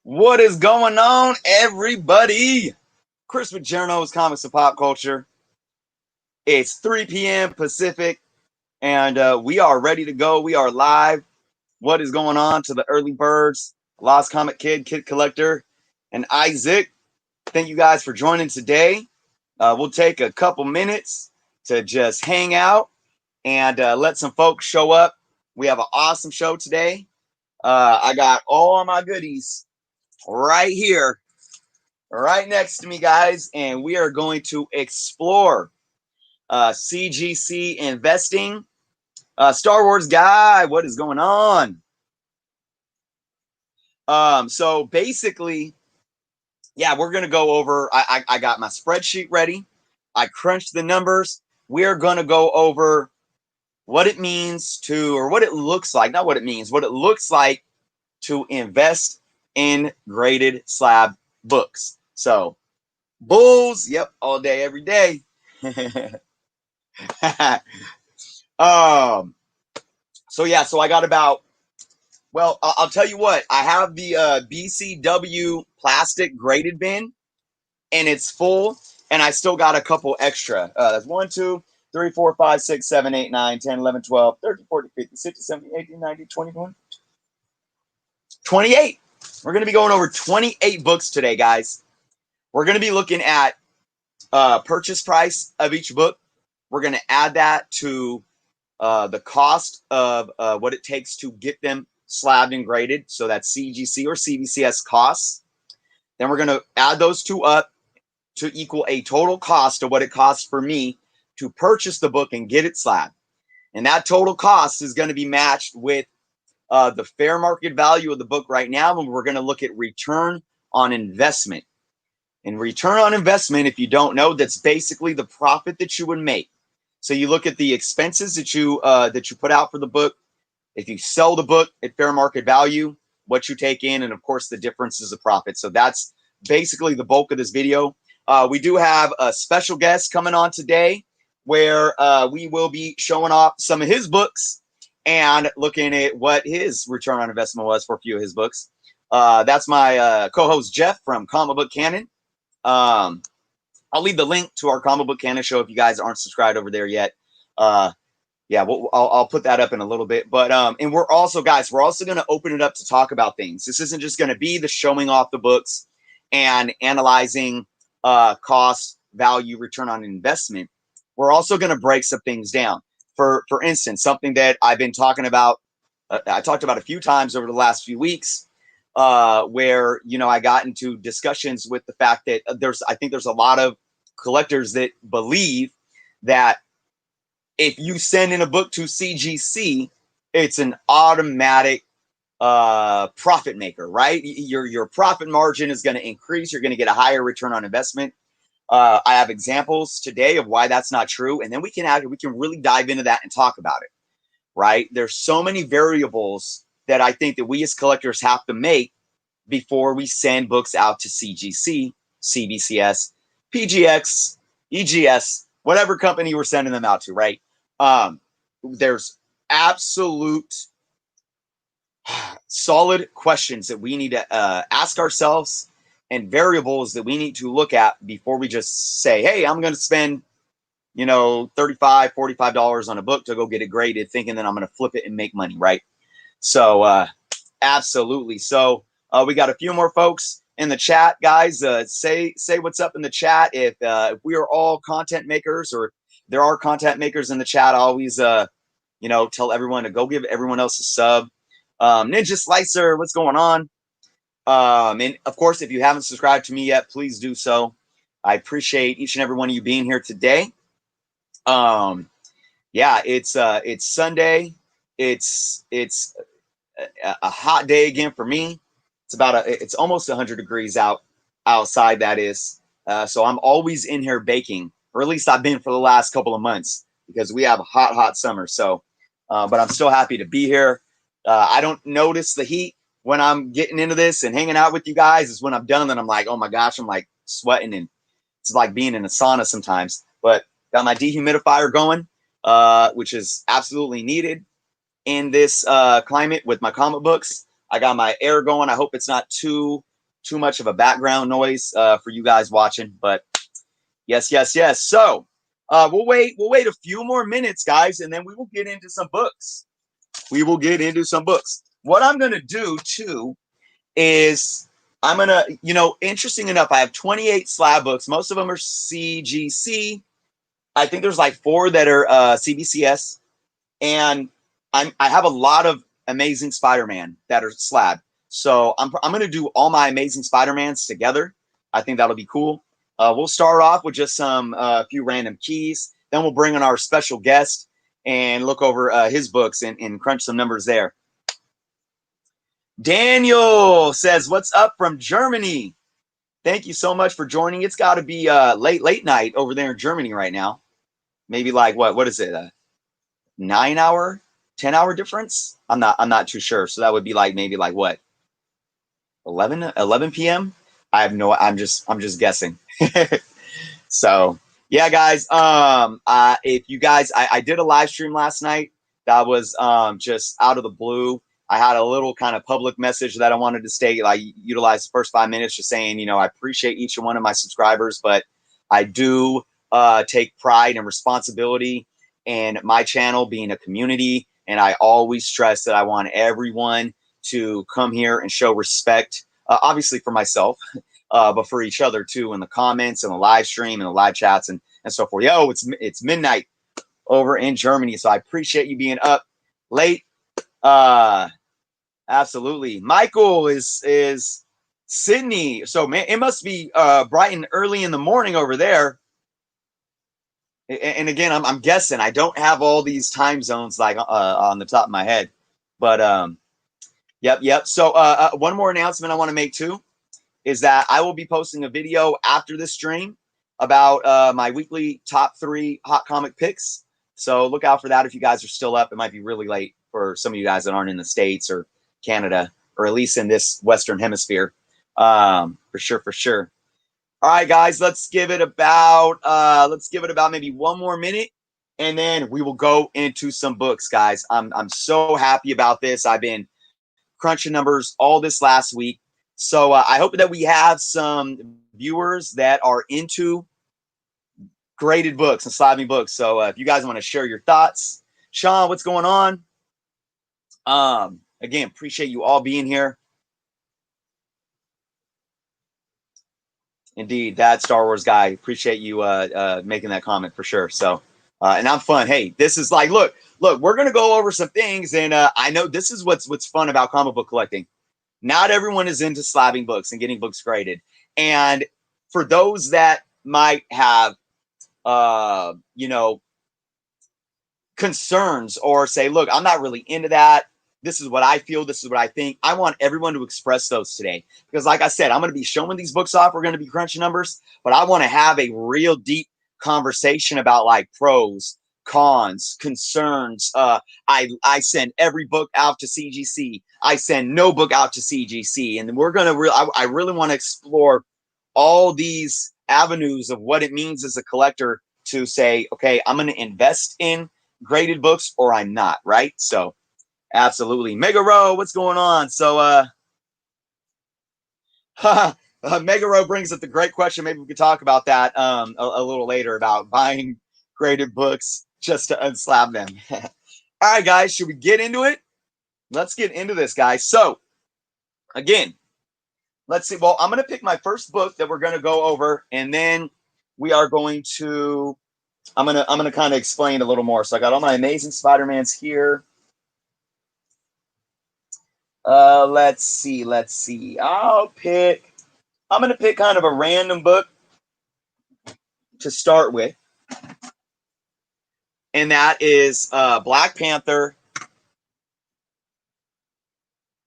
What is going on, everybody? Chris with Journos Comics and Pop Culture. It's 3 p.m. Pacific, and we are ready to go. We are live. What is going on to the early birds, Lost Comic Kid, Kid Collector, and Isaac? Thank you guys for joining today. We'll take a couple minutes to just hang out and let some folks show up. We have an awesome show today. I got all my goodies right here, right next to me, guys, and we are going to explore CGC investing. Star Wars guy, what is going on? So basically, yeah, we're gonna go over. I got my spreadsheet ready. I crunched the numbers. We're gonna go over what it means to, or what it looks like, not what it means, what it looks like to invest in graded slab books. So bulls, yep, all day, every day. So I got about, well, I'll tell you what, I have the BCW plastic graded bin, and it's full, and I still got a couple extra. That's 1, 2, 3, 4, 5, 6, 7, 8, 9, 10, 11, 12, 13, 14, 15, 16, 17, 18, 19, 20, 21, 28. We're going to be going over 28 books today, guys. We're going to be looking at purchase price of each book. We're going to add that to the cost of what it takes to get them slabbed and graded. So that's CGC or CBCS costs. Then we're going to add those two up to equal a total cost of what it costs for me to purchase the book and get it slabbed. And that total cost is going to be matched with the fair market value of the book right now. And we're going to look at return on investment. And return on investment, if you don't know, that's basically the profit that you would make. So you look at the expenses that you put out for the book. If you sell the book at fair market value, what you take in, and of course the difference is the profit. So that's basically the bulk of this video. We do have a special guest coming on today, where we will be showing off some of his books and looking at what his return on investment was for a few of his books. That's my co-host Jeff from Comic Book Canon. I'll leave the link to our Comic Book Canon show if you guys aren't subscribed over there yet. Yeah, I'll put that up in a little bit. But and we're also, guys, we're also going to open it up to talk about things. This isn't just going to be the showing off the books and analyzing cost, value, return on investment. We're also going to break some things down. For instance, something that I've been talking about, I talked about a few times over the last few weeks, where, you know, I got into discussions with the fact that I think there's a lot of collectors that believe that if you send in a book to CGC, it's an automatic profit maker, right? Your profit margin is going to increase. You're going to get a higher return on investment. I have examples today of why that's not true, and then we can really dive into that and talk about it, right? There's so many variables that I think that we as collectors have to make before we send books out to CGC, CBCS, PGX, EGS, whatever company we're sending them out to, right? There's absolute solid questions that we need to ask ourselves, and variables that we need to look at before we just say, hey, I'm going to spend, you know, $35, $45 on a book to go get it graded, thinking that I'm going to flip it and make money, right? So absolutely. So we got a few more folks in the chat, guys. Say what's up in the chat. If we are all content makers, or there are content makers in the chat, I always you know, tell everyone to go give everyone else a sub. Ninja Slicer, what's going on? And of course, if you haven't subscribed to me yet, please do so. I appreciate each and every one of you being here today. Yeah, it's Sunday. It's a hot day again for me. It's almost 100 degrees outside. That is, so I'm always in here baking, or at least I've been for the last couple of months, because we have a hot summer. So, but I'm still happy to be here. I don't notice the heat when I'm getting into this and hanging out with you guys. Is when I'm done, then I'm like, oh my gosh, I'm like sweating, and it's like being in a sauna sometimes. But got my dehumidifier going, which is absolutely needed in this climate with my comic books. I got my air going. I hope it's not too too much of a background noise for you guys watching, but yes, yes, yes. So we'll wait a few more minutes, guys, and then we will get into some books. We will get into some books. What I'm gonna do too is I'm gonna, interesting enough, I have 28 slab books. Most of them are CGC. I think there's like 4 that are CBCS, and I have a lot of Amazing Spider-Man that are slab. So I'm gonna do all my Amazing Spider-Mans together. I think that'll be cool. We'll start off with just some few random keys. Then we'll bring in our special guest and look over his books and crunch some numbers there. Daniel says, "What's up from Germany?" Thank you so much for joining. It's got to be late night over there in Germany right now. Maybe like what is it? 9-hour, 10-hour difference? I'm not too sure. So that would be like maybe like what? 11 p.m. I'm just guessing. So yeah, guys. If you guys, I did a live stream last night. That was just out of the blue. I had a little kind of public message that I wanted to state. I utilized the first 5 minutes just saying, I appreciate each one of my subscribers, but I do take pride and responsibility in my channel being a community. And I always stress that I want everyone to come here and show respect, obviously for myself, but for each other too, in the comments and the live stream and the live chats and so forth. Yo, it's midnight over in Germany. So I appreciate you being up late. Absolutely. Michael is Sydney. So man, it must be bright and early in the morning over there. And again, I'm guessing. I don't have all these time zones like on the top of my head. But yep. So one more announcement I want to make too is that I will be posting a video after this stream about my weekly top 3 hot comic picks. So look out for that if you guys are still up. It might be really late for some of you guys that aren't in the States or Canada, or at least in this Western hemisphere. For sure. All right, guys, let's give it about maybe 1 more minute, and then we will go into some books, guys. I'm so happy about this. I've been crunching numbers all this last week. So I hope that we have some viewers that are into graded books and slabbing books. So if you guys want to share your thoughts, Sean, what's going on? Again, appreciate you all being here. Indeed, that Star Wars guy. Appreciate you making that comment for sure. So, and I'm fun. Hey, this is like, look, we're gonna go over some things, and I know this is what's fun about comic book collecting. Not everyone is into slabbing books and getting books graded, and for those that might have, concerns or say, look, I'm not really into that. This is what I feel. This is what I think. I want everyone to express those today because, like I said, I'm going to be showing these books off. We're going to be crunching numbers, but I want to have a real deep conversation about like pros, cons, concerns. I send every book out to CGC. I send no book out to CGC, and we're going to. I really want to explore all these avenues of what it means as a collector to say, okay, I'm going to invest in graded books or I'm not, right? So. Absolutely. Mega Row, what's going on? So Mega Row brings up the great question. Maybe we could talk about that a little later about buying graded books just to unslab them. All right, guys, should we get into it? Let's get into this, guys. So again, let's see. Well, I'm going to pick my first book that we're going to go over, and then we are going to I'm going to kind of explain a little more. So I got all my Amazing Spider-Mans here. Let's see. I'm going to pick kind of a random book to start with. And that is Black Panther.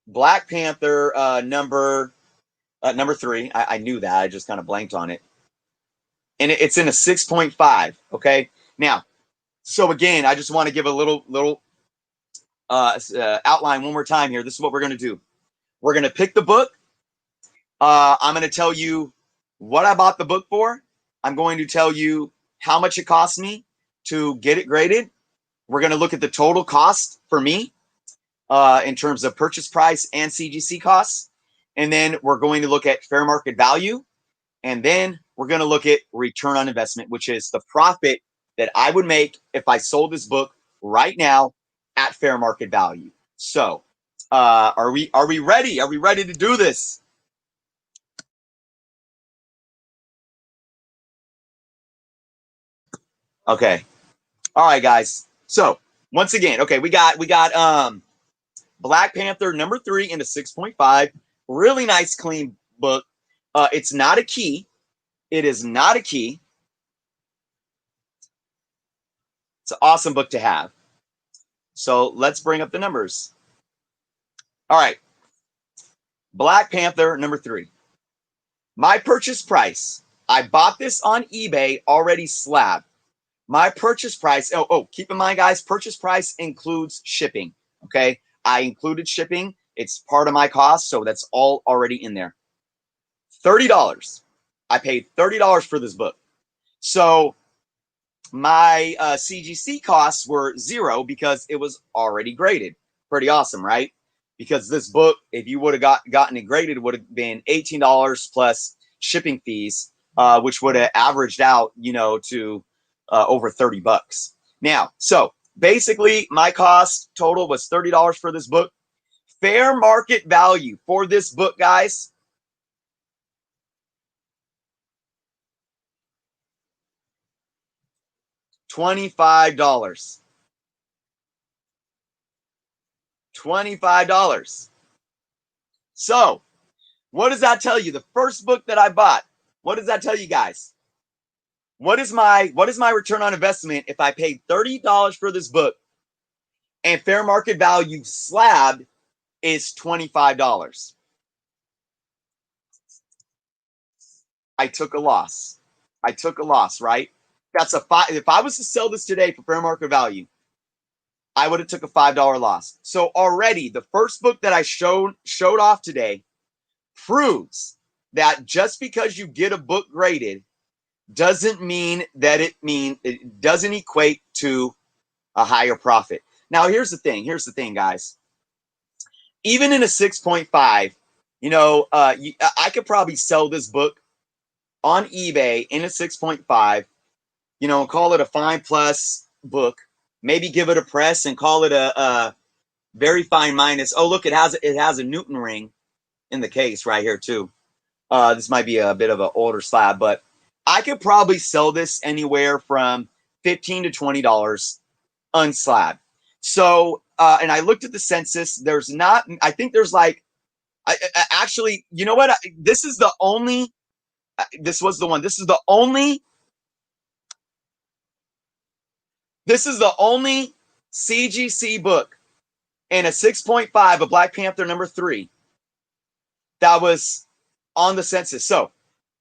Number 3. I knew that. I just kind of blanked on it. And it's in a 6.5. Okay. Now, so again, I just want to give a little outline one more time here. This is what we're going to do. We're going to pick the book. I'm going to tell you what I bought the book for. I'm going to tell you how much it cost me to get it graded. We're going to look at the total cost for me in terms of purchase price and CGC costs. And then we're going to look at fair market value. And then we're going to look at return on investment, which is the profit that I would make if I sold this book right now at fair market value. So, are we ready? Are we ready to do this? Okay. All right, guys. So, once again, okay, we got Black Panther number 3 into 6.5. Really nice, clean book. It's not a key. It is not a key. It's an awesome book to have. So let's bring up the numbers. All right. Black Panther number 3. My purchase price. I bought this on eBay already slab. My purchase price. Keep in mind, guys, purchase price includes shipping. Okay. I included shipping. It's part of my cost. So that's all already in there. $30. I paid $30 for this book. So my CGC costs were 0 because it was already graded. Pretty awesome, right? Because this book, if you would have gotten it graded, it would have been $18 plus shipping fees, which would have averaged out, to over $30. Now, so basically my cost total was $30 for this book. Fair market value for this book, guys, $25. $25. So, what does that tell you? The first book that I bought, what does that tell you guys? What is my return on investment if I paid $30 for this book and fair market value slab is $25? I took a loss. I took a loss, right? That's a five. If I was to sell this today for fair market value, I would have took a $5 loss. So already the first book that I showed off today proves that just because you get a book graded doesn't mean that it doesn't equate to a higher profit. Now, here's the thing, guys. Even in a 6.5, I could probably sell this book on eBay in a 6.5, call it a fine plus book, maybe give it a press and call it a very fine minus. Oh, look, it has a Newton ring in the case right here too. This might be a bit of an older slab, but I could probably sell this anywhere from $15 to $20 unslabbed. So, and I looked at the census. There's not. I think there's like. Actually, you know what? This is the only. This was the one. This is the only. This is the only CGC book in a 6.5 of Black Panther number 3 that was on the census. So,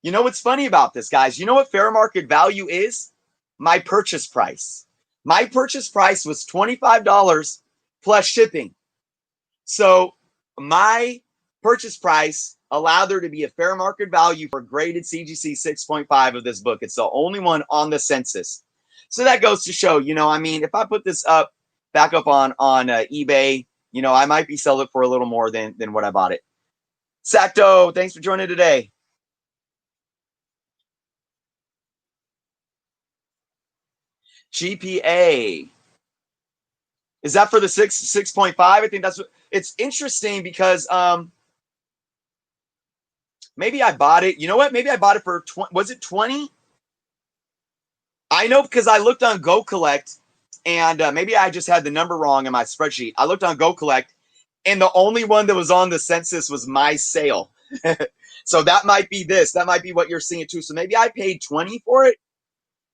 you know what's funny about this, guys? You know what fair market value is? My purchase price. My purchase price was $25 plus shipping. So my purchase price allowed there to be a fair market value for graded CGC 6.5 of this book. It's the only one on the census. So that goes to show, if I put this back up on eBay, I might be selling it for a little more than what I bought it. Sacto, thanks for joining today. GPA. Is that for the 6.5? I think that's what it's interesting because maybe I bought it. You know what? Maybe I bought it for was it 20? I know because I looked on Go Collect and maybe I just had the number wrong in my spreadsheet. I looked on Go Collect and the only one that was on the census was my sale. So that might be this. That might be what you're seeing too. So maybe I paid 20 for it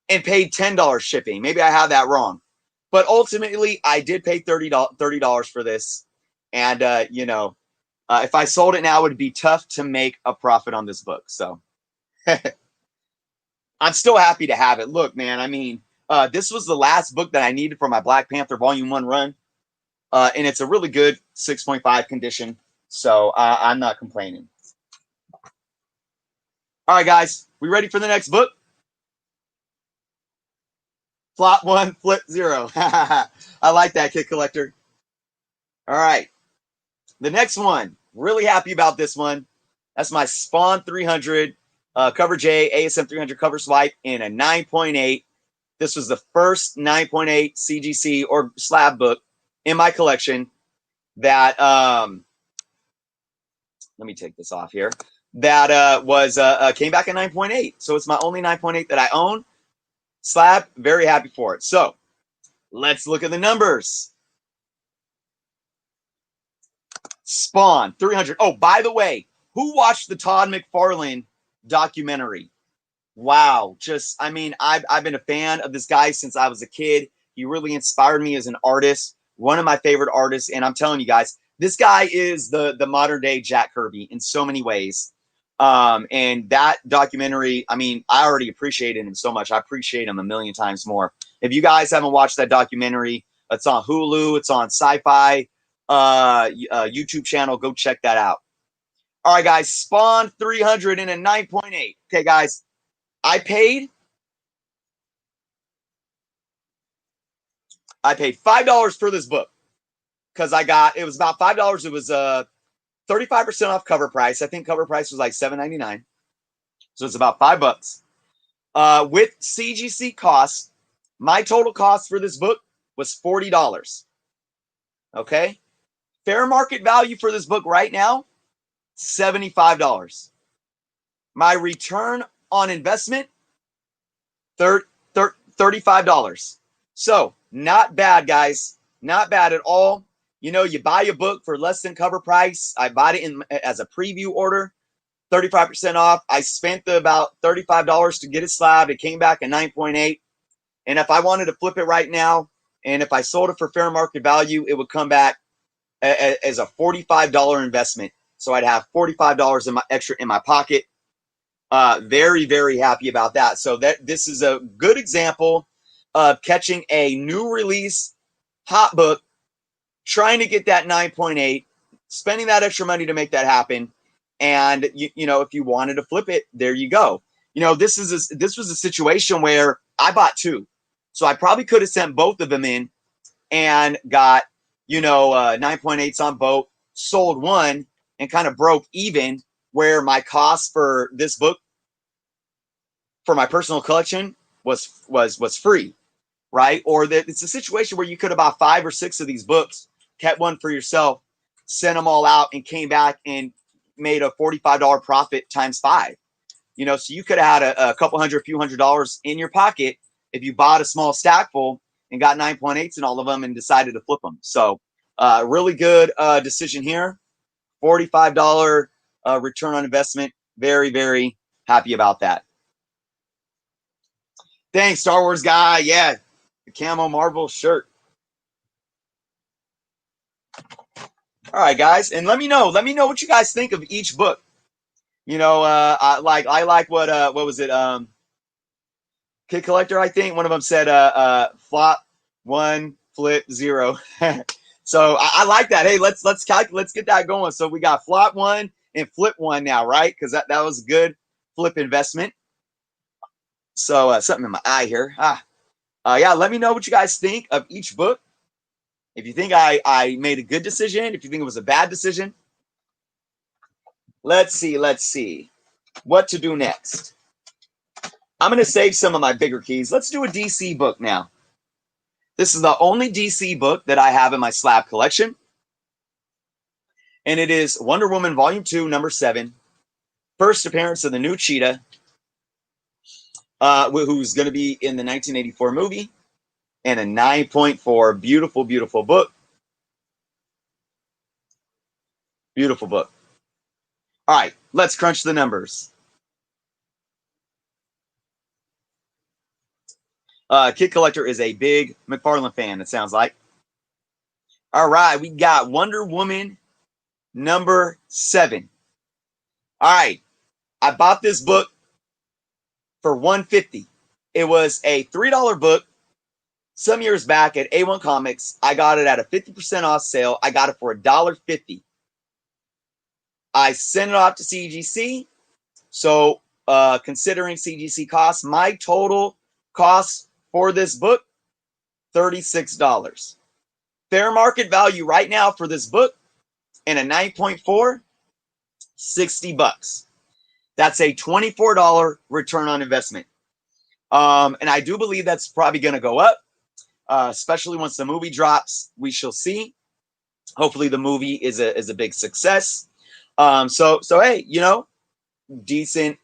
and paid $10 shipping. Maybe I have that wrong. But ultimately, I did pay $30 for this. And, if I sold it now, it would be tough to make a profit on this book. So I'm still happy to have it. Look, man, this was the last book that I needed for my Black Panther Volume 1 run. And it's a really good 6.5 condition. So I'm not complaining. All right, guys, we ready for the next book? Flop 1, flip 0. I like that, Kid Collector. All right. The next one, Really happy about this one. That's my Spawn 300 cover J ASM 300 cover swipe in a 9.8. This was the first 9.8 CGC or slab book in my collection that let me take this off here. That came back at 9.8. So it's my only 9.8 that I own. Slab, very happy for it. So let's look at the numbers. Spawn 300. Oh, by the way, who watched the Todd McFarlane documentary? Wow. I mean, I've been a fan of this guy since I was a kid. He really inspired me as an artist, one of my favorite artists. And I'm telling you guys, this guy is the modern day Jack Kirby in so many ways. And that documentary, I mean, I already appreciated him so much. I appreciate him a million times more. If you guys haven't watched that documentary, it's on Hulu, it's on Sci-Fi YouTube channel. Go check that out. All right, guys, Spawn 300 in a 9.8. Okay, guys, I paid $5 for this book because it was about $5. It was 35% off cover price. I think cover price was like $7.99. So it's about $5. With CGC costs, my total cost for this book was $40. Okay. Fair market value for this book right now, $75. My return on investment, $35. So not bad, guys. Not bad at all. You know, you buy a book for less than cover price. I bought it as a preview order, 35% off. I spent about $35 to get it slabbed. It came back at 9.8. And if I wanted to flip it right now, and if I sold it for fair market value, it would come back as a $45 investment. So I'd have $45 extra in my pocket. Very, very happy about that. So this is a good example of catching a new release hot book, trying to get that 9.8, spending that extra money to make that happen. And you know, if you wanted to flip it, there you go. You know, this was a situation where I bought two, so I probably could have sent both of them in and got 9.8s on both, sold one, and kind of broke even. Where my cost for this book for my personal collection was free, right? Or that it's a situation where you could have bought 5 or 6 of these books, kept one for yourself, sent them all out, and came back and made a $45 profit times 5. You know, so you could have had a couple hundred, few $100s in your pocket if you bought a small stack full and got 9.8s in all of them and decided to flip them. So really good decision here. $45 return on investment. Very, very happy about that. Thanks, Star Wars guy. Yeah, the camo Marvel shirt. All right, guys, and let me know what you guys think of each book. You know, I like what was it? Kid Collector, I think one of them said flop 1, flip 0. So I like that. Hey, let's get that going. So we got flop 1 and flip 1 now, right? Because that was a good flip investment. So something in my eye here. Yeah, let me know what you guys think of each book. If you think I made a good decision, if you think it was a bad decision. Let's see what to do next. I'm going to save some of my bigger keys. Let's do a DC book now. This is the only DC book that I have in my slab collection. And it is Wonder Woman Volume 2, number 7. First appearance of the new Cheetah, who's going to be in the 1984 movie. And a 9.4. Beautiful, beautiful book. Beautiful book. All right, let's crunch the numbers. Kid Collector is a big McFarlane fan, it sounds like. All right, we got Wonder Woman number 7. All right, I bought this book for $150. It was a $3 book some years back at A1 Comics. I got it at a 50% off sale. I got it for $1.50. I sent it off to CGC. So considering CGC costs, my total cost for this book, $36. Fair market value right now for this book and a 9.4 $60. That's a $24 return on investment. And I do believe that's probably going to go up, especially once the movie drops. We shall see. Hopefully the movie is a big success. So hey, you know, decent,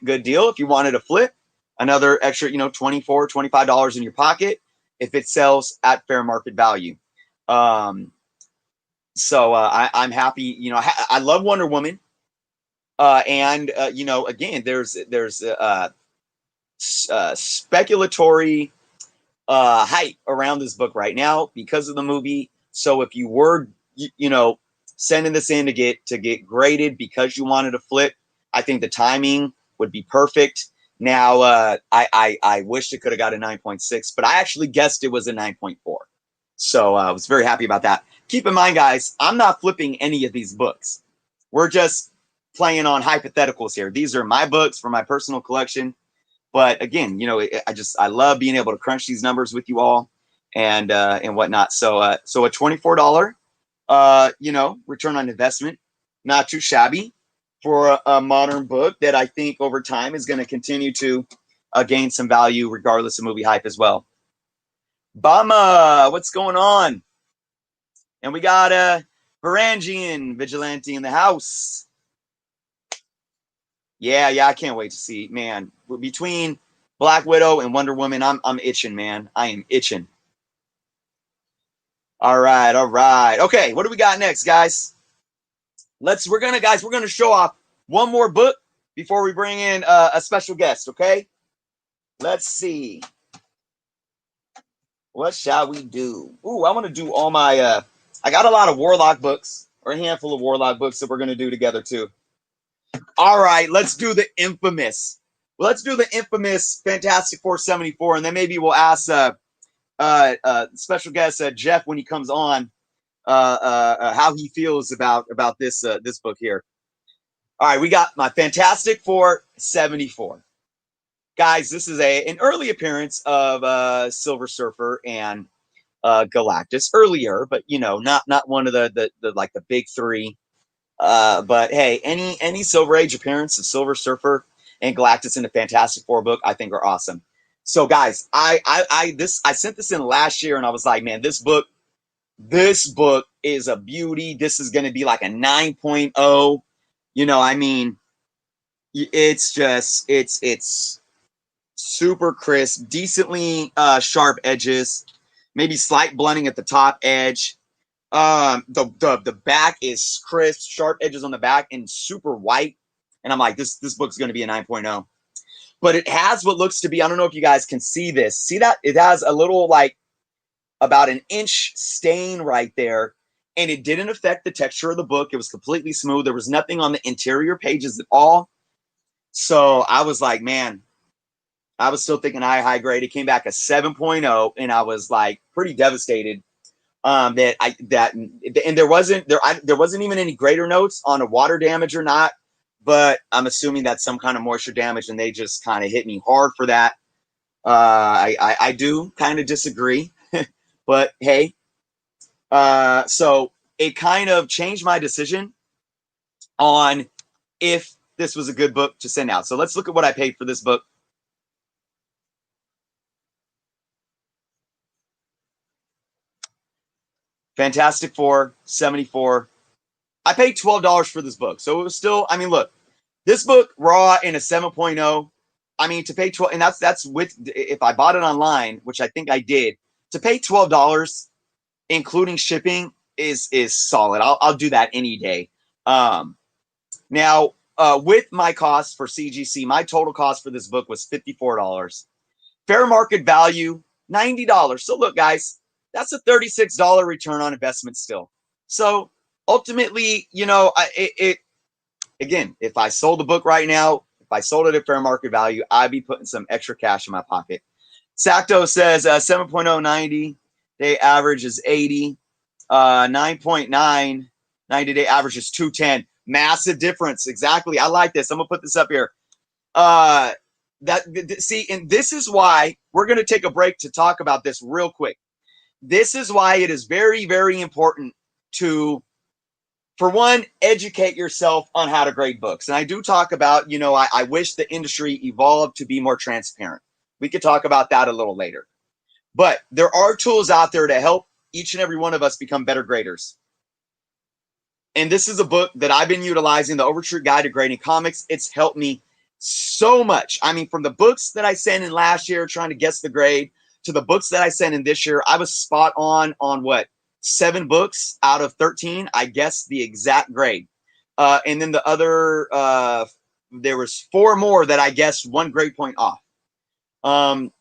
good deal. If you wanted to flip another extra, you know, $24, $25 in your pocket if it sells at fair market value. I'm happy. You know, I love Wonder Woman. And you know, again, there's speculatory hype around this book right now because of the movie. So if you were, you know, sending this in to get graded because you wanted to flip, I think the timing would be perfect. Now, I wish it could have got a 9.6, but I actually guessed it was a 9.4. So I was very happy about that. Keep in mind, guys, I'm not flipping any of these books. We're just playing on hypotheticals here. These are my books for my personal collection. But again, you know, I love being able to crunch these numbers with you all and whatnot. So a $24, you know, return on investment, not too shabby for a modern book that I think over time is going to continue to gain some value regardless of movie hype as well. Bama, what's going on? And we got Varangian Vigilante in the house. Yeah, I can't wait to see, man. Between Black Widow and Wonder Woman, I'm itching, man. I am itching. All right. Okay, what do we got next, guys? We're gonna show off one more book before we bring in a special guest. Okay, let's see. What shall we do? Ooh, I want to do all my. I got a lot of Warlock books, or a handful of Warlock books that we're gonna do together too. All right, let's do the infamous. Let's do the infamous Fantastic Four 74, and then maybe we'll ask special guest Jeff when he comes on how he feels about this this book here. All right, we got my Fantastic Four 74. Guys, this is an early appearance of Silver Surfer and Galactus earlier, but you know, not one of the like the big three. But hey, any Silver Age appearance of Silver Surfer and Galactus in the Fantastic Four book, I think are awesome. So guys, I sent this in last year and I was like, man, this book is a beauty. This is going to be like a 9.0. You know, I mean, it's just it's super crisp, decently sharp edges, maybe slight blunting at the top edge. The back is crisp, sharp edges on the back, and super white. And I'm like, this book's going to be a 9.0. But it has what looks to be, I don't know if you guys can see this. See that? It has a little like about an inch stain right there. And it didn't affect the texture of the book. It was completely smooth. There was nothing on the interior pages at all. So I was like, man, I was still thinking high grade. It came back a 7.0, and I was like pretty devastated. And there wasn't even any grader notes on a water damage or not, but I'm assuming that's some kind of moisture damage, and they just kind of hit me hard for that. I do kind of disagree, but hey, so it kind of changed my decision on if this was a good book to send out. So let's look at what I paid for this book. Fantastic Four 74. I paid $12 for this book. So it was still, I mean, look, this book raw in a 7.0. I mean, to pay 12, and that's with, if I bought it online, which I think I did, to pay $12, including shipping, is solid. I'll do that any day. Now, with my cost for CGC, my total cost for this book was $54. Fair market value, $90. So look, guys, that's a $36 return on investment still. So ultimately, you know, again, if I sold the book right now, if I sold it at fair market value, I'd be putting some extra cash in my pocket. Sacto says 7.0 90 day average is 80. 9.9 90-day average is 210. Massive difference. Exactly. I like this. I'm gonna put this up here. See, and this is why we're gonna take a break to talk about this real quick. This is why it is very, very important to for one, educate yourself on how to grade books. And I do talk about, I wish the industry evolved to be more transparent. We could talk about that a little later. But there are tools out there to help each and every one of us become better graders. And this is a book that I've been utilizing, the Overture Guide to Grading Comics. It's helped me so much. I mean, from the books that I sent in last year trying to guess the grade to the books that I sent in this year, I was spot on what? 7 books out of 13. I guessed the exact grade. And then the other, there was 4 more that I guessed 1 grade point off.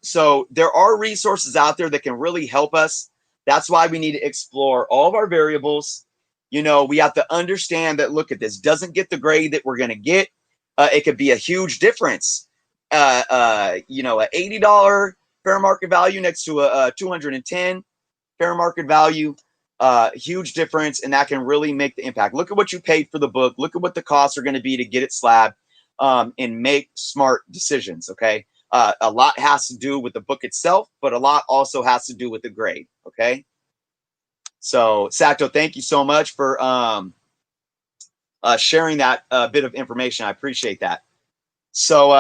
So there are resources out there that can really help us. That's why we need to explore all of our variables. We have to understand that, look at this, doesn't get the grade that we're going to get. It could be a huge difference. A $80 fair market value next to a $210 fair market value, huge difference. And that can really make the impact. Look at what you paid for the book. Look at what the costs are going to be to get it slabbed, and make smart decisions. Okay. A lot has to do with the book itself, but a lot also has to do with the grade. Okay. So Sato, thank you so much for sharing that bit of information. I appreciate that. So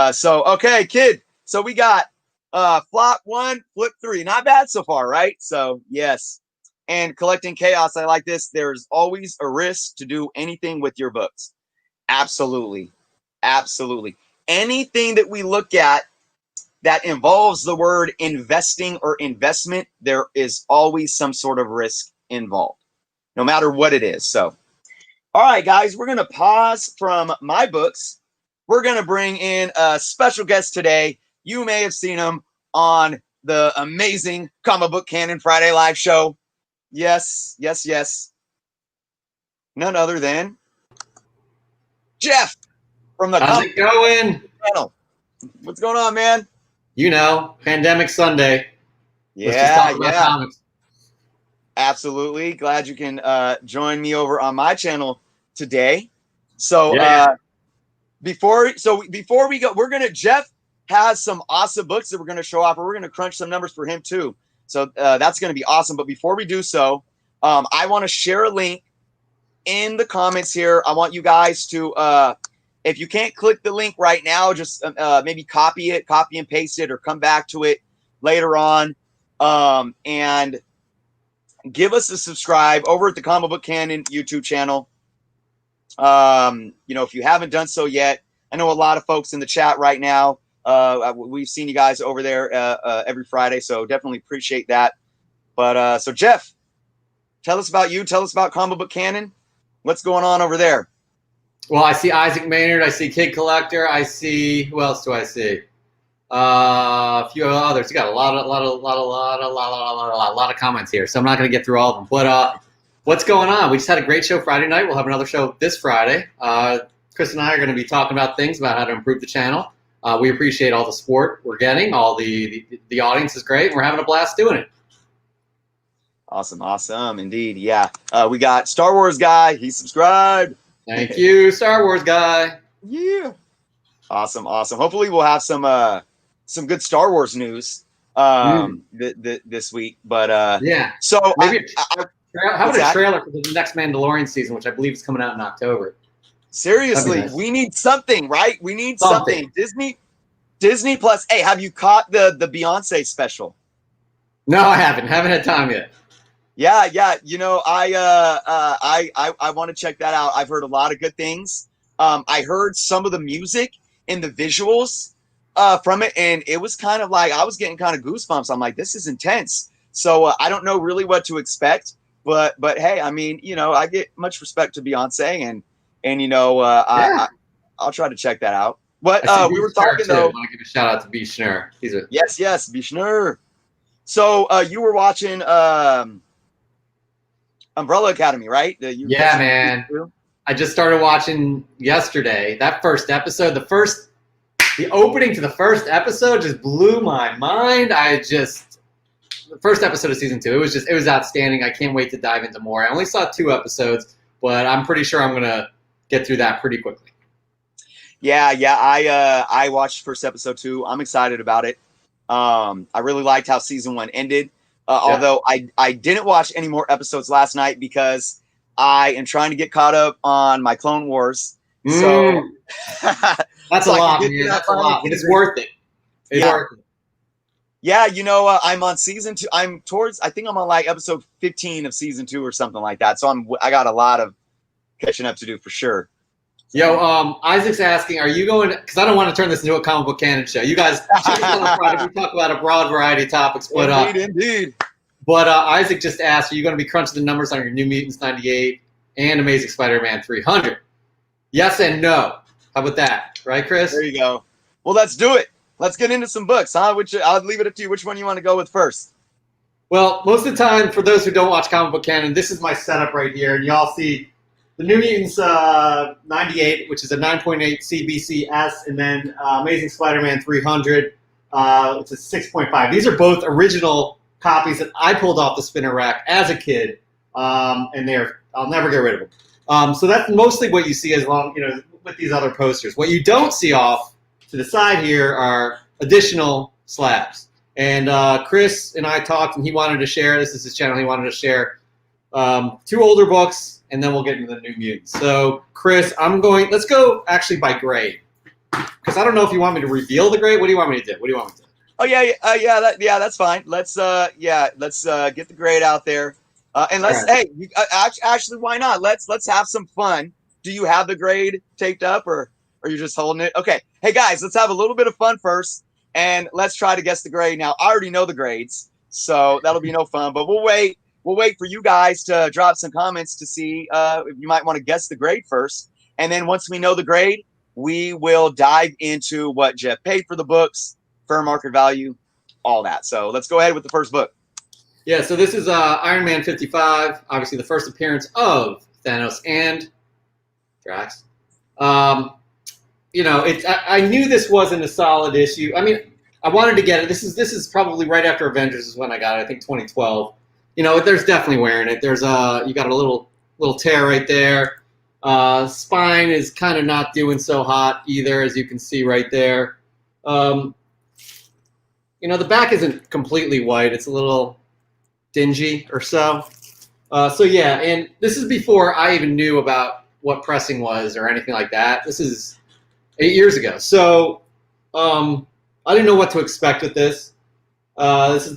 okay, kid. So we got flop 1, flip 3. Not bad so far, right? So yes. And collecting chaos. I like this. There's always a risk to do anything with your books. Absolutely. Absolutely. Anything that we look at that involves the word investing or investment, there is always some sort of risk involved, no matter what it is. So, all right, guys, we're going to pause from my books. We're going to bring in a special guest today. You may have seen him on the amazing Comic Book Canon Friday live show. Yes, yes, yes. None other than Jeff from the How's it going? channel. What's going on, man? Pandemic Sunday. Yeah, Let's just talk about comics. Absolutely. Glad you can join me over on my channel today. So before we go, Jeff has some awesome books that we're gonna show off, or we're gonna crunch some numbers for him too. So that's gonna be awesome. But before we do so, I want to share a link in the comments here. I want you guys to if you can't click the link right now, just maybe copy and paste it, or come back to it later on, and give us a subscribe over at the Comic Book Canon YouTube channel. If you haven't done so yet, I know a lot of folks in the chat right now. We've seen you guys over there every Friday, so definitely appreciate that. But so Jeff, tell us about you. Tell us about Comic Book Canon. What's going on over there? Well, I see Isaac Maynard. I see Kid Collector. I see, who else do I see? A few others. You got a lot of comments here, so I'm not going to get through all of them. But what's going on? We just had a great show Friday night. We'll have another show this Friday. Chris and I are going to be talking about things about how to improve the channel. We appreciate all the support we're getting. All the audience is great. And we're having a blast doing it. Awesome, indeed. Yeah, we got Star Wars guy. He subscribed. Thank you, Star Wars guy. Yeah. Awesome. Hopefully we'll have some good Star Wars news this week. But yeah. So maybe how about a trailer for the next Mandalorian season, which I believe is coming out in October? Seriously, nice. We need something, right? We need something. Disney Plus. Hey, have you caught the Beyonce special? No, I haven't. Haven't had time yet. Yeah. I want to check that out. I've heard a lot of good things. I heard some of the music and the visuals from it, and it was kind of like I was getting kind of goosebumps. I'm like, this is intense. So I don't know really what to expect, but hey, I mean, I get much respect to Beyonce, and I'll try to check that out. But we were talking though. I want to give a shout out to B. Schnurr. Yes, B. Schnurr. So you were watching Umbrella Academy, right? Yeah, man. I just started watching yesterday. That first episode, the opening to the first episode just blew my mind. The first episode of season 2, it was outstanding. I can't wait to dive into more. I only saw 2 episodes, but I'm pretty sure I'm gonna get through that pretty quickly. Yeah. I watched first episode too. I'm excited about it. I really liked how season 1 ended. Although I didn't watch any more episodes last night because I am trying to get caught up on my Clone Wars. So Mm, that's so a I can lot, get to man. that That's a final lot, but it's season. worth it. It's Yeah. worth it. Yeah, I'm on season 2. I think I'm on like episode 15 of season 2 or something like that. So I got a lot of catching up to do for sure. Yo, Isaac's asking, are you going? Because I don't want to turn this into a comic book canon show. You guys, check us on a Friday. We talk about a broad variety of topics. But Indeed. But Isaac just asked, are you going to be crunching the numbers on your New Mutants 98 and Amazing Spider-Man 300? Yes and no. How about that? Right, Chris? There you go. Well, let's do it. Let's get into some books, huh? I'll leave it up to you. Which one you want to go with first? Well, most of the time, for those who don't watch comic book canon, this is my setup right here. And y'all see the New Mutants 98, which is a 9.8 CBCS, and then Amazing Spider-Man 300, it's a 6.5. These are both original copies that I pulled off the spinner rack as a kid, and I'll never get rid of them. So that's mostly what you see with these other posters. What you don't see off to the side here are additional slabs. And Chris and I talked, and he wanted to share. This is his channel. He wanted to share 2 older books, and then we'll get into the New Mutants. So, Chris, let's go actually by grade, because I don't know if you want me to reveal the grade. What do you want me to do? Oh yeah, that's fine. Let's get the grade out there, and let's actually, why not? Let's have some fun. Do you have the grade taped up, or are you just holding it? Okay, hey guys, let's have a little bit of fun first, and let's try to guess the grade. Now, I already know the grades, so that'll be no fun. But we'll wait. We'll wait for you guys to drop some comments to see if you might want to guess the grade first, and then once we know the grade, we will dive into what Jeff paid for the books, fair market value, all that. So let's go ahead with the first book. Yeah, so this is Iron Man 55, obviously the first appearance of Thanos and Drax. I knew this wasn't a solid issue. I mean, I wanted to get it. This is probably right after Avengers is when I got it. I think 2012. There's definitely wearing it. There's you got a little tear right there. Spine is kind of not doing so hot either, as you can see right there. The back isn't completely white. It's a little dingy or so. So yeah, and this is before I even knew about what pressing was or anything like that. This is 8 years ago. So I didn't know what to expect with this. This is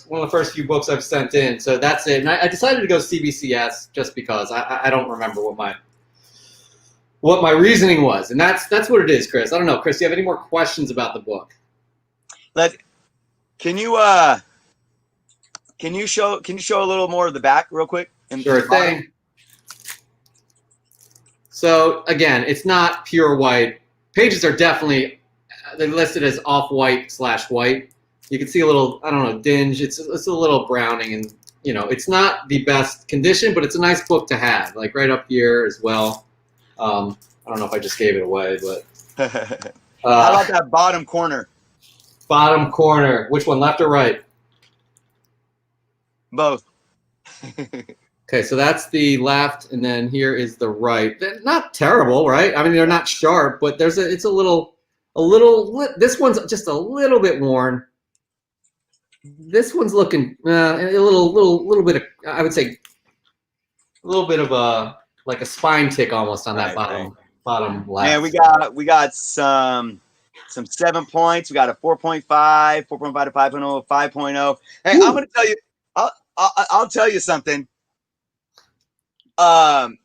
one of the first few books I've sent in. So that's it. And I decided to go CBCS just because I don't remember what my reasoning was. And that's what it is, Chris. I don't know. Chris, do you have any more questions about the book? Can you show a little more of the back real quick? Sure thing. So again, it's not pure white. Pages are definitely they're listed as off-white/white. You can see a little, I don't know, dinge. It's a little browning, and it's not the best condition, but it's a nice book to have, like right up here as well. I don't know if I just gave it away, but how about that bottom corner? Bottom corner. Which one, left or right? Both. Okay, so that's the left, and then here is the right. They're not terrible, right? I mean, they're not sharp, but it's a little. This one's just a little bit worn. This one's looking a little bit of, I would say, a little bit of like a spine tick almost on that bottom left. Yeah, we got some 7 points. We got a 4.5, 4.5 to 5.0, 5.0. Hey, I'm gonna tell you. I'll tell you something. I'm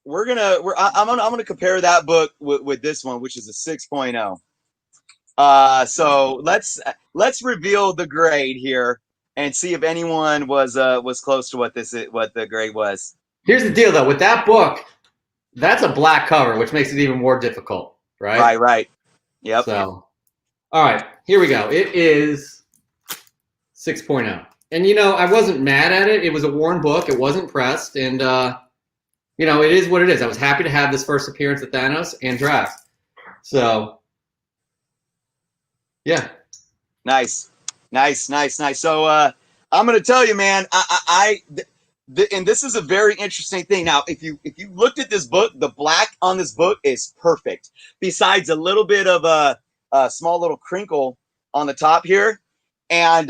gonna compare that book with this one, which is a 6.0. So let's reveal the grade here and see if anyone was close to what the grade was. Here's the deal, though. With that book, that's a black cover, which makes it even more difficult, right? Right. Yep. So, all right, here we go. It is 6.0. And, I wasn't mad at it. It was a worn book. It wasn't pressed. And, it is what it is. I was happy to have this first appearance of Thanos and Drax. So, yeah. Nice. So I'm going to tell you, man, and this is a very interesting thing. Now, if you looked at this book, the black on this book is perfect. Besides a little bit of a small little crinkle on the top here. And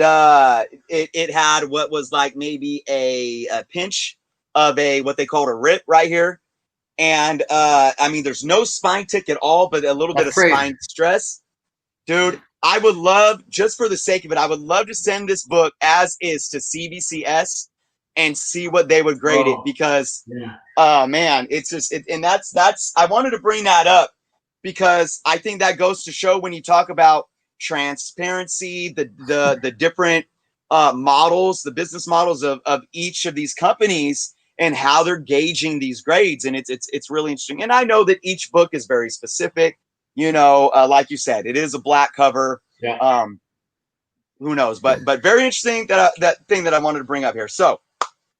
it had what was like maybe a pinch of a what they called a rip right here. And I mean, there's no spine tick at all, but a little bit of spine stress. Dude, I would love, just for the sake of it, I would love to send this book as is to CBCS and see what they would grade it, because man, it's just and that's I wanted to bring that up because I think that goes to show when you talk about transparency, the different models, the business models of each of these companies and how they're gauging these grades. And it's really interesting. And I know that each book is very specific, you know, like you said, it is a black cover. Yeah. Who knows, but very interesting that thing that I wanted to bring up here. So,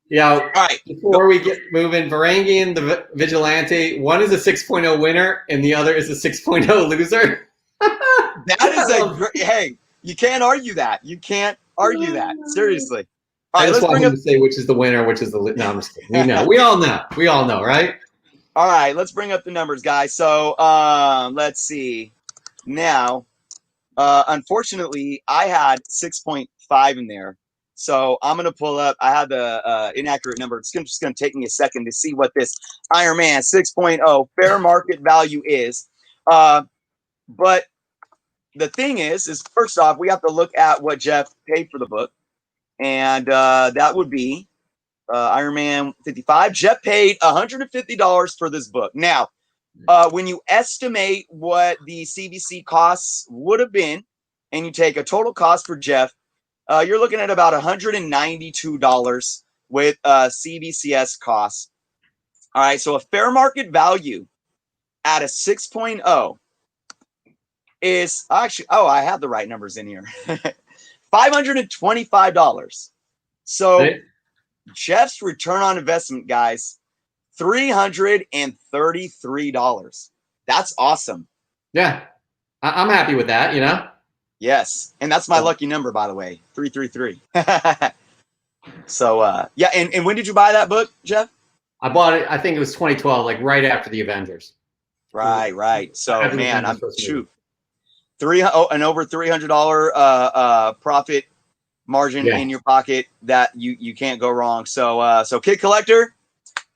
yeah. All right. Before we get moving, Varangian, the Vigilante, one is a 6.0 winner and the other is a 6.0 loser. That is a great, hey, you can't argue that. You can't argue that. Seriously. All right, I just want him to say which is the winner, which is the no, I'm just kidding. We know. We all know. We all know, right? All right, let's bring up the numbers, guys. So let's see. Now, unfortunately, I had 6.5 in there. So I'm going to pull up. I had the inaccurate number. It's just going to take me a second to see what this Iron Man 6.0 fair market value is. But the thing is first off, we have to look at what Jeff paid for the book. And that would be Iron Man 55. Jeff paid $150 for this book. Now, when you estimate what the CBC costs would have been, and you take a total cost for Jeff, you're looking at about $192 with CBCS costs. All right, so a fair market value at a 6.0 is actually, oh, I have the right numbers in here. $525. So Jeff's return on investment, guys, $333. That's awesome. Yeah, I'm happy with that, you know? Yes. And that's my lucky number, by the way, 333. So, yeah. And when did you buy that book, Jeff? I bought it, I think it was 2012, like right after the Avengers. Right. So, man, I'm shoot. An over $300 profit margin in your pocket that you can't go wrong. So so Kid Collector,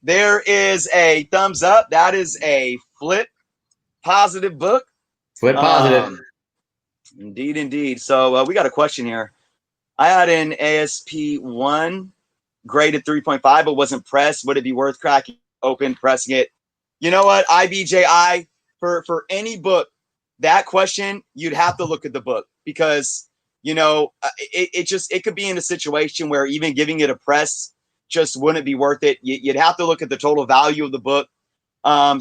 there is a thumbs up. That is a flip positive book. Flip positive. Indeed. So we got a question here. I had an ASP1 graded 3.5 but wasn't pressed. Would it be worth cracking open, pressing it? You know what, IBJI, for any book, that question, you'd have to look at the book, because you know, it could be in a situation where even giving it a press just wouldn't be worth it. You'd have to look at the total value of the book.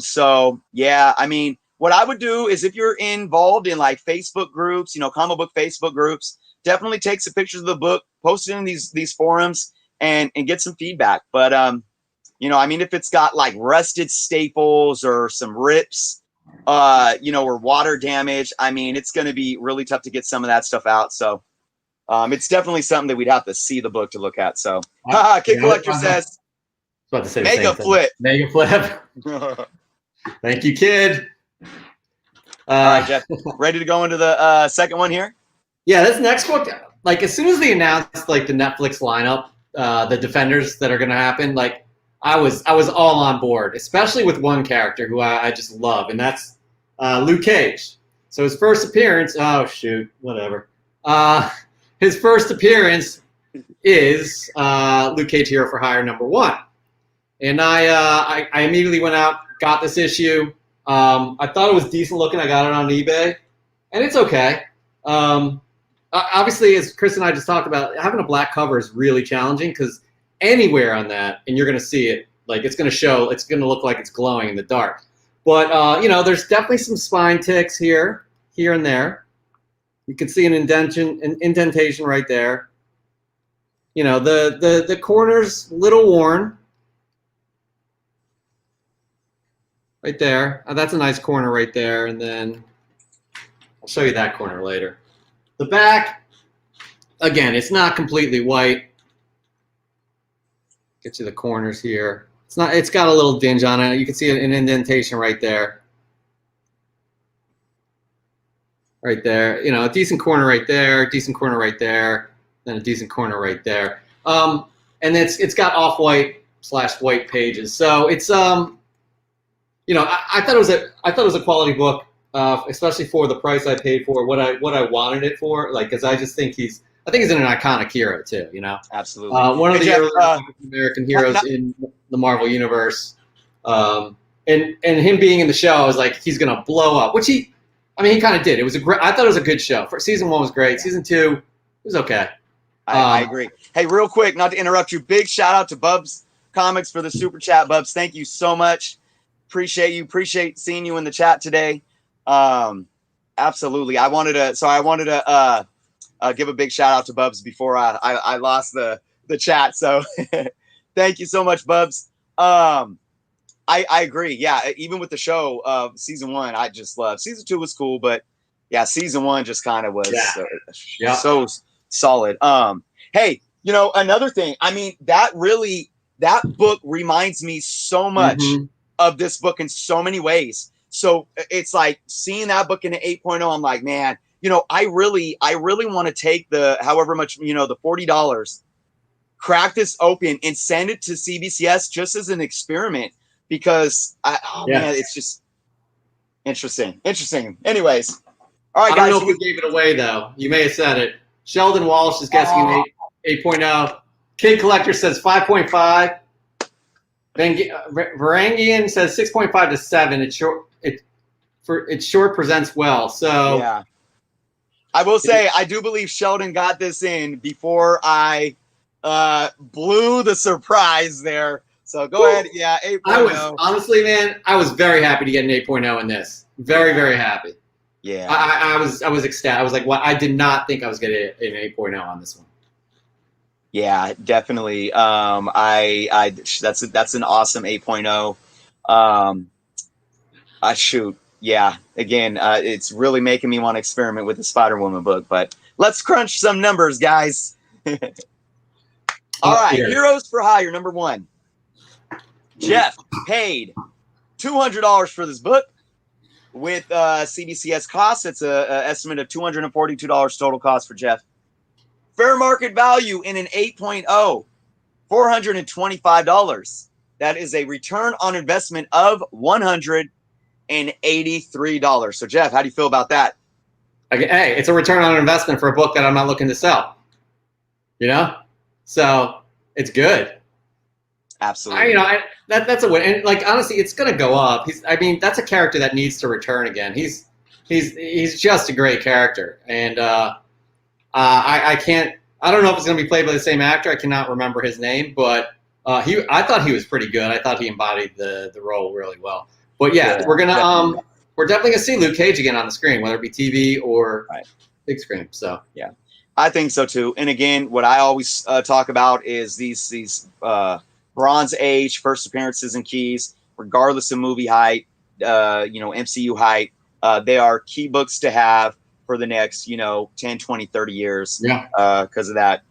So yeah, I mean, what I would do is, if you're involved in like Facebook groups, you know, comic book Facebook groups, definitely take some pictures of the book, post it in these forums, and get some feedback. But you know, I mean, if it's got like rusted staples or some rips, you know, or water damage, I mean, it's going to be really tough to get some of that stuff out. So it's definitely something that we'd have to see the book to look at. So Kid Collector says, about to say mega flip. Mega flip. Thank you, Kid. All right, Jeff, ready to go into the second one here? Yeah, this next book, like as soon as they announced like the Netflix lineup, the Defenders that are going to happen, like I was all on board, especially with one character who I just love, and that's Luke Cage. So his first appearance, oh shoot, whatever. His first appearance is Luke Cage Hero for Hire #1, and I immediately went out, got this issue. I thought it was decent looking. I got it on eBay, and it's okay. Obviously, as Chris and I just talked about, having a black cover is really challenging, because anywhere on that, and you're going to see it, like it's going to show, it's going to look like it's glowing in the dark. But, you know, there's definitely some spine ticks here and there. You can see an indentation right there. You know, the corner's a little worn. Right there. That's a nice corner right there. And then I'll show you that corner later. The back, again, it's not completely white. Get you the corners here. It's got a little dinge on it. You can see an indentation right there. Right there. You know, a decent corner right there, decent corner right there, then a decent corner right there. And it's got off-white white pages. So it's you know, I thought it was a quality book, especially for the price I paid for what I wanted it for. Like, because I just think I think he's an iconic hero too. You know, Absolutely. one of the Jeff, early American heroes in the Marvel universe. And him being in the show, I was like, he's gonna blow up. Which he kind of did. It was I thought it was a good show. Season 1 was great. Season 2 it was okay. I agree. Hey, real quick, not to interrupt you, big shout out to Bubs Comics for the super chat. Bubs, thank you so much. Appreciate you. Appreciate seeing you in the chat today. Absolutely. I wanted to give a big shout out to Bubs before I lost the chat. So thank you so much, Bubs. I agree. Yeah, even with the show, season 1, I just loved. Season 2 was cool, but yeah, season 1 just kind of was so solid. Hey, you know, another thing. I mean, that book reminds me so much of this book in so many ways. So it's like seeing that book in an 8.0. I'm like, man, you know, I really want to take the however much, you know, the $40, crack this open and send it to CBCS just as an experiment. Because man, it's just interesting. Anyways, all right, guys. I don't know if we gave it away though. You may have said it. Sheldon Walsh is guessing 8.0. Kid Collector says 5.5. Varangian says 6.5 to 7. It short presents well. So yeah, I will say I do believe Sheldon got this in before I blew the surprise there. So go ahead. Yeah, 8.0. Honestly, man, I was very happy to get an 8.0 in this. Very, very happy. Yeah. I was ecstatic. I was like, what? I did not think I was getting an 8.0 on this one. Yeah, definitely. That's an awesome 8.0. Shoot. Yeah. Again, it's really making me want to experiment with the Spider-Woman book, but let's crunch some numbers, guys. All right. Heroes for Hire, number 1. Jeff paid $200 for this book with CBCS costs. It's an estimate of $242 total cost for Jeff. Fair market value in an 8.0, $425. That is a return on investment of $183. So, Jeff, how do you feel about that? Hey, it's a return on investment for a book that I'm not looking to sell. You know? So, it's good. Absolutely. That's a win. And like honestly, it's gonna go up. That's a character that needs to return again. He's just a great character. And I don't know if it's gonna be played by the same actor. I cannot remember his name, but I thought he was pretty good. I thought he embodied the role really well. But yeah, we're definitely gonna see Luke Cage again on the screen, whether it be TV or big screen. So yeah, I think so too. And again, what I always talk about is these Bronze Age first appearances and keys, regardless of movie height, MCU height, they are key books to have for the next, 10, 20, 30 years. Yeah. Because of that,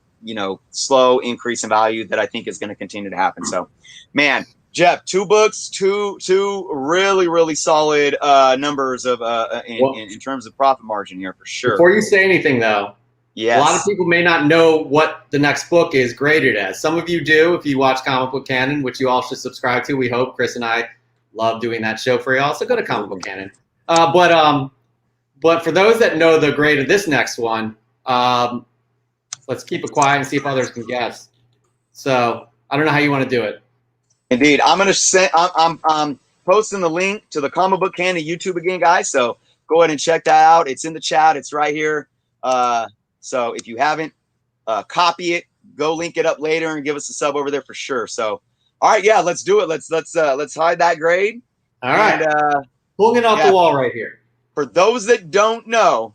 slow increase in value that I think is going to continue to happen. So, man, Jeff, 2 books, two really, really solid numbers of in terms of profit margin here for sure. Before you say anything, though, yes. A lot of people may not know what the next book is graded as. Some of you do if you watch Comic Book Canon, which you all should subscribe to. We hope. Chris and I love doing that show for you all, so go to Comic Book Canon. But for those that know the grade of this next one, let's keep it quiet and see if others can guess. So I don't know how you want to do it. Indeed. I'm going to send. I'm posting the link to the Comic Book Canon YouTube again, guys. So go ahead and check that out. It's in the chat. It's right here. So if you haven't, copy it, go link it up later and give us a sub over there for sure. So, all right, yeah, let's do it. Let's hide that grade. All right. And, pulling it off the wall right here. For those that don't know,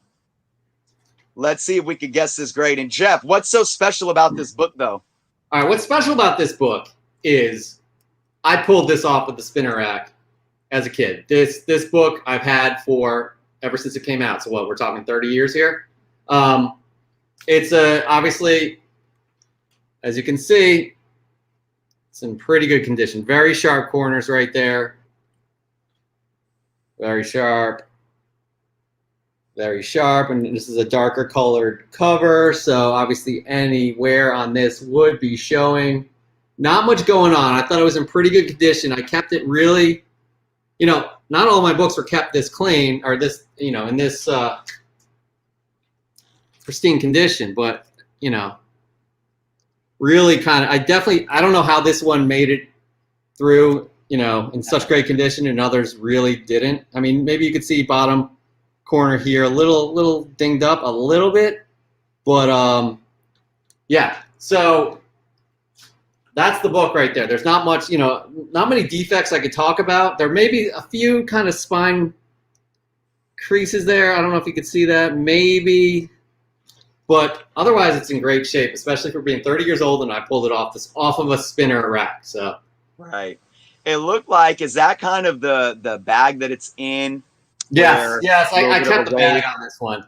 let's see if we could guess this grade. And Jeff, what's so special about this book, though? All right, what's special about this book is I pulled this off with the spinner rack as a kid. This book I've had for ever since it came out. So what, we're talking 30 years here. It's obviously, as you can see, it's in pretty good condition. Very sharp corners right there. Very sharp. Very sharp. And this is a darker colored cover. So obviously any wear on this would be showing. Not much going on. I thought it was in pretty good condition. I kept it really, not all my books were kept this clean or this, in this pristine condition, but, really kind of, I don't know how this one made it through, in such great condition and others really didn't. I mean, maybe you could see bottom corner here, a little dinged up a little bit, but yeah. So that's the book right there. There's not much, not many defects I could talk about. There may be a few kind of spine creases there. I don't know if you could see that, maybe, but otherwise it's in great shape, especially for being 30 years old, and I pulled it off of a spinner rack. So right. It looked like, is that kind of the bag that it's in? Yes. I kept the bag on this one.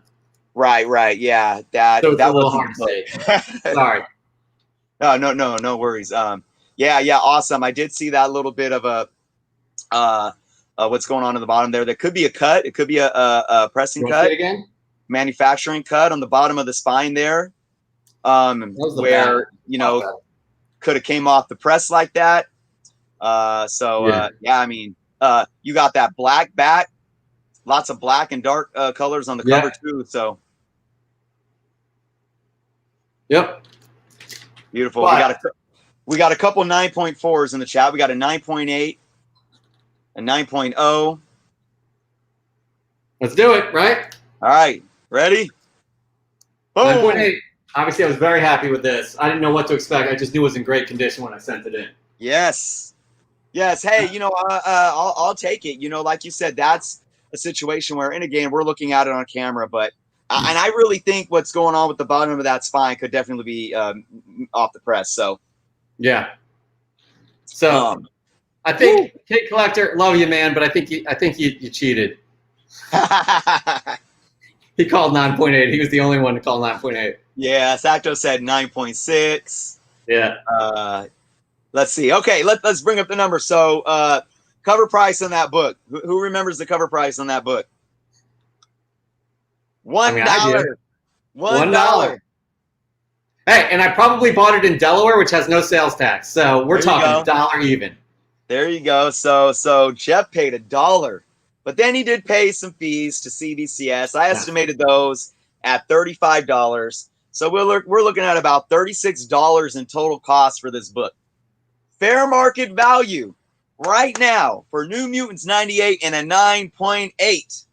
Right. Yeah, that so it's that a little was hard to say. Sorry. No worries. Yeah, awesome. I did see that little bit of a what's going on in the bottom there. That could be a cut. It could be a pressing cut. Again? Manufacturing cut on the bottom of the spine there, where could have came off the press like that. I mean, you got that black back, lots of black and dark colors on the cover too. So, yep, beautiful. We got a couple 9.4s in the chat. We got a 9.8, a 9.0. Let's do it. Right. All right. Ready? Boom. 9.8. Obviously, I was very happy with this. I didn't know what to expect. I just knew it was in great condition when I sent it in. Yes. Hey, I'll take it. Like you said, that's a situation where, and again, we're looking at it on camera, but and I really think what's going on with the bottom of that spine could definitely be off the press. So, yeah. So, I think Kid Collector, love you, man, but I think you cheated. He called 9.8. He was the only one to call 9.8. Yeah, Sacto said 9.6. Yeah. Let's see. Okay, let's bring up the number. So, cover price on that book. Who remembers the cover price on that book? $1. $1. Hey, and I probably bought it in Delaware, which has no sales tax. So we're talking $1 even. There you go. So Jeff paid $1, but then he did pay some fees to CBCS. I estimated those at $35. So we're looking at about $36 in total cost for this book. Fair market value right now for New Mutants 98 and a 9.8,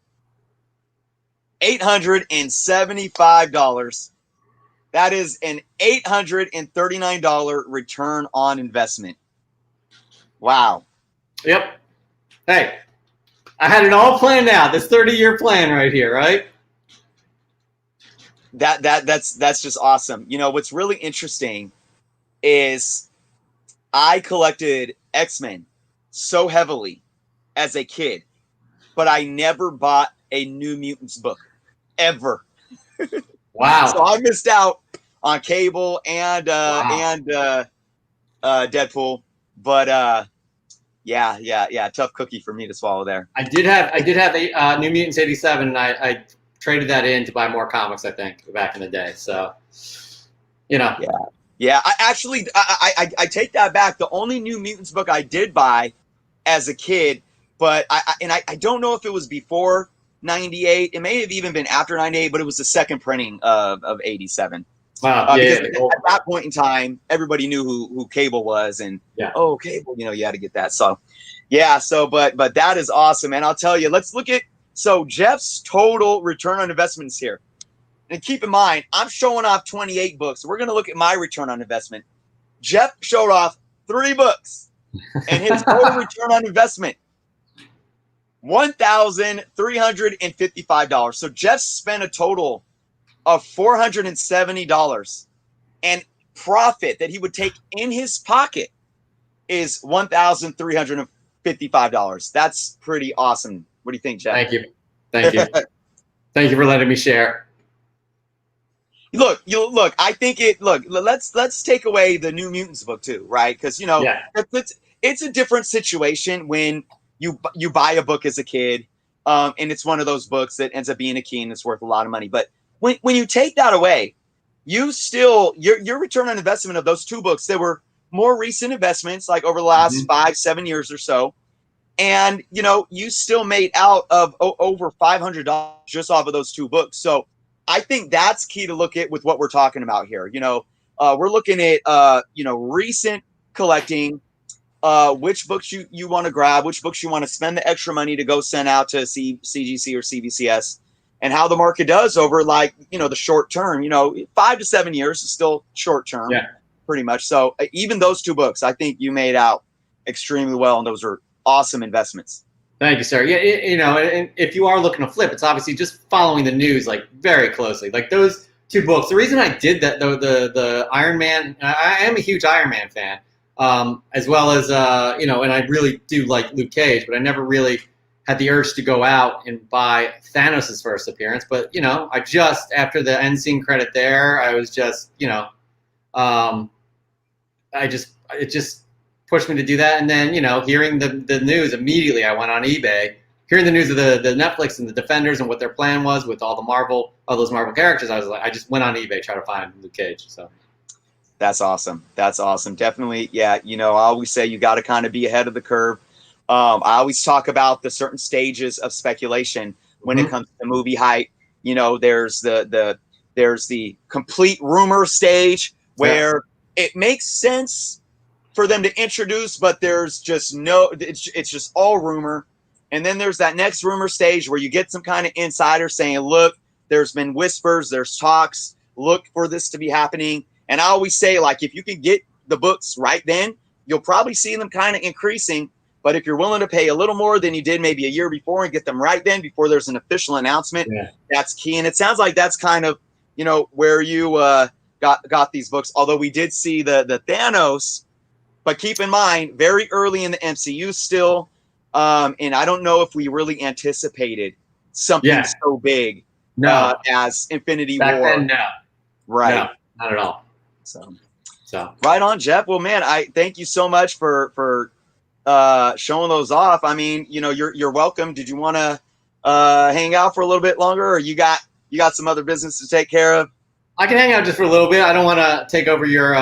$875. That is an $839 return on investment. Wow. Yep. Hey, I had it all planned out. This 30-year plan right here, right? That's just awesome. What's really interesting is I collected X-Men so heavily as a kid, but I never bought a New Mutants book ever. Wow. So I missed out on Cable and Deadpool, but yeah, tough cookie for me to swallow there. I did have a New Mutants 87, and I traded that in to buy more comics, I think, back in the day. So, Yeah. I take that back. The only New Mutants book I did buy as a kid, but I don't know if it was before 98. It may have even been after 98, but it was the second printing of 87. Wow. Because at that point in time, everybody knew who Cable was, and Cable, you had to get that. So, but that is awesome. And I'll tell you, let's look at Jeff's total return on investments here. And keep in mind, I'm showing off 28 books. We're going to look at my return on investment. Jeff showed off 3 books, and his total return on investment, $1,355. So Jeff spent a total of $470, and profit that he would take in his pocket is $1,355. That's pretty awesome. What do you think, Jeff? Thank you. Thank you for letting me share. Look. I think let's take away the New Mutants book too, right? Because it's a different situation when you buy a book as a kid, and it's one of those books that ends up being a key and it's worth a lot of money. But when you take that away, you still your return on investment of those 2 books that were more recent investments, like over the last Mhm. 5-7 years or so. And, you know, you still made out of over $500 just off of those 2 books. So I think that's key to look at with what we're talking about here. You know, we're looking at, you know, recent collecting, which books you want to grab, which books you want to spend the extra money to go send out to CGC or CBCS, and how the market does over, like, you know, the short term. You know, 5 to 7 years is still short term, Yeah. pretty much. So even those 2 books, I think you made out extremely well, and those are awesome investments. Thank you, sir. Yeah, you know, and if you are looking to flip, it's obviously just following the news like very closely. Like those 2 books. The reason I did that, though, the Iron Man, I am a huge Iron Man fan, as well as you know, and I really do like Luke Cage, but I never really had the urge to go out and buy Thanos' first appearance. But you know, I just after the end scene credit there, I was just, you know, um, it just pushed me to do that. And then, you know, hearing the news immediately, I went on eBay. Hearing the news of the Netflix and the Defenders and what their plan was with all those Marvel characters, I was like, I just went on eBay trying to find Luke Cage. So That's awesome. That's awesome. Definitely. Yeah. You know, I always say you got to kind of be ahead of the curve. I always talk about the certain stages of speculation when it comes to movie hype. You know, there's the complete rumor stage yeah, where it makes sense for them to introduce, but there's just it's just all rumor. And then there's that next rumor stage where you get some kind of insider saying, look, there's been whispers, there's talks, look for this to be happening. And I always say, like, if you can get the books right then, you'll probably see them kind of increasing. But if you're willing to pay a little more than you did maybe a year before and get them right then before there's an official announcement, yeah, that's key. And it sounds like that's kind of, you know, where you got these books. Although we did see the Thanos, but keep in mind, very early in the MCU still, and I don't know if we really anticipated something yeah. so big No, as Infinity back War. then, no, Right. no, not at all. So So right on, Jeff. Well, man, I thank you so much for showing those off. I mean, you know, you're welcome. Did you want to hang out for a little bit longer, or you got some other business to take care of? I can hang out just for a little bit. I don't want to take over your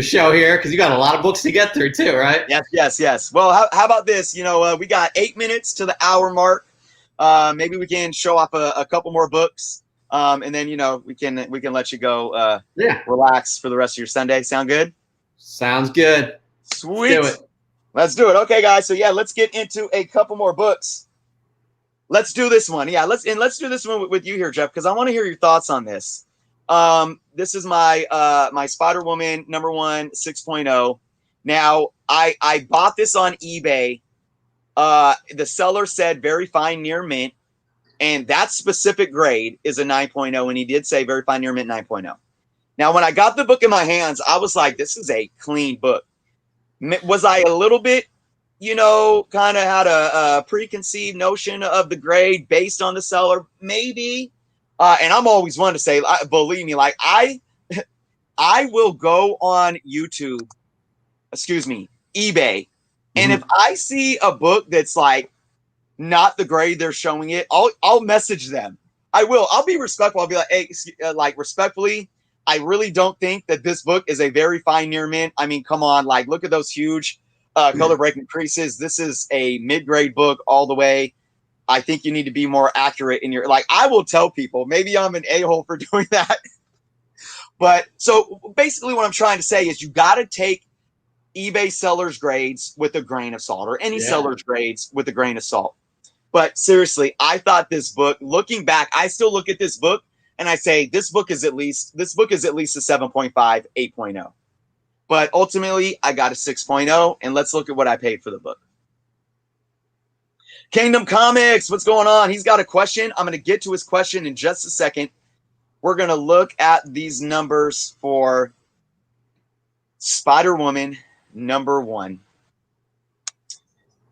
show here because you got a lot of books to get through too, right? Yes, yes, yes. Well, how about this? You know, we got 8 minutes to the hour mark. Maybe we can show off a couple more books, and then, you know, we can let you go Yeah, relax for the rest of your Sunday. Sound good? sounds good. Let's do Sweet. it. Let's do it. Okay, guys. So yeah, let's get into a couple more books. Let's do this one. Yeah, let's do this one with you here, Jeff, because I want to hear your thoughts on this. This is my my Spider Woman #1 6.0. Now, I bought this on eBay. The seller said very fine near mint, and that specific grade is a 9.0, and he did say very fine near mint 9.0. Now, when I got the book in my hands, I was like, this is a clean book. Was I a little bit, you know, kind of had a preconceived notion of the grade based on the seller? Maybe. And I'm always one to say, believe me, like I will go on YouTube, excuse me, eBay, and if Mhm. I see a book that's like not the grade they're showing it, I'll message them. I will. I'll be respectful. I'll be like, hey, like, respectfully, I really don't think that this book is a very fine near mint. I mean, come on, like, look at those huge color breaking creases. This is a mid grade book all the way. I think you need to be more accurate in your, like, I will tell people. Maybe I'm an a-hole for doing that, but so basically, what I'm trying to say is you got to take eBay sellers grades with a grain of salt, or any Yeah. seller's grades with a grain of salt. But seriously, I thought this book, looking back, I still look at this book and I say this book is at least a 7.5, 8.0. But ultimately, I got a 6.0, and let's look at what I paid for the book. Kingdom Comics, what's going on? He's got a question. I'm going to get to his question in just a second. We're going to look at these numbers for Spider-Woman #1.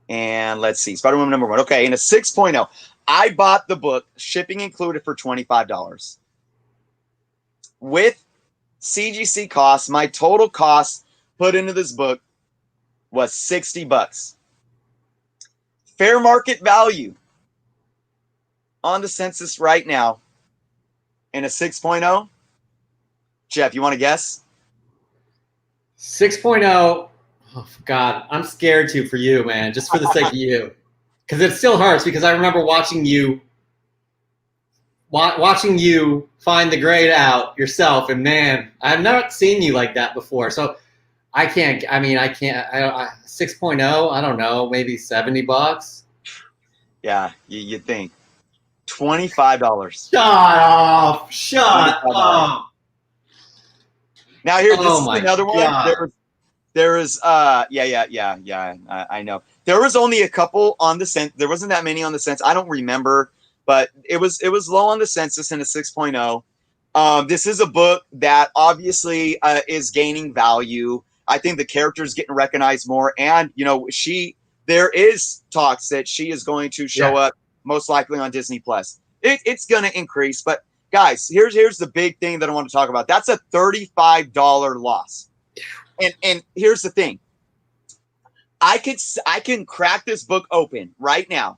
And let's see, Spider-Woman #1. Okay, in a 6.0, I bought the book, shipping included, for $25. With CGC costs, my total cost put into this book was $60. Fair market value on the census right now in a 6.0. Jeff, you want to guess? 6.0. Oh God, I'm scared to for you, man. Just for the sake of you, because it still hurts. Because I remember watching you find the grade out yourself, and man, I've not seen you like that before. So I can't. I mean, I can't. 6.0. I don't know. Maybe $70. Yeah, you think $25. Shut up! Shut $25. up! Now here, this Oh is my another one. God. There is yeah. I know. There was only a couple on the census. There wasn't that many on the census. I don't remember, but it was low on the census in a 6.0. This is a book that obviously is gaining value. I think the character's getting recognized more, and there is talks that she is going to show up most likely on Disney Plus. It's going to increase, but guys, here's the big thing that I want to talk about. That's a $35 loss. And here's the thing. I can crack this book open right now,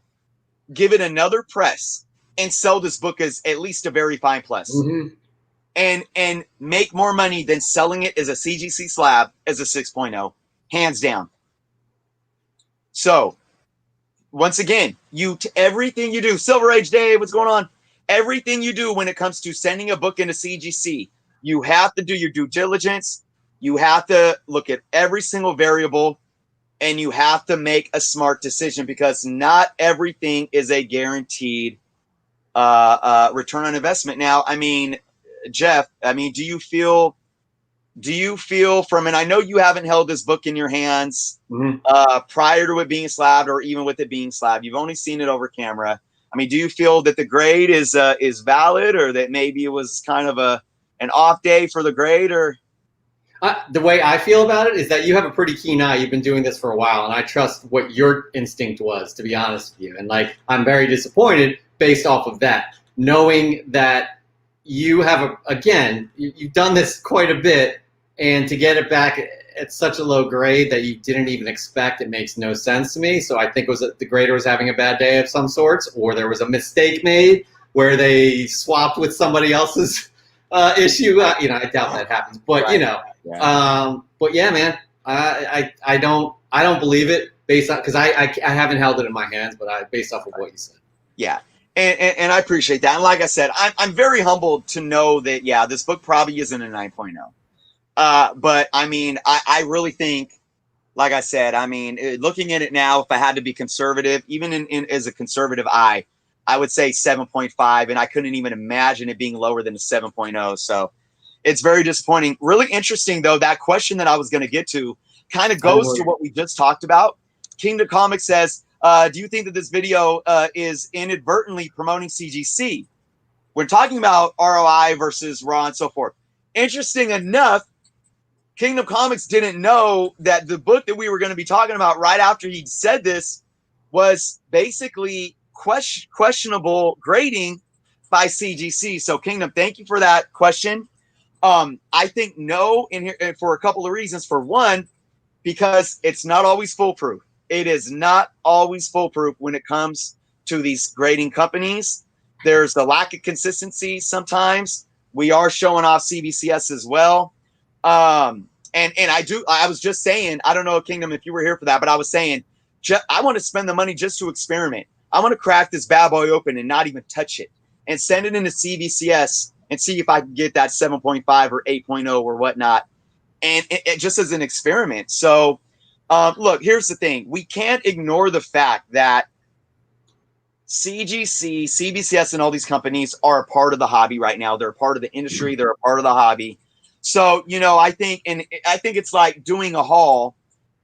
give it another press, and sell this book as at least a very fine plus. Mm-hmm. And make more money than selling it as a CGC slab as a 6.0, hands down. So, once again, everything you do, Silver Age Dave, what's going on? Everything you do when it comes to sending a book into CGC, you have to do your due diligence. You have to look at every single variable, and you have to make a smart decision, because not everything is a guaranteed return on investment. Now, I mean, Jeff, do you feel from, and I know you haven't held this book in your hands prior to it being slabbed, or even with it being slabbed, you've only seen it over camera. I mean, do you feel that the grade is valid, or that maybe it was kind of an off day for the grade? Or the way I feel about it is that you have a pretty keen eye. You've been doing this for a while, and I trust what your instinct was, to be honest with you. And I'm very disappointed based off of that, knowing that you have you've done this quite a bit, and to get it back at such a low grade that you didn't even expect, it makes no sense to me. So I think it was the grader was having a bad day of some sorts, or there was a mistake made where they swapped with somebody else's issue. I doubt that happens, but right. But yeah, man, I don't believe it based on, because I haven't held it in my hands, but based off of what you said. Yeah. And I appreciate that. And like I said, I'm very humbled to know that, this book probably isn't a 9.0. But I mean, I really think, like I said, I mean, looking at it now, if I had to be conservative, even in as a conservative eye, I would say 7.5, and I couldn't even imagine it being lower than a 7.0. So it's very disappointing. Really interesting, though, that question that I was going to get to kind of goes to what we just talked about. Kingdom Comics says, do you think that this video is inadvertently promoting CGC? We're talking about ROI versus Raw and so forth. Interesting enough, Kingdom Comics didn't know that the book that we were going to be talking about right after he said this was basically questionable grading by CGC. So Kingdom, thank you for that question. I think no in here for a couple of reasons. For one, because it's not always foolproof. It is not always foolproof when it comes to these grading companies. There's the lack of consistency sometimes. We are showing off CBCS as well. And I was just saying, I don't know, Kingdom, if you were here for that, but I was saying, I want to spend the money just to experiment. I want to crack this bad boy open and not even touch it, and send it into CBCS and see if I can get that 7.5 or 8.0 or whatnot. And it just as an experiment. So, look, here's the thing. We can't ignore the fact that CGC, CBCS, and all these companies are a part of the hobby right now. They're a part of the industry. They're a part of the hobby. So, I think it's like doing a haul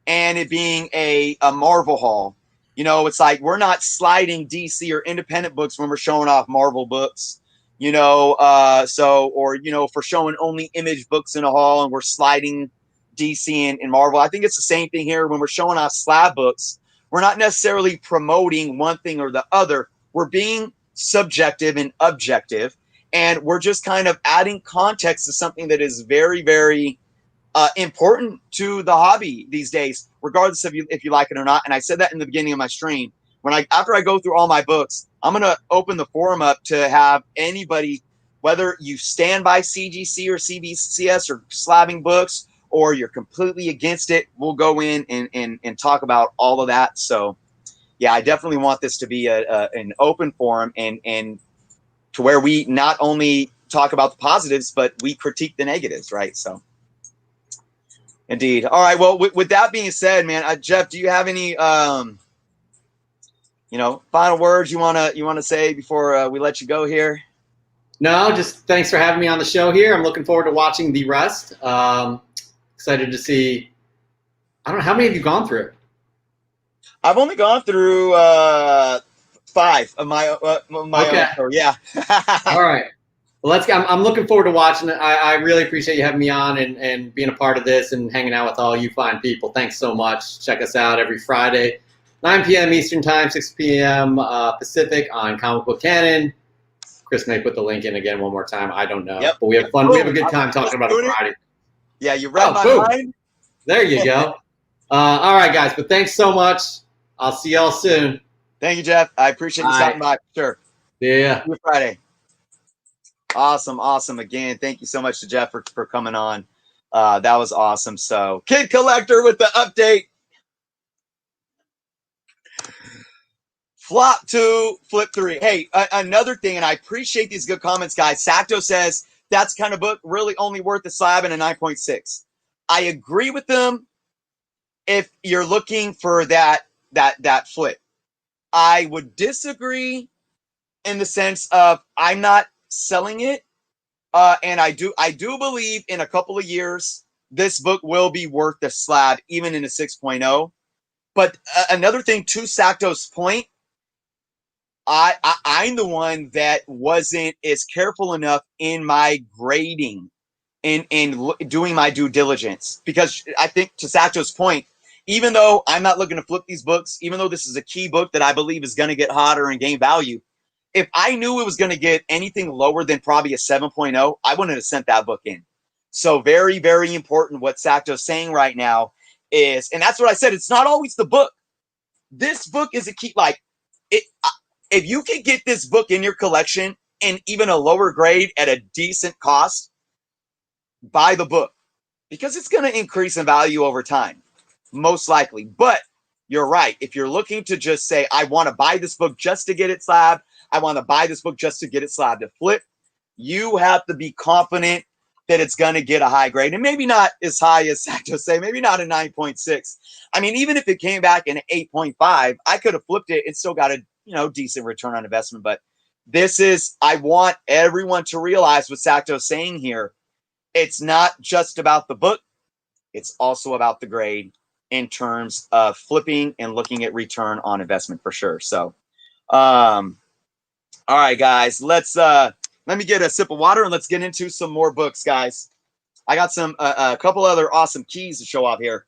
and it being a Marvel haul. It's like we're not sliding DC or independent books when we're showing off Marvel books, for showing only Image books in a haul, and we're sliding DC and Marvel. I think it's the same thing here when we're showing off slab books. We're not necessarily promoting one thing or the other. We're being subjective and objective, and we're just kind of adding context to something that is very, very important to the hobby these days, regardless of if you like it or not. And I said that in the beginning of my stream. After I go through all my books, I'm going to open the forum up to have anybody, whether you stand by CGC or CBCS or slabbing books, or you're completely against it, we'll go in and talk about all of that. So, yeah, I definitely want this to be an open forum and to where we not only talk about the positives, but we critique the negatives, right? So, indeed. All right. Well, with that being said, man, Jeff, do you have any final words you wanna say before we let you go here? No, just thanks for having me on the show here. I'm looking forward to watching the rest. Excited to see. I don't know, how many have you gone through? I've only gone through 5 of my Okay. own. So yeah. All right. Well, I'm looking forward to watching it. I really appreciate you having me on and being a part of this and hanging out with all you fine people. Thanks so much. Check us out every Friday, 9 p.m. Eastern Time, 6 p.m. Pacific on Comic Book Canon. Chris may put the link in again one more time. I don't know. Yep. But we have fun. We have a good time talking about it Friday. Yeah, you read my mind. There you go. All right, guys. But thanks so much. I'll see y'all soon. Thank you, Jeff. I appreciate you stopping by. Sure. Yeah. See you Friday. Awesome. Again, thank you so much to Jeff for coming on. That was awesome. So, Kid Collector with the update. Flop 2, flip 3. Hey, another thing, and I appreciate these good comments, guys. Sacto says that's kind of book really only worth a slab and a 9.6. I agree with them if you're looking for that flip. I would disagree in the sense of I'm not selling it, and I do believe in a couple of years this book will be worth the slab, even in a 6.0. But another thing, to Sacto's point, I'm the one that wasn't as careful enough in my grading and doing my due diligence, because I think, to Sacto's point, even though I'm not looking to flip these books, even though this is a key book that I believe is going to get hotter and gain value, if I knew it was going to get anything lower than probably a 7.0, I wouldn't have sent that book in. So very, very important what Sacto's saying right now is, and that's what I said, it's not always the book. This book is a key, like, if you can get this book in your collection in even a lower grade at a decent cost, buy the book, because it's going to increase in value over time, most likely. But you're right. If you're looking to just say, I want to buy this book just to get it slab, I want to buy this book just to get it slab to flip, you have to be confident that it's going to get a high grade. And maybe not as high as Sacto say, maybe not a 9.6. I mean, even if it came back in an 8.5, I could have flipped it and still got a decent return on investment. But this is, I want everyone to realize what Sacto's saying here. It's not just about the book. It's also about the grade in terms of flipping and looking at return on investment for sure. So, all right, guys, let me get a sip of water and let's get into some more books, guys. I got some a couple other awesome keys to show off here.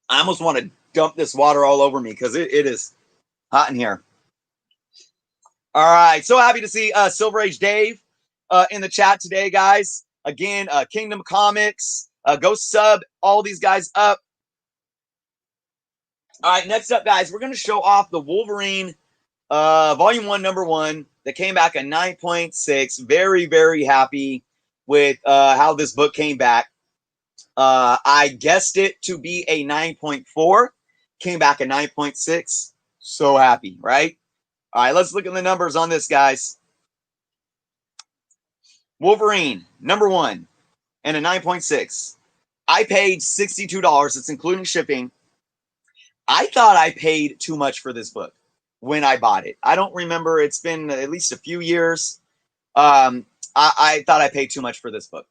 I almost want to dump this water all over me because it is hot in here. All right, so happy to see Silver Age Dave in the chat today, guys. Again, Kingdom Comics, go sub all these guys up. All right, next up, guys, we're going to show off the Wolverine Volume 1, Number 1 that came back at 9.6. Very, very happy with how this book came back. I guessed it to be a 9.4. Came back at 9.6. So happy, right? All right, let's look at the numbers on this, guys. Wolverine, Number 1, and a 9.6. I paid $62. It's including shipping. I thought I paid too much for this book when I bought it. I don't remember. It's been at least a few years. I thought I paid too much for this book.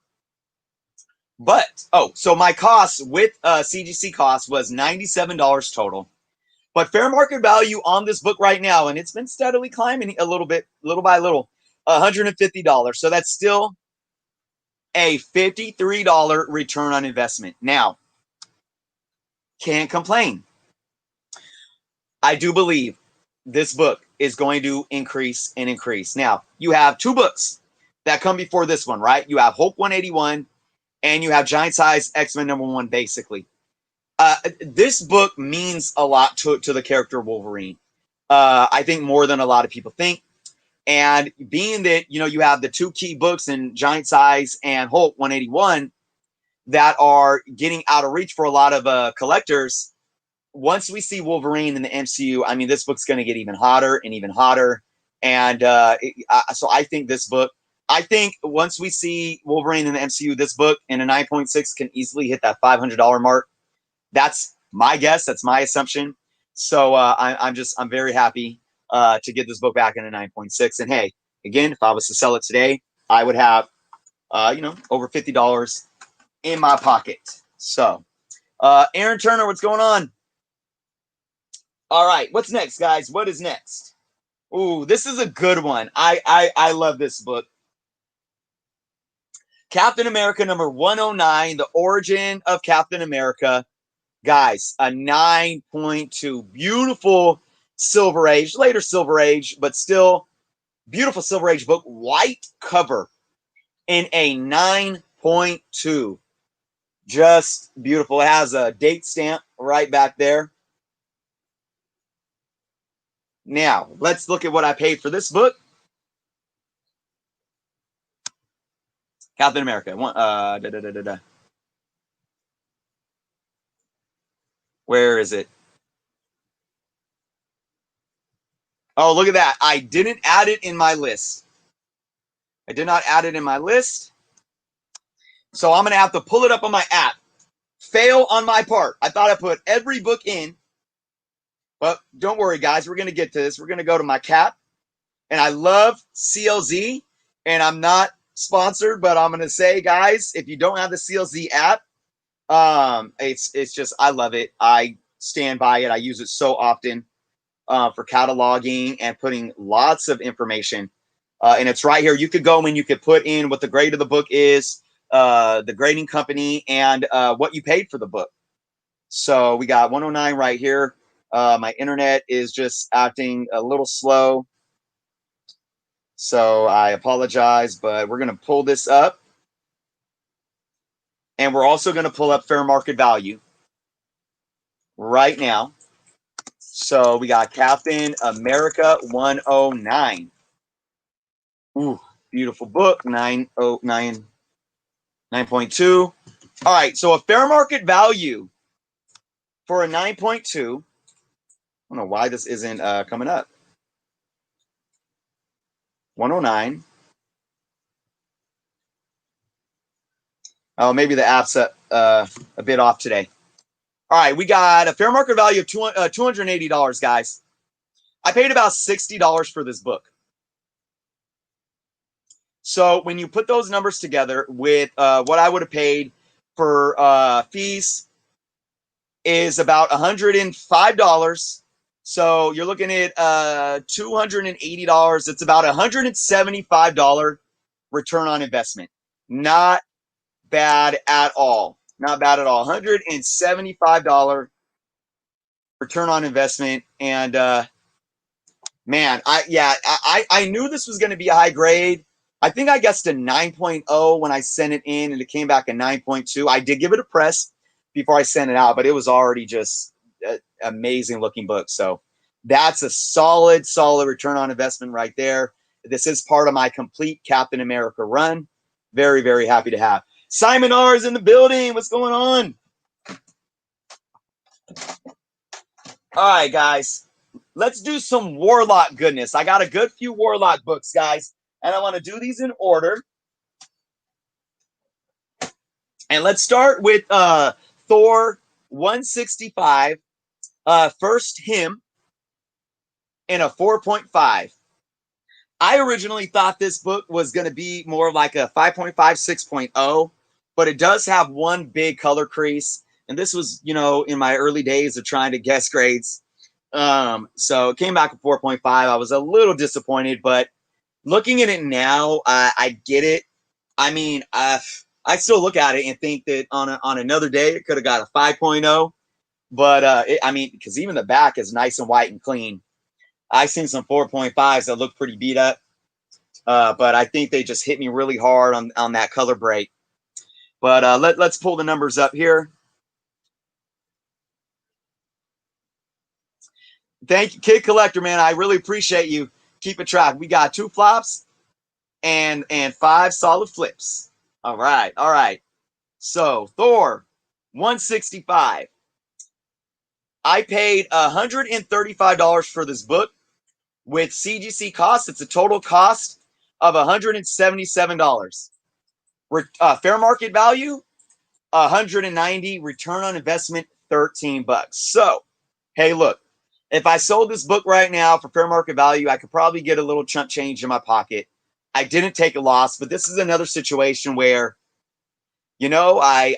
But, so my cost with CGC cost was $97 total. But fair market value on this book right now, and it's been steadily climbing a little bit, little by little, $150. So that's still a $53 return on investment. Now, can't complain. I do believe this book is going to increase and increase. Now, you have 2 books that come before this one, right? You have Hulk 181 and you have Giant Size X-Men Number 1, basically. This book means a lot to the character Wolverine. I think more than a lot of people think. And being that, you know, you have the two key books in Giant Size and Hulk 181 that are getting out of reach for a lot of collectors, once we see Wolverine in the MCU, I mean, this book's going to get even hotter and even hotter. And so I think this book, I think once we see Wolverine in the MCU, this book in a 9.6 can easily hit that $500 mark. That's my guess. That's my assumption. So I'm very happy to get this book back in a 9.6. And hey, again, if I was to sell it today, I would have, you know, over $50 in my pocket. So, Aaron Turner, what's going on? All right, what's next, guys? What is next? Ooh, this is a good one. I love this book. Captain America number 109, The Origin of Captain America. Guys, a 9.2. Beautiful Silver Age, later Silver Age, but still beautiful Silver Age book. White cover in a 9.2. Just beautiful. It has a date stamp right back there. Now, let's look at what I paid for this book. Captain America. Where is it? Oh, look at that. I didn't add it in my list. I did not add it in my list. So I'm going to have to pull it up on my app. Fail on my part. I thought I put every book in. But don't worry, guys. We're going to get to this. We're going to go to my cap. And I love CLZ. And I'm not sponsored, but I'm going to say, guys, if you don't have the CLZ app, it's just, I love it. I stand by it. I use it so often for cataloging and putting lots of information. And it's right here. You could go and you could put in what the grade of the book is, the grading company, and what you paid for the book. So we got 109 right here. My internet is just acting a little slow. So I apologize, but we're going to pull this up. And we're also going to pull up fair market value right now. So we got Captain America 109. Ooh, beautiful book, 909, 9.2. All right, so a fair market value for a 9.2. I don't know why this isn't coming up. 109. Oh, maybe the app's a bit off today. All right, we got a fair market value of $280, guys. I paid about $60 for this book. So when you put those numbers together with what I would have paid for fees is about $105. So you're looking at $280. It's about $175 return on investment. Not bad at all. Not bad at all. $175 return on investment. And man, I knew this was going to be a high grade. I think I guessed a 9.0 when I sent it in, and it came back a 9.2. I did give it a press before I sent it out, but it was already just an amazing looking book. So that's a solid return on investment right there. This is part of my complete Captain America run. Very, very happy to have. Simon R is in the building. What's going on? All right, guys. Let's do some Warlock goodness. I got a good few Warlock books, guys, and I want to do these in order. And let's start with Thor 165, first him in a 4.5. I originally thought this book was going to be more like a 5.5, 6.0, but it does have one big color crease. And this was, you know, in my early days of trying to guess grades. So it came back at 4.5. I was a little disappointed, but looking at it now, I get it. I mean, I still look at it and think that on another day, it could have got a 5.0. But I mean, because even the back is nice and white and clean. I've seen some 4.5s that look pretty beat up. But I think they just hit me really hard on that color break. But let's pull the numbers up here. Thank you, Kid Collector, man. I really appreciate you keep a track. We got 2 flops and 5 solid flips. All right, all right. So Thor, 165. I paid $135 for this book. With CGC costs, it's a total cost of $177. Fair market value, 190. Return on investment, $13. So, hey, look, if I sold this book right now for fair market value, I could probably get a little chunk change in my pocket. I didn't take a loss, but this is another situation where, you know, I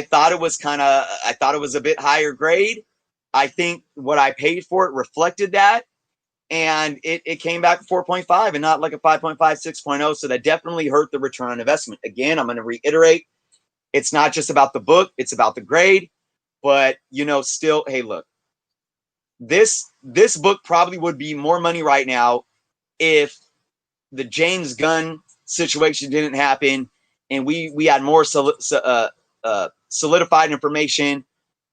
thought it was I thought it was a bit higher grade. I think what I paid for it reflected that. And it came back 4.5 and not like a 5.5, 6.0. So that definitely hurt the return on investment. Again, I'm going to reiterate, it's not just about the book, it's about the grade. But, you know, still, hey, look, this book probably would be more money right now if the James Gunn situation didn't happen and we had more solidified information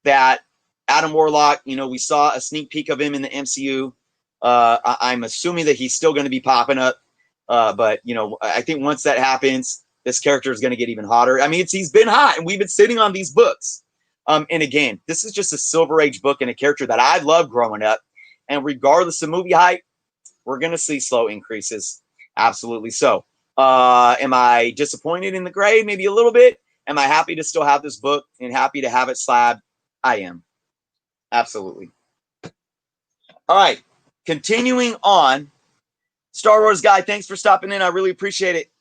that Adam Warlock, you know, we saw a sneak peek of him in the MCU. I'm assuming that he's still going to be popping up. But, you know, I think once that happens, this character is going to get even hotter. I mean, he's been hot, and we've been sitting on these books. And again, this is just a Silver Age book and a character that I loved growing up. And regardless of movie hype, we're going to see slow increases. Absolutely so. Am I disappointed in the grade? Maybe a little bit. Am I happy to still have this book and happy to have it slabbed? I am. Absolutely. All right. Continuing on. Star Wars guy, thanks for stopping in. I really appreciate it.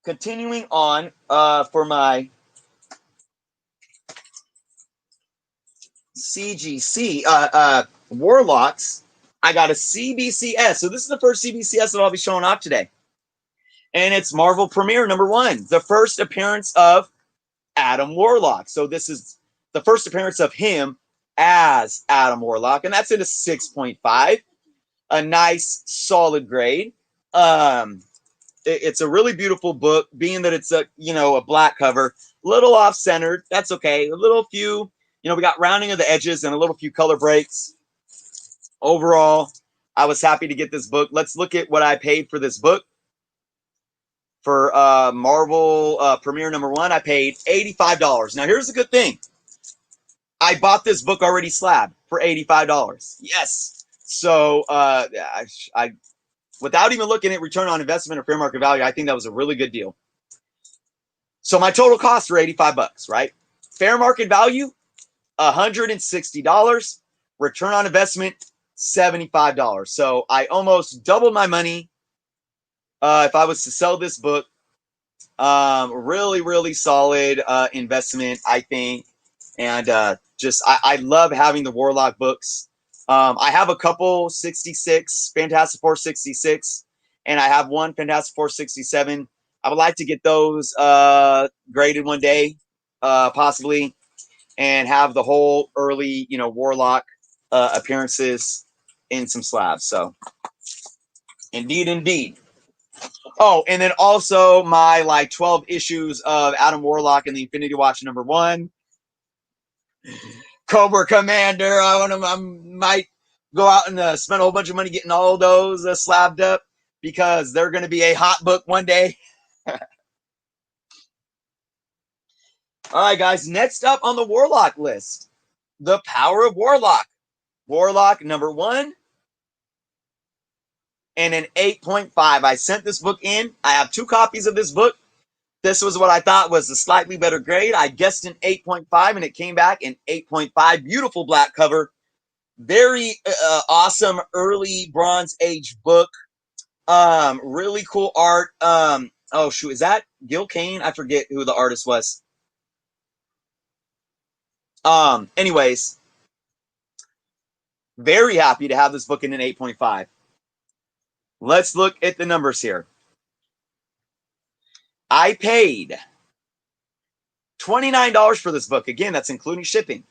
Continuing on for my CGC Warlocks, I got a CBCS. So this is the first CBCS that I'll be showing off today. And it's Marvel Premiere #1, the first appearance of Adam Warlock. So this is the first appearance of him as Adam Warlock, and that's in a 6.5, a nice solid grade. It's a really beautiful book, being that it's a black cover, little off centered. That's okay. A little few, we got rounding of the edges and a little few color breaks. Overall, I was happy to get this book. Let's look at what I paid for this book. For Marvel Premiere #1, I paid $85. Now, here's the good thing. I bought this book already slabbed for $85. Yes. So, I without even looking at return on investment or fair market value, I think that was a really good deal. So, my total costs were $85, right? Fair market value, $160. Return on investment, $75. So, I almost doubled my money. If I was to sell this book, really, really solid investment, I think. And I love having the Warlock books. I have a couple 66, Fantastic Four 66, and I have one Fantastic Four 67. I would like to get those graded one day, possibly, and have the whole early, Warlock appearances in some slabs. So, indeed, indeed. Oh, and then also my 12 issues of Adam Warlock and the Infinity Watch #1. Cobra Commander. I might go out and spend a whole bunch of money getting all those slabbed up because they're going to be a hot book one day. All right, guys. Next up on the Warlock list, The Power of Warlock. Warlock #1. And an 8.5. I sent this book in. I have 2 copies of this book. This was what I thought was a slightly better grade. I guessed an 8.5, and it came back an 8.5. Beautiful black cover. Very awesome early Bronze Age book. Really cool art. Oh, shoot. Is that Gil Kane? I forget who the artist was. Anyways, very happy to have this book in an 8.5. Let's look at the numbers here. I paid $29 for this book. Again, that's including shipping.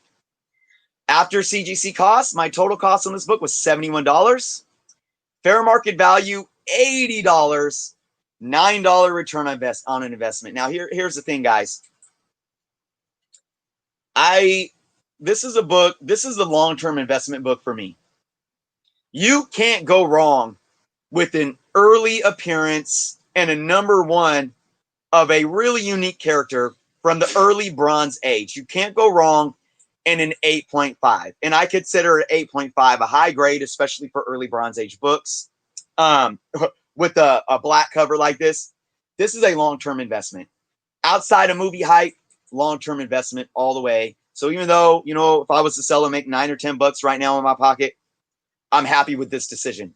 After CGC costs, my total cost on this book was $71. Fair market value, $80. $9 return on an investment. Now, here's the thing, guys. I this is a book. This is a long-term investment book for me. You can't go wrong with an early appearance and a #1 of a really unique character from the early Bronze Age. You can't go wrong in an 8.5. And I consider an 8.5 a high grade, especially for early Bronze Age books. With a black cover like this is a long-term investment. Outside of movie hype, long-term investment all the way. So even though, if I was to sell and make $9 or $10 right now in my pocket, I'm happy with this decision.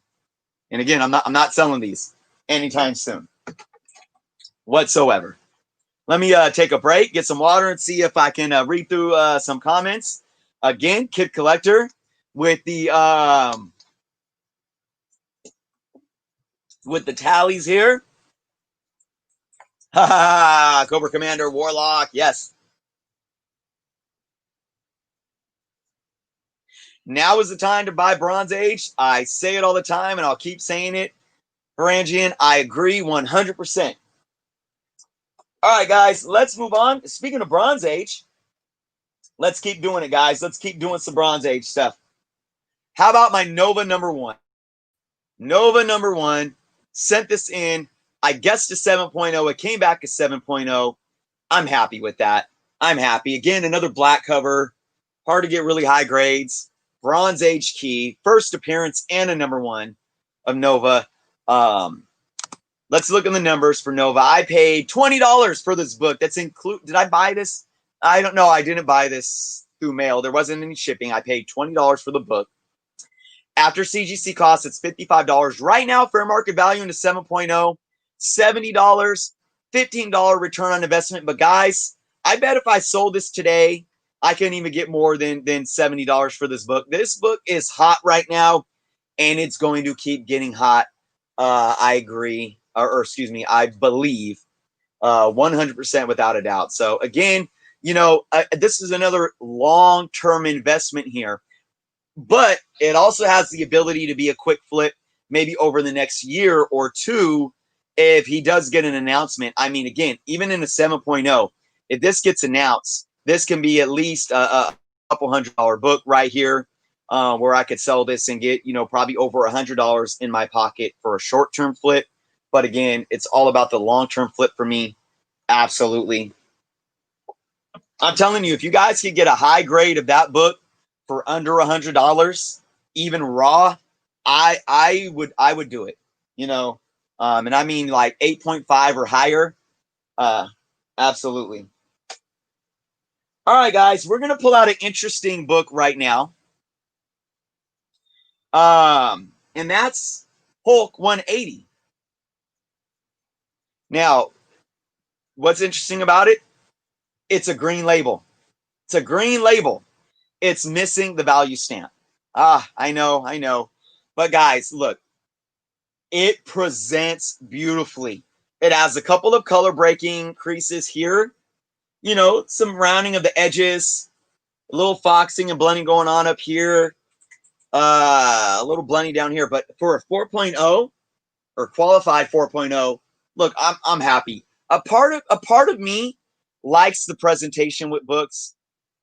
And again, I'm not selling these anytime soon whatsoever. Let me take a break, get some water, and see if I can read through some comments. Again, Kid Collector with the tallies here. Ha ha! Cobra Commander, Warlock, yes. Now is the time to buy Bronze Age. I say it all the time, and I'll keep saying it. Varangian, I agree 100%. All right, guys, let's move on. Speaking of Bronze Age, let's keep doing it, guys. Let's keep doing some Bronze Age stuff. How about my Nova #1? Nova #1 sent this in. I guessed to 7.0. It came back to 7.0. I'm happy with that. I'm happy. Again, another black cover. Hard to get really high grades. Bronze Age key. First appearance and a #1 of Nova. Let's look at the numbers for Nova. I paid $20 for this book. That's include. Did I buy this? I don't know. I didn't buy this through mail. There wasn't any shipping. I paid $20 for the book. After CGC costs, it's $55. Right now, fair market value into 7.0, $70, $15 return on investment. But guys, I bet if I sold this today, I couldn't even get more than $70 for this book. This book is hot right now, and it's going to keep getting hot. I agree, or excuse me, I believe 100% without a doubt. So again, this is another long-term investment here. But it also has the ability to be a quick flip, maybe over the next year or two, if he does get an announcement. I mean, again, even in a 7.0, if this gets announced, this can be at least a couple $100 book right here, where I could sell this and get, probably over $100 in my pocket for a short-term flip. But again, it's all about the long-term flip for me. Absolutely. I'm telling you, if you guys could get a high grade of that book for under $100, even raw, I would do it, and I mean like 8.5 or higher. Absolutely. All right, guys, we're gonna pull out an interesting book right now. And that's Hulk 180. Now, what's interesting about it? It's a green label. It's a green label. It's missing the value stamp. I know. But guys, look, it presents beautifully. It has a couple of color breaking creases here, some rounding of the edges, a little foxing and blending going on up here, a little blending down here. But for a 4.0 or qualified 4.0, look, I'm happy. A part of me likes the presentation with books.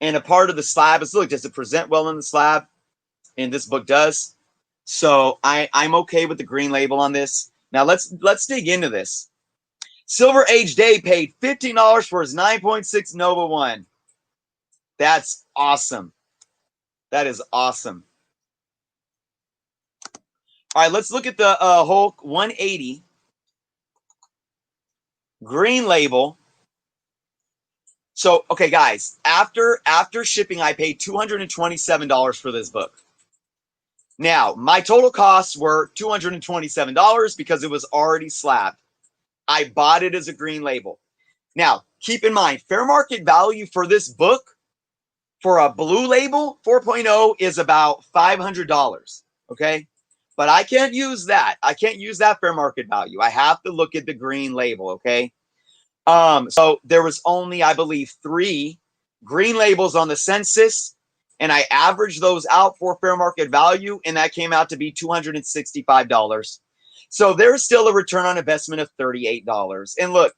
And a part of the slab is, look, does it present well in the slab? And this book does. So I'm okay with the green label on this. Now let's dig into this. Silver Age Day paid $15 for his 9.6 Nova 1. That's awesome. That is awesome. All right, let's look at the Hulk 180 green label. So, okay, guys, after shipping, I paid $227 for this book. Now, my total costs were $227 because it was already slabbed. I bought it as a green label. Now, keep in mind, fair market value for this book for a blue label 4.0 is about $500, okay? But I can't use that. I can't use that fair market value. I have to look at the green label, okay? So there was only, I believe, 3 green labels on the census, and I averaged those out for fair market value, and that came out to be $265. So there's still a return on investment of $38. And look,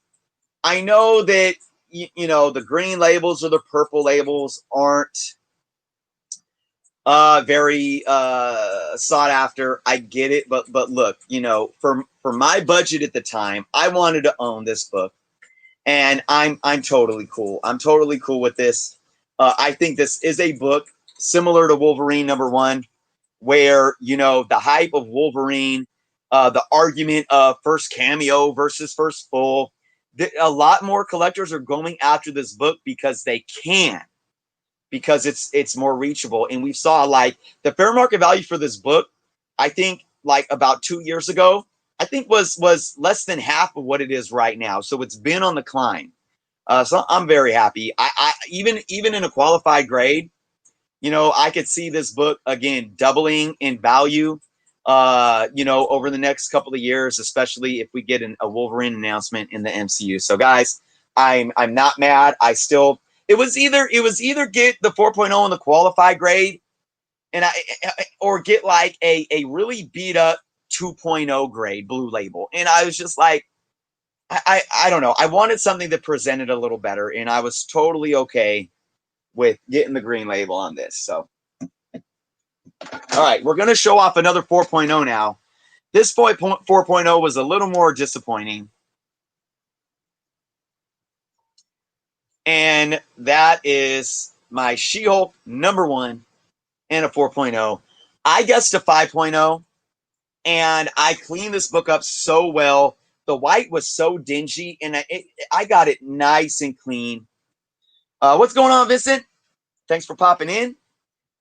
I know that, the green labels or the purple labels aren't Very sought after. I get it, but look, you know, for my budget at the time, I wanted to own this book, and I'm totally cool. I'm totally cool with this. I think this is a book similar to Wolverine #1, where, you know, the hype of Wolverine, the argument of first cameo versus first full. A lot more collectors are going after this book because they can, because it's more reachable. And we saw like the fair market value for this book, I think like about 2 years ago, I think was less than half of what it is right now. So it's been on the climb. So I'm very happy. I even in a qualified grade, you know, I could see this book again doubling in value, you know, over the next couple of years, especially if we get a Wolverine announcement in the MCU. So guys, I'm not mad. I still, it was either get the 4.0 in the qualified grade, and or get like a really beat up 2.0 grade blue label. And I was just like, I don't know. I wanted something that presented a little better, and I was totally okay with getting the green label on this. So, all right, we're going to show off another 4.0 now. This 4.0 was a little more disappointing. And that is my She-Hulk #1 and a 4.0. I guessed a 5.0, and I cleaned this book up so well. The white was so dingy, and I got it nice and clean. What's going on, Vincent? Thanks for popping in.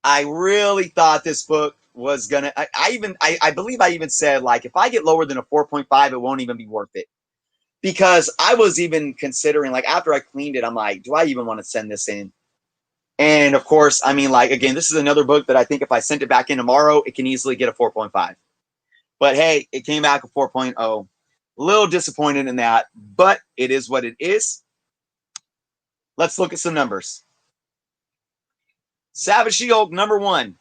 I really thought this book was gonna. I believe I even said, like, if I get lower than a 4.5, it won't even be worth it. Because I was even considering, like, after I cleaned it, I'm like, do I even want to send this in? And of course, I mean, like, again, this is another book that I think if I sent it back in tomorrow, it can easily get a 4.5. But hey, it came back a 4.0. A little disappointed in that, but it is what it is. Let's look at some numbers. Savage She-Hulk #1.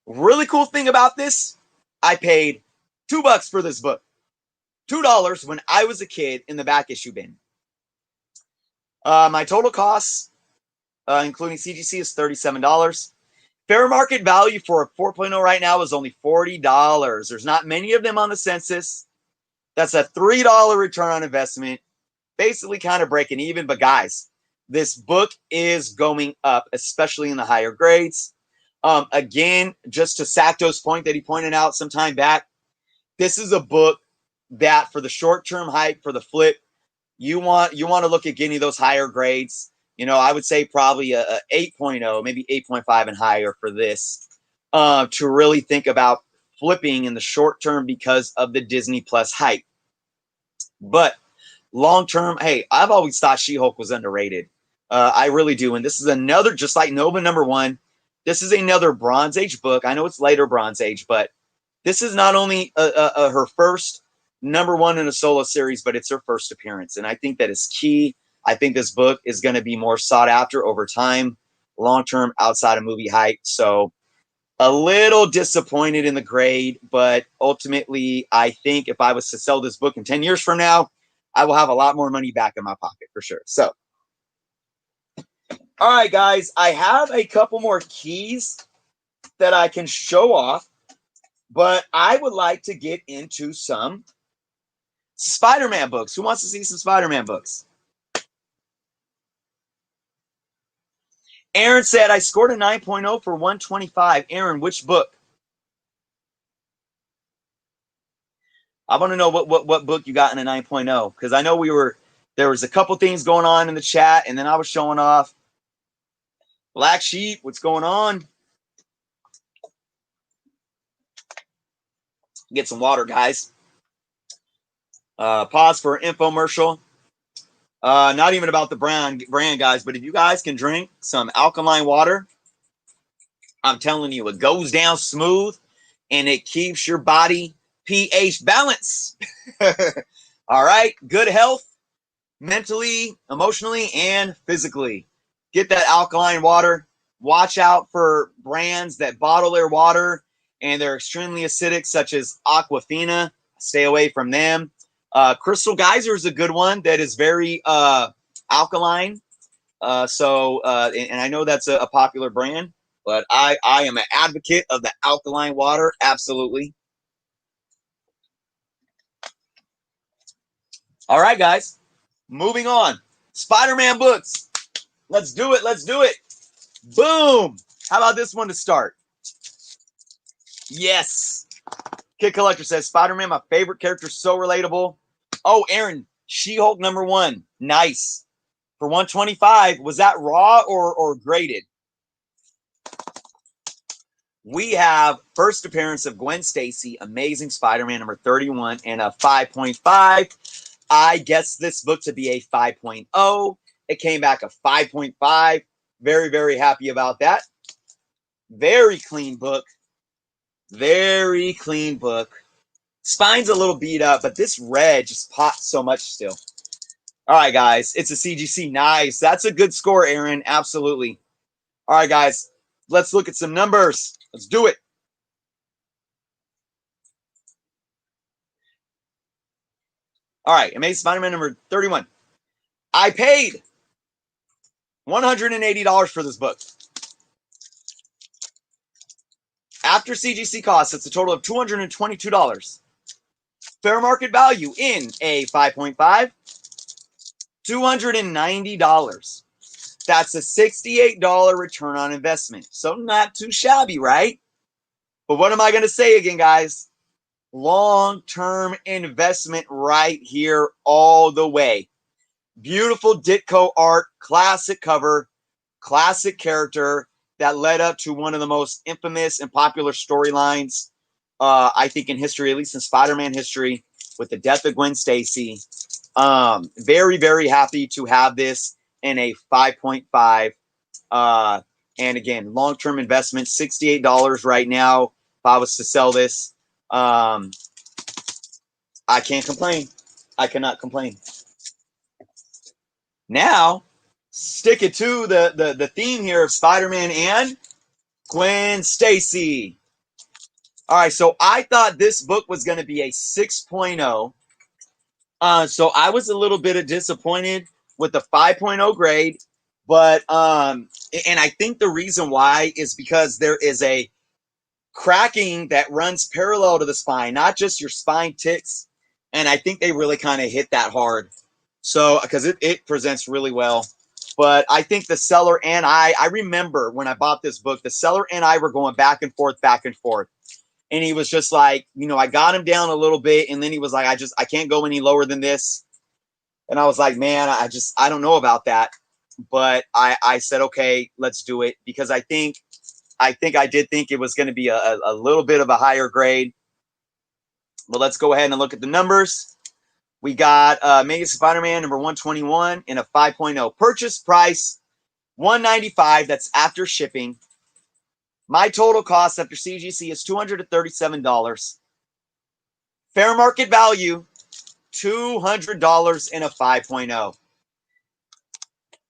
Really cool thing about this, I paid $2 for this book. $2 when I was a kid in the back issue bin. My total costs, including CGC, is $37. Fair market value for a 4.0 right now is only $40. There's not many of them on the census. That's a $3 return on investment, basically kind of breaking even. But guys, this book is going up, especially in the higher grades. Again, just to Sacto's point that he pointed out some time back, this is a book that for the short-term hype, for the flip, you want to look at getting those higher grades. You know, I would say probably a 8.0, maybe 8.5 and higher for this, to really think about flipping in the short term because of the Disney Plus hype. But long term, hey, I've always thought She-Hulk was underrated. I really do. And this is another, just like Nova #1, this is another Bronze Age book. I know it's later Bronze Age, but this is not only her first #1 in a solo series, but it's her first appearance. And I think that is key. I think this book is going to be more sought after over time, long term, outside of movie hype. So a little disappointed in the grade, but ultimately, I think if I was to sell this book in 10 years from now, I will have a lot more money back in my pocket for sure. So, all right, guys, I have a couple more keys that I can show off, but I would like to get into some Spider-Man books. Who wants to see some Spider-Man books? Aaron said, I scored a 9.0 for 125. Aaron, which book? I want to know what book you got in a 9.0, because I know there was a couple things going on in the chat, and then I was showing off. Black Sheep, what's going on? Get some water, guys. Pause for an infomercial. Not even about the brand, guys, but if you guys can drink some alkaline water, I'm telling you, it goes down smooth and it keeps your body pH balance. All right, good health, mentally, emotionally, and physically. Get that alkaline water. Watch out for brands that bottle their water and they're extremely acidic, such as Aquafina. Stay away from them. Crystal Geyser is a good one that is very alkaline. And I know that's a popular brand, but I am an advocate of the alkaline water. Absolutely. All right, guys. Moving on. Spider-Man books. Let's do it. Let's do it. Boom. How about this one to start? Yes. Kid Collector says, Spider-Man, my favorite character, so relatable. Oh, Aaron, She-Hulk #1. Nice. For 125, was that raw or graded? We have first appearance of Gwen Stacy, Amazing Spider-Man #31, and a 5.5. I guessed this book to be a 5.0. It came back a 5.5. Very, very happy about that. Very clean book. Very clean book. Spine's a little beat up, but this red just pops so much still. All right, guys. It's a CGC. Nice. That's a good score, Aaron. Absolutely. All right, guys. Let's look at some numbers. Let's do it. All right. Amazing Spider-Man #31. I paid $180 for this book. After CGC costs, it's a total of $222. Fair market value in a 5.5, $290. That's a $68 return on investment. So not too shabby, right? But what am I going to say again, guys? Long-term investment right here all the way. Beautiful Ditko art, classic cover, classic character that led up to one of the most infamous and popular storylines, I think, in history, at least in Spider-Man history, with the death of Gwen Stacy. Very, very happy to have this in a 5.5. And again, long-term investment, $68 right now. If I was to sell this, I can't complain. I cannot complain. Now, stick it to the theme here of Spider-Man and Gwen Stacy. All right, so I thought this book was going to be a 6.0. So I was a little bit disappointed with the 5.0 grade, but and I think the reason why is because there is a cracking that runs parallel to the spine, not just your spine ticks, and I think they really kind of hit that hard. So because it presents really well. But I think the seller and I remember when I bought this book, the seller and I were going back and forth. And he was just like, I got him down a little bit. And then he was like, I can't go any lower than this. And I was like, man, I don't know about that. But I said, okay, let's do it. Because I did think it was going to be a little bit of a higher grade. But let's go ahead and look at the numbers. We got Mega Spider-Man #121 in a 5.0. Purchase price, $195. That's after shipping. My total cost after CGC is $237. Fair market value, $200 in a 5.0.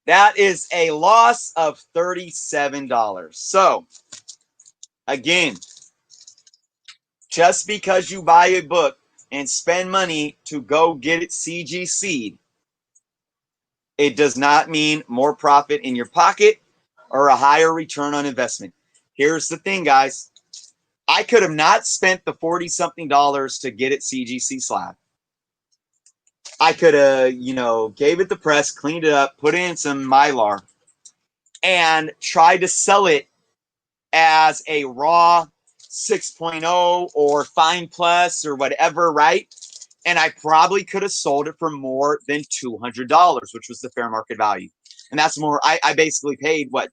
That is a loss of $37. So, again, just because you buy a book and spend money to go get it CGC'd, it does not mean more profit in your pocket or a higher return on investment. Here's the thing, guys. I could have not spent the $40-something to get it CGC slab. I could have, gave it the press, cleaned it up, put in some Mylar, and tried to sell it as a raw 6.0 or Fine Plus or whatever, right? And I probably could have sold it for more than $200, which was the fair market value. And that's more, I basically paid what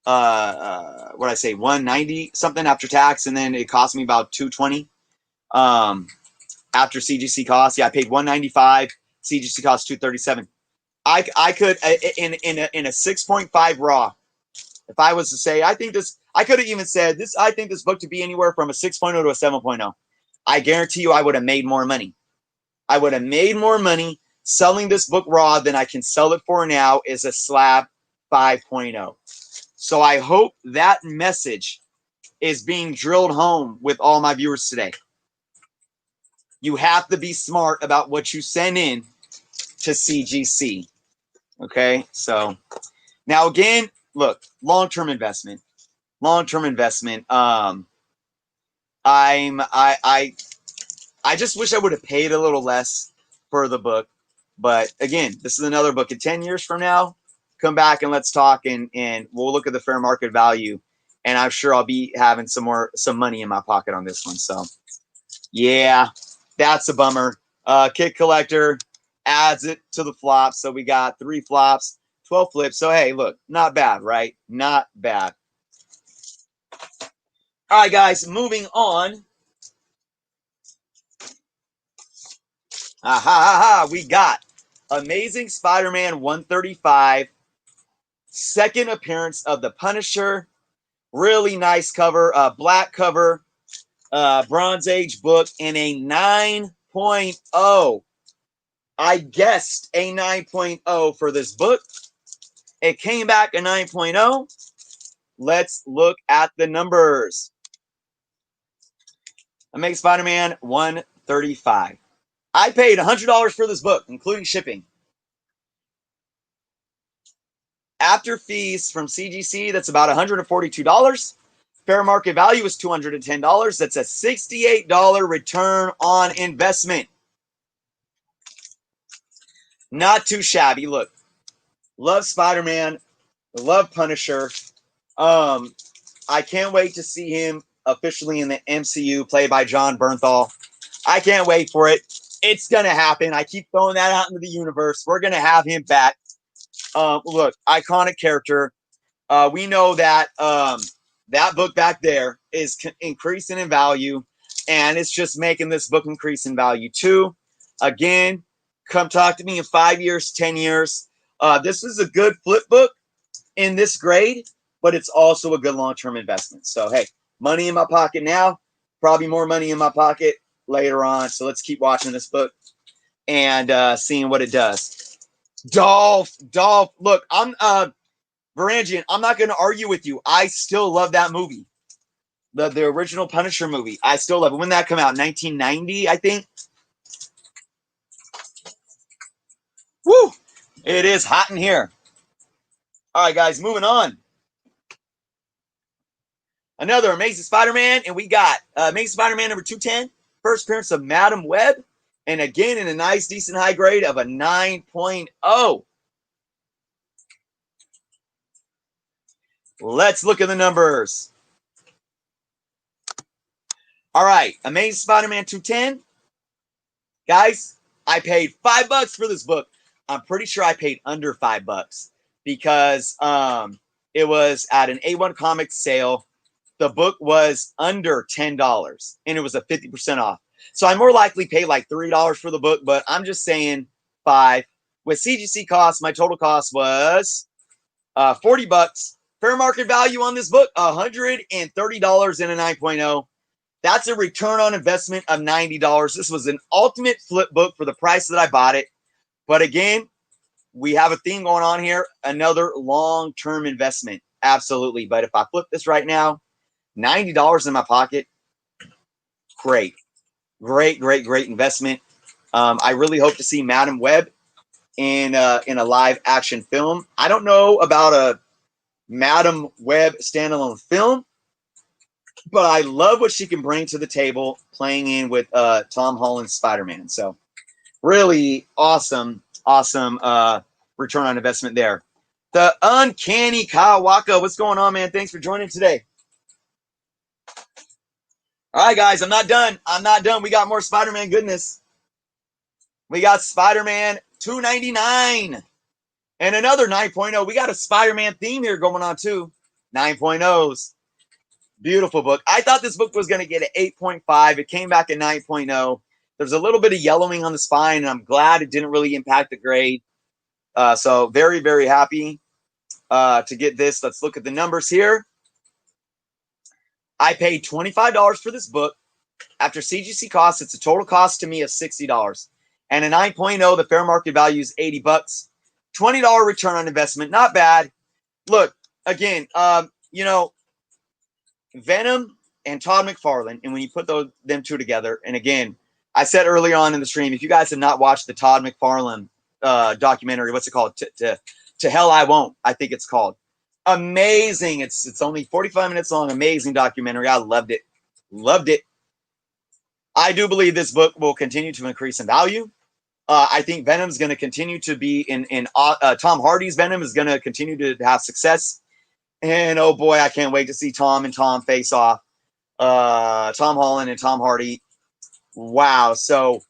I say, 190 something after tax, and then it cost me about 220 after CGC costs. Yeah, I paid 195. CGC cost 237. I could in a 6.5 raw. If I was to say, I could have even said this. I think this book to be anywhere from a 6.0 to a 7.0. I guarantee you, I would have made more money. I would have made more money selling this book raw than I can sell it for now is a slab 5.0. So I hope that message is being drilled home with all my viewers today. You have to be smart about what you send in to CGC. Okay, so now again, look, long-term investment. long-term investment. I just wish I would have paid a little less for the book. But again, this is another book. In 10 years from now, come back and let's talk, and we'll look at the fair market value. And I'm sure I'll be having some money in my pocket on this one. So yeah, that's a bummer. Kit Collector adds it to the flops. So we got 3 flops, 12 flips. So hey, look, not bad, right? Not bad. All right, guys, moving on. We got Amazing Spider-Man 135, second appearance of the Punisher. Really nice cover, black cover, Bronze Age book, in a 9.0. I guessed a 9.0 for this book. It came back a 9.0. Let's look at the numbers. Amazing Spider-Man 135. I paid $100 for this book, including shipping. After fees from CGC, that's about $142. Fair market value is $210. That's a $68 return on investment. Not too shabby. Look, love Spider-Man, love Punisher. I can't wait to see him officially in the MCU, played by John Bernthal. I can't wait for it. It's going to happen. I keep throwing that out into the universe. We're going to have him back. Look, iconic character. We know that that book back there is increasing in value, and it's just making this book increase in value too. Again, come talk to me in 5 years, 10 years. This is a good flip book in this grade, but it's also a good long-term investment. So, hey, money in my pocket now, probably more money in my pocket later on. So let's keep watching this book and seeing what it does. Dolph, look, I'm Varangian, I'm not going to argue with you. I still love that movie. The original Punisher movie. I still love it. When did that come out? 1990, I think. Woo! It is hot in here. All right, guys, moving on. Another Amazing Spider-Man, and we got Amazing Spider-Man number 210, first appearance of Madam Web, and again in a nice, decent high grade of a 9.0. Let's look at the numbers. All right, Amazing Spider-Man 210. Guys, I paid $5 for this book. I'm pretty sure I paid under $5 because it was at an A1 Comics sale. The book was under $10 and it was a 50% off. So I more likely paid like $3 for the book, but I'm just saying $5. With CGC costs, my total cost was $40. Fair market value on this book, $130 in a 9.0. That's a return on investment of $90. This was an ultimate flip book for the price that I bought it. But again, we have a theme going on here. Another long-term investment. Absolutely. But if I flip this right now, $90 in my pocket, great. Great investment. I really hope to see Madam Web in a live action film. I don't know about a Madam Web standalone film, but I love what she can bring to the table playing in with Tom Holland's Spider-Man. So really awesome return on investment there. The Uncanny Kawaka. What's going on, man? Thanks for joining today. All right, guys, I'm not done. We got more Spider-Man goodness. We got Spider-Man 299 and another 9.0. We got a Spider-Man theme here going on too. 9.0s. Beautiful book. I thought this book was going to get an 8.5. It came back at 9.0. There's a little bit of yellowing on the spine, and I'm glad it didn't really impact the grade. So very, very happy to get this. Let's look at the numbers here. I paid $25 for this book. After CGC costs, it's a total cost to me of $60. And a 9.0, the fair market value is $80. $20 return on investment. Not bad. Look, again, Venom and Todd McFarlane, and when you put them two together, and again, I said earlier on in the stream, if you guys have not watched the Todd McFarlane documentary, what's it called? To Hell I Won't, I think it's called. Amazing. It's only 45 minutes long. Amazing documentary. I loved it. Loved it. I do believe this book will continue to increase in value. I think Venom's going to continue to be in Tom Hardy's Venom is going to continue to have success. And oh boy, I can't wait to see Tom and Tom face off. Tom Holland and Tom Hardy. Wow. So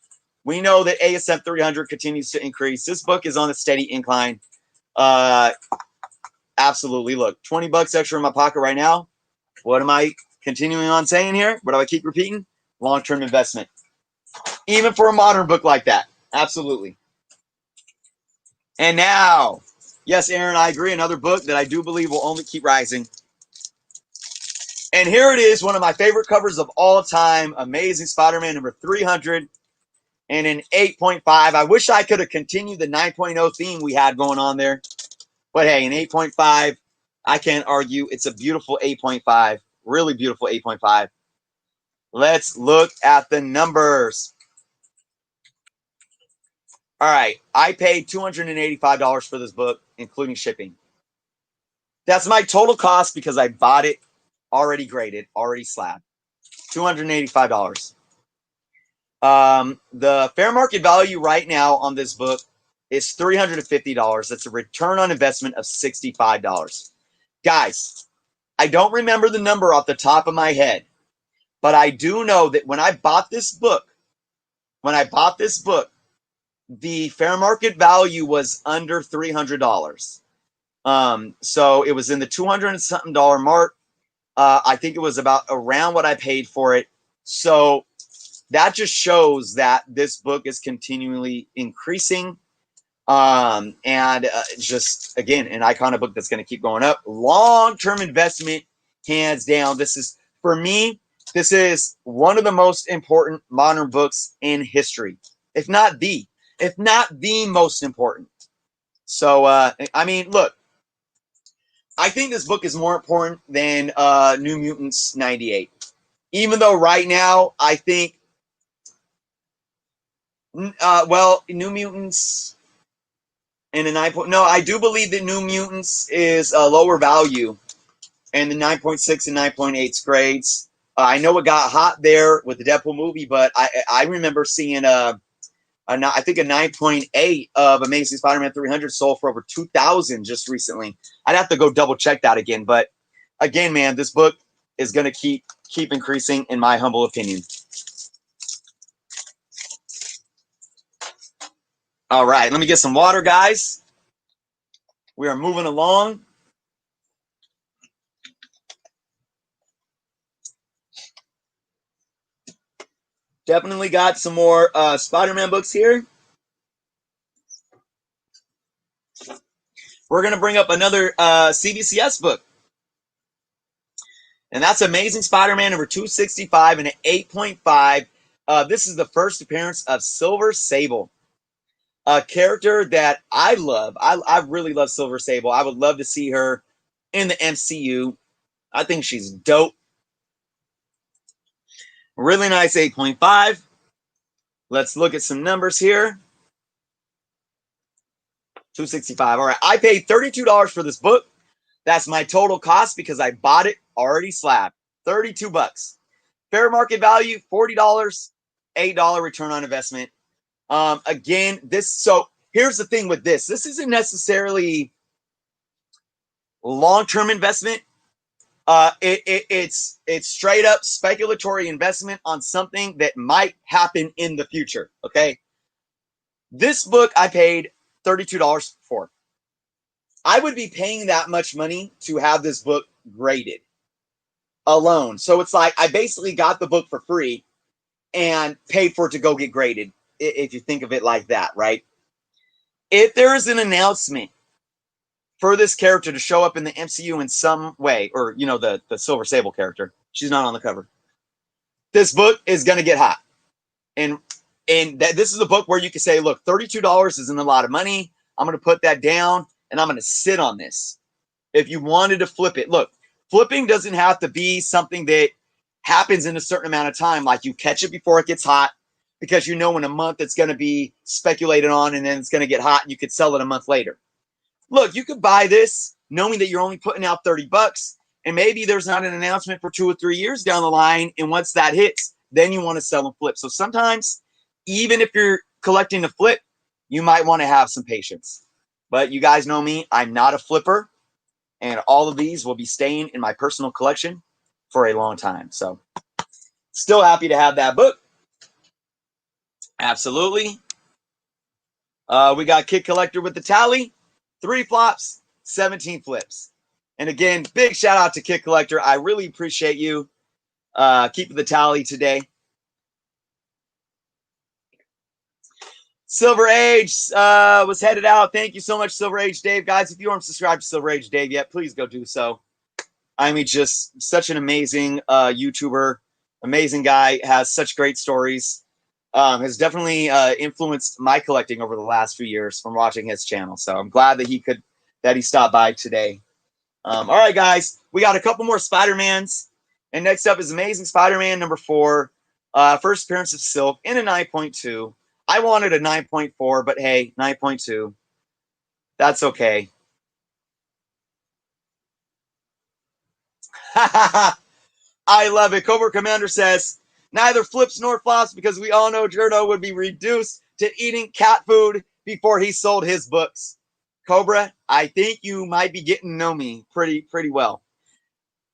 we know that ASM 300 continues to increase. This book is on a steady incline. Absolutely. Look, 20 bucks extra in my pocket right now. What am I continuing on saying here? What do I keep repeating? Long-term investment. Even for a modern book like that. Absolutely. And now, yes, Aaron, I agree. Another book that I do believe will only keep rising. And here it is, one of my favorite covers of all time. Amazing Spider-Man number 300 and an 8.5. I wish I could have continued the 9.0 theme we had going on there. But hey, an 8.5, I can't argue. It's a beautiful 8.5. Really beautiful 8.5. Let's look at the numbers. All right, I paid $285 for this book, including shipping. That's my total cost because I bought it already graded, already slabbed. $285. The fair market value right now on this book is $350. That's a return on investment of $65. Guys, I don't remember the number off the top of my head, but I do know that when I bought this book, the fair market value was under $300. So it was in the $200 and something mark. I think it was about around what I paid for it. So that just shows that this book is continually increasing. Just, again, an iconic book that's going to keep going up. Long-term investment, hands down. This is, for me, this is one of the most important modern books in history, if not the most important. So, I mean, look, I think this book is more important than New Mutants 98. Even though right now, I think, New Mutants and the 9. No, I do believe that New Mutants is a lower value, and the 9.6 and 9.8 grades. I know it got hot there with the Deadpool movie, but I remember seeing I think a 9.8 of Amazing Spider-Man 300 sold for over 2,000 just recently. I'd have to go double check that again, but again, man, this book is going to keep increasing, in my humble opinion. All right, let me get some water, guys. We are moving along. Definitely got some more Spider-Man books here. We're going to bring up another CBCS book. And that's Amazing Spider-Man number 265 and an 8.5. This is the first appearance of Silver Sable, a character that I love. I really love Silver Sable. I would love to see her in the MCU. I think she's dope. Really nice 8.5. Let's look at some numbers here. 265. All right, I paid $32 for this book. That's my total cost because I bought it already slabbed. 32 bucks. Fair market value, $40, $8 return on investment. Again, so here's the thing with this. This isn't necessarily long-term investment. It's straight up speculatory investment on something that might happen in the future. Okay. This book I paid $32 for. I would be paying that much money to have this book graded alone. So it's like I basically got the book for free and paid for it to go get graded, if you think of it like that, right? If there is an announcement for this character to show up in the MCU in some way, or, you know, the Silver Sable character, she's not on the cover, this book is going to get hot. And this is a book where you can say, look, $32 isn't a lot of money. I'm going to put that down and I'm going to sit on this. If you wanted to flip it, look, flipping doesn't have to be something that happens in a certain amount of time. Like you catch it before it gets hot, because you know in a month it's going to be speculated on and then it's going to get hot and you could sell it a month later. Look, you could buy this knowing that you're only putting out 30 bucks, and maybe there's not an announcement for 2 or 3 years down the line, and once that hits, then you want to sell and flip. So sometimes, even if you're collecting a flip, you might want to have some patience. But you guys know me, I'm not a flipper, and all of these will be staying in my personal collection for a long time. So still happy to have that book. Absolutely. We got Kid Collector with the tally, 3 flops, 17 flips. And again, big shout out to Kid Collector. I really appreciate you keeping the tally today. Silver Age was headed out. Thank you so much, Silver Age Dave. Guys, if you aren't subscribed to Silver Age Dave yet, please go do so. I mean, just such an amazing YouTuber, amazing guy, has such great stories. Has definitely influenced my collecting over the last few years from watching his channel. So I'm glad that he stopped by today. All right, guys, we got a couple more Spider-Mans. And next up is Amazing Spider-Man number 4. First appearance of Silk in a 9.2. I wanted a 9.4, but hey, 9.2. That's okay. I love it. Cobra Commander says, neither flips nor flops because we all know Jurdo would be reduced to eating cat food before he sold his books. Cobra, I think you might be getting to know me pretty well.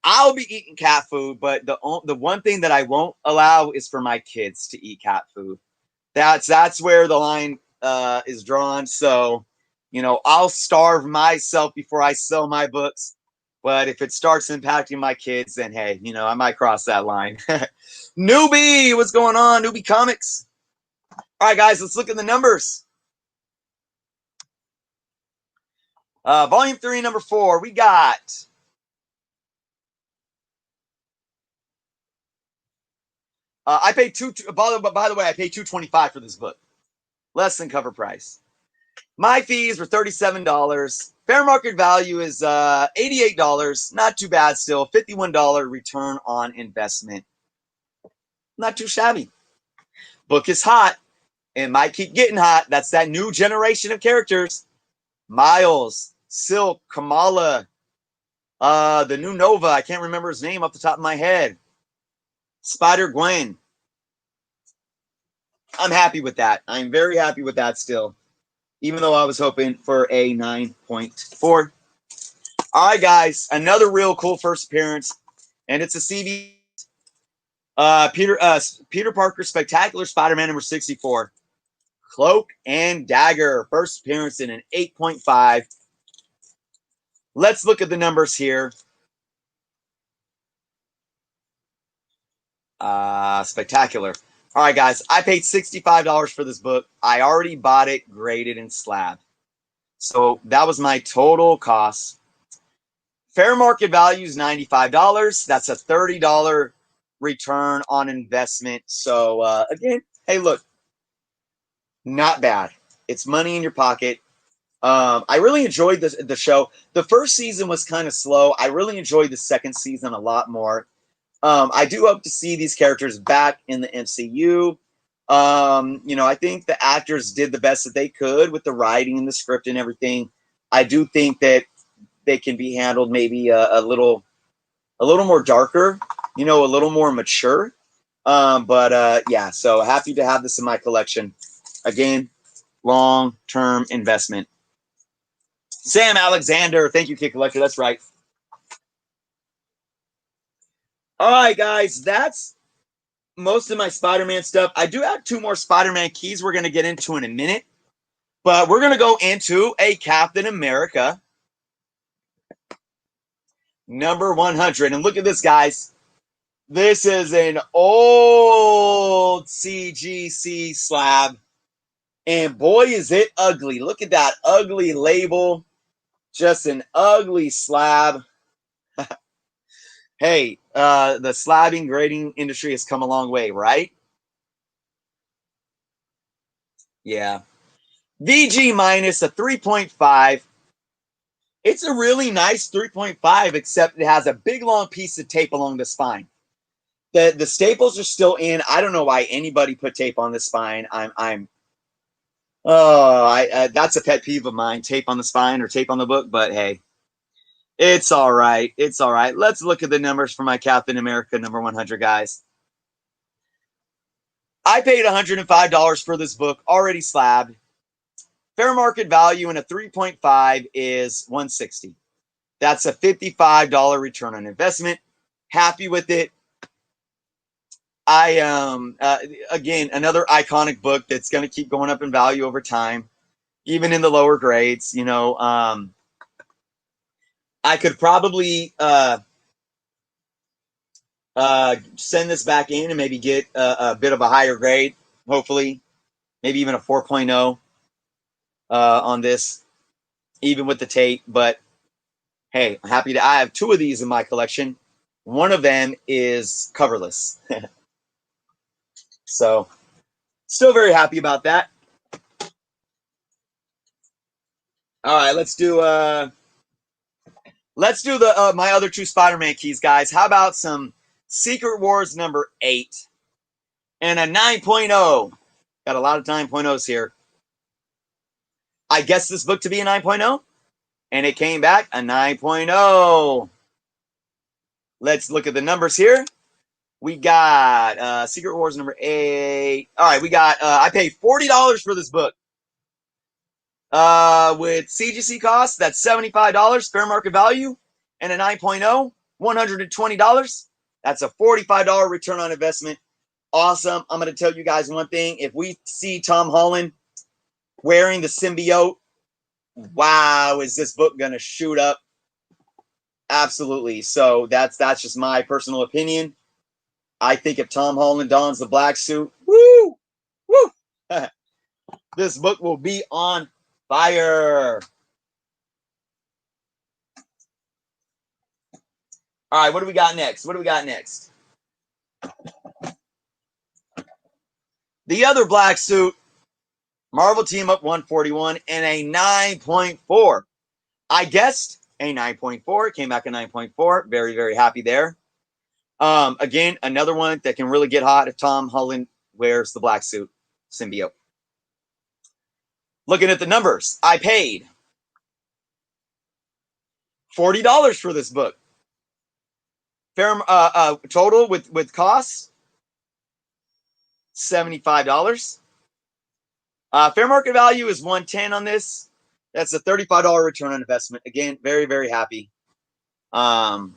I'll be eating cat food, but the one thing that I won't allow is for my kids to eat cat food. That's where the line is drawn. So, I'll starve myself before I sell my books. But if it starts impacting my kids, then hey, I might cross that line. Newbie, what's going on? Newbie Comics. All right, guys, let's look at the numbers. Volume 3, number 4, we got I paid by the way, I paid $2.25 for this book. Less than cover price. My fees were $37. Fair market value is $88. Not too bad still. $51 return on investment. Not too shabby. Book is hot. It might keep getting hot. That's that new generation of characters. Miles, Silk, Kamala, the new Nova. I can't remember his name off the top of my head. Spider-Gwen. I'm happy with that. I'm very happy with that still. Even though I was hoping for a 9.4. All right, guys. Another real cool first appearance. And it's a CGC. Peter Parker Spectacular Spider-Man number 64. Cloak and Dagger. First appearance in an 8.5. Let's look at the numbers here. Spectacular. All right, guys. I paid $65 for this book. I already bought it graded in slab. So that was my total cost. Fair market value is $95. That's a $30 return on investment. So again, hey, look, not bad. It's money in your pocket. I really enjoyed the show. The first season was kind of slow. I really enjoyed the second season a lot more. I do hope to see these characters back in the MCU. I think the actors did the best that they could with the writing and the script and everything. I do think that they can be handled maybe a little more darker, a little more mature. Yeah, so happy to have this in my collection. Again, long-term investment. Sam Alexander, thank you, Kid Collector. That's right. All right, guys, that's most of my Spider-Man stuff. I do have 2 more Spider-Man keys we're going to get into in a minute. But we're going to go into a Captain America number 100. And look at this, guys. This is an old CGC slab. And boy, is it ugly. Look at that ugly label. Just an ugly slab. Hey, the slabbing grading industry has come a long way, right? Yeah. VG minus a 3.5. It's a really nice 3.5, except it has a big long piece of tape along the spine. The staples are still in. I don't know why anybody put tape on the spine. That's a pet peeve of mine, tape on the spine or tape on the book, but hey. It's all right. It's all right. Let's look at the numbers for my Captain America number 100, guys. I paid $105 for this book, already slabbed. Fair market value in a 3.5 is $160. That's a $55 return on investment. Happy with it. Again, another iconic book that's going to keep going up in value over time, even in the lower grades. You know, I could probably send this back in and maybe get a bit of a higher grade, hopefully, maybe even a 4.0 on this, even with the tape. But hey, I'm happy to. I have two of these in my collection. One of them is coverless. So, still very happy about that. All right, let's do the my other two Spider-Man keys, guys. How about some Secret Wars number 8 and a 9.0? Got a lot of 9.0s here. I guessed this book to be a 9.0, and it came back a 9.0. Let's look at the numbers here. We got Secret Wars number 8. All right, we got I paid $40 for this book. With CGC costs, that's $75, fair market value, and a 9.0, $120. That's a $45 return on investment. Awesome. I'm going to tell you guys one thing. If we see Tom Holland wearing the symbiote, wow, is this book going to shoot up? Absolutely. So that's just my personal opinion. I think if Tom Holland dons the black suit, woo, this book will be on fire. All right, what do we got next? The other black suit, Marvel Team Up 141, and a 9.4. I guessed a 9.4. Came back a 9.4. Very, very happy there. Again, another one that can really get hot if Tom Holland wears the black suit symbiote. Looking at the numbers, I paid $40 for this book. Fair total with costs, $75. Fair market value is $110 on this. That's a $35 return on investment. Again, very, very happy. I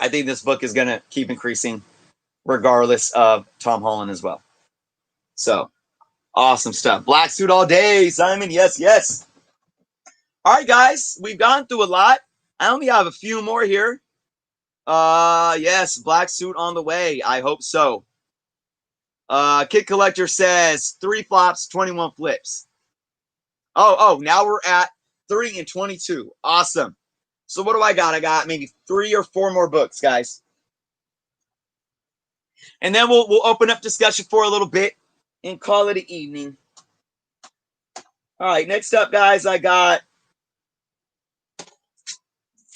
think this book is going to keep increasing regardless of Tom Holland as well. So, awesome stuff. Black suit all day, Simon. Yes, yes. All right, guys. We've gone through a lot. I only have a few more here. Yes, black suit on the way. I hope so. Kid Collector says 3 flops, 21 flips. Oh, now we're at 3 and 22. Awesome. So what do I got? I got maybe 3 or 4 more books, guys. And then we'll open up discussion for a little bit and call it an evening. All right, next up, guys, I got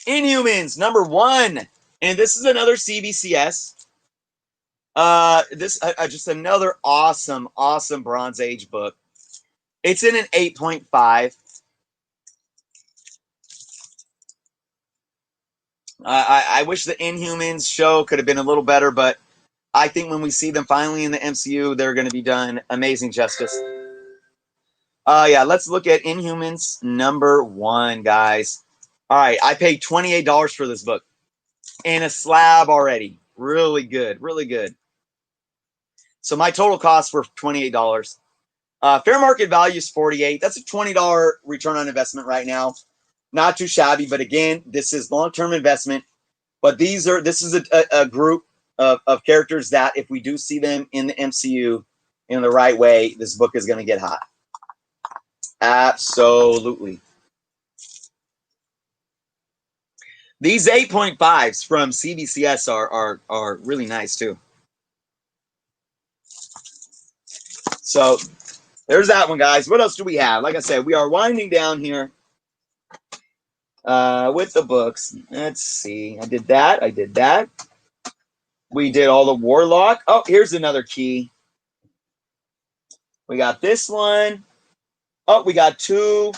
Inhumans number 1. And this is another CBCS. This just another awesome Bronze Age book. It's in an 8.5. I wish the Inhumans show could have been a little better, but I think when we see them finally in the MCU, they're going to be done amazing justice. Yeah, let's look at Inhumans number 1, guys. All right, I paid $28 for this book in a slab already. Really good, really good. So my total costs were $28. Fair market value is $48. That's a $20 return on investment right now. Not too shabby, but again, this is long-term investment. But this is a group of characters that if we do see them in the MCU in the right way, this book is going to get hot. Absolutely. These 8.5s from CBCS are really nice too. So there's that one, guys. What else do we have? Like I said, we are winding down here with the books. Let's see. I did that. We did all the Warlock. Oh, here's another key. We got this one. Oh, we got 2.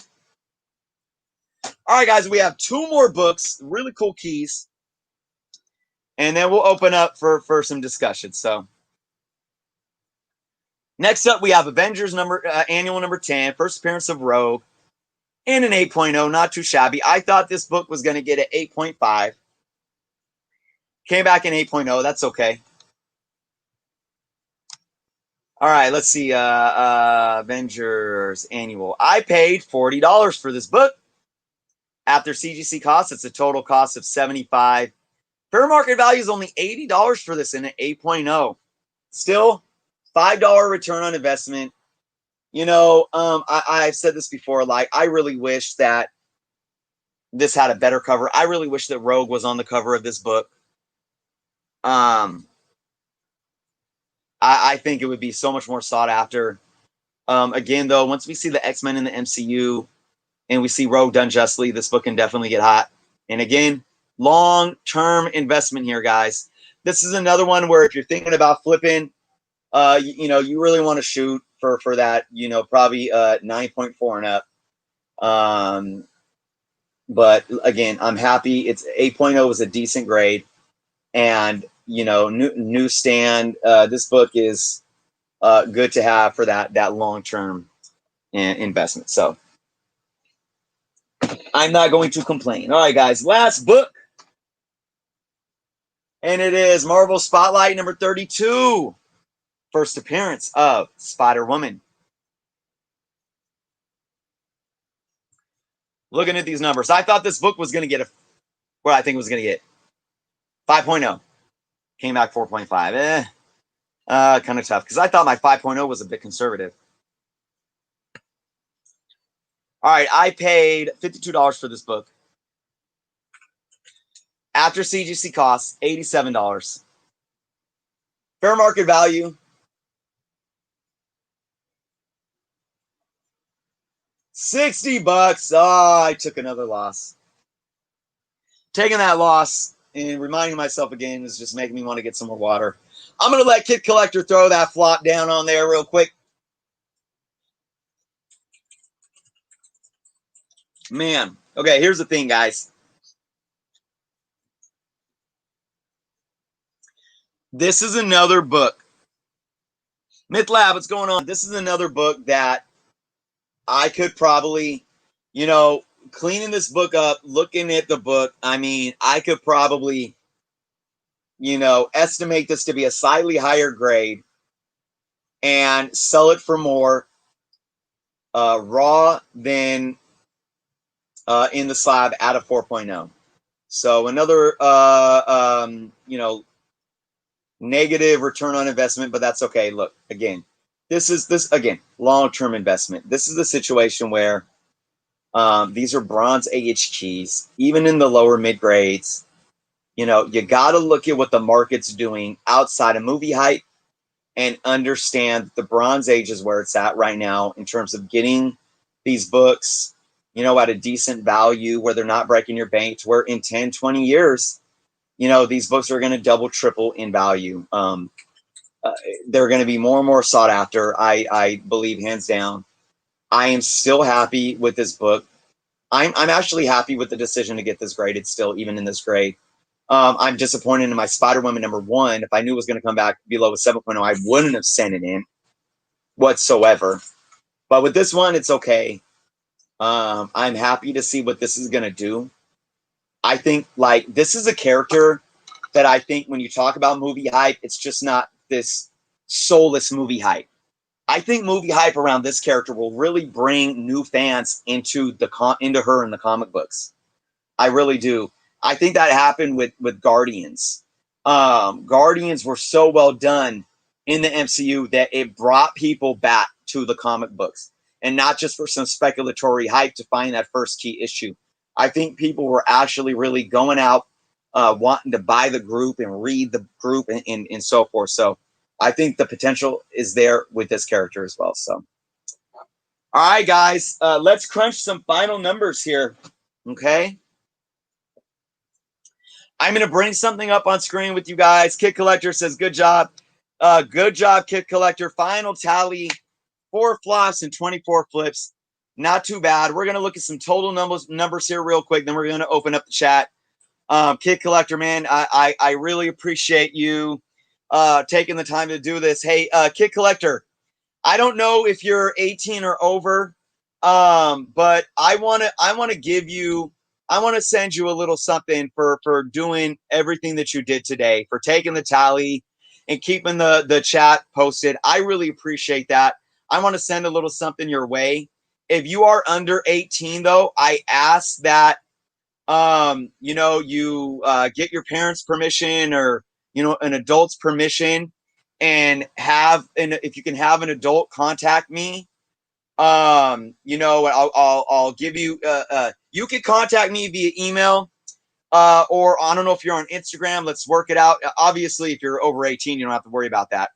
All right, guys, we have 2 more books, really cool keys, and then we'll open up for some discussion. So next up, we have Avengers annual number 10, first appearance of Rogue, and an 8.0, not too shabby. I thought this book was going to get an 8.5. Came back in 8.0. That's okay. All right, let's see. Avengers annual. I paid $40 for this book. After CGC costs, it's a total cost of $75. Fair market value is only $80 for this in an 8.0. Still, $5 return on investment. You know, I've said this before. Like, I really wish that this had a better cover. I really wish that Rogue was on the cover of this book. I think it would be so much more sought after. Again, though, once we see the X-Men in the MCU and we see Rogue done justly, this book can definitely get hot. And again, long-term investment here, guys. This is another one where if you're thinking about flipping, you really want to shoot for that, probably 9.4 and up. But again, I'm happy. It's 8.0 was a decent grade, and newsstand. This book is good to have for that long-term investment. So I'm not going to complain. All right, guys, last book, and it is Marvel Spotlight number 32, first appearance of Spider-Woman. Looking at these numbers, I thought this book was going to get I think it was going to get 5.0. Came back 4.5. Kind of tough because I thought my 5.0 was a bit conservative. All right, I paid $52 for this book. After CGC costs, $87. Fair market value, $60. Oh, I took another loss. Taking that loss and reminding myself again is just making me want to get some more water. I'm going to let Kid Collector throw that flop down on there real quick. Man. Okay, here's the thing, guys. This is another book. Myth Lab, what's going on? This is another book that I could probably, cleaning this book up, looking at the book, I mean, I could probably, estimate this to be a slightly higher grade and sell it for more raw than in the slab at a 4.0. So another, negative return on investment, but that's okay. Look, again, this is long-term investment. This is a situation where these are bronze age keys, even in the lower mid grades. You got to look at what the market's doing outside of movie hype and understand the bronze age is where it's at right now in terms of getting these books, at a decent value where they're not breaking your bank, to where in 10, 20 years, these books are going to double, triple in value. They're going to be more and more sought after. I believe hands down. I am still happy with this book. I'm actually happy with the decision to get this graded still, even in this grade. I'm disappointed in my Spider-Woman number 1. If I knew it was going to come back below a 7.0, I wouldn't have sent it in whatsoever. But with this one, it's okay. I'm happy to see what this is going to do. I think, this is a character that I think when you talk about movie hype, it's just not this soulless movie hype. I think movie hype around this character will really bring new fans into her in the comic books. I really do. I think that happened with Guardians. Guardians were so well done in the MCU that it brought people back to the comic books, and not just for some speculatory hype to find that first key issue. I think people were actually really going out, wanting to buy the group and read the group and so forth. So I think the potential is there with this character as well. So, all right, guys, let's crunch some final numbers here. Okay. I'm going to bring something up on screen with you guys. Kid Collector says, good job. Good job, Kid Collector. Final tally, 4 flops and 24 flips. Not too bad. We're gonna look at some total numbers here real quick. Then we're gonna open up the chat. Kid Collector, man, I really appreciate you taking the time to do this. Hey, Kid Collector, I don't know if you're 18 or over, but I want to send you a little something for doing everything that you did today, for taking the tally and keeping the chat posted. I really appreciate that. I want to send a little something your way. If you are under 18, though, I ask that you get your parents' permission, or an adult's permission, and if you can have an adult contact me. I'll give you you can contact me via email, or I don't know if you're on Instagram. Let's work it out. Obviously, if you're over 18, you don't have to worry about that.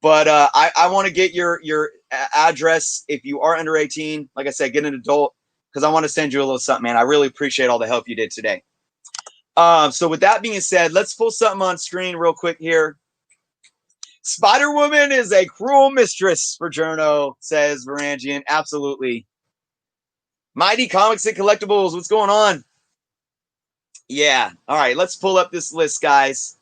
But I want to get your address. If you are under 18, like I said, get an adult, because I want to send you a little something, man. I really appreciate all the help you did today. So with that being said, let's pull something on screen real quick here. Spider-Woman is a cruel mistress for Journo, says Varangian. Absolutely. Mighty Comics and Collectibles, what's going on? Yeah. All right, let's pull up this list, guys.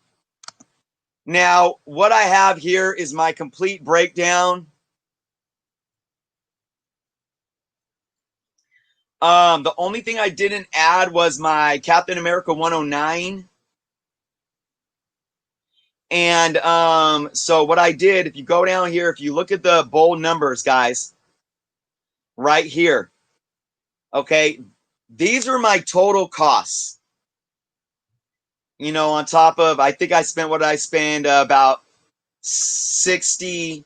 Now, what I have here is my complete breakdown. The only thing I didn't add was my Captain America 109. And so what I did, if you go down here, if you look at the bold numbers, guys, right here, okay, these are my total costs. On top of, I think I spent, what did I spend? About 60.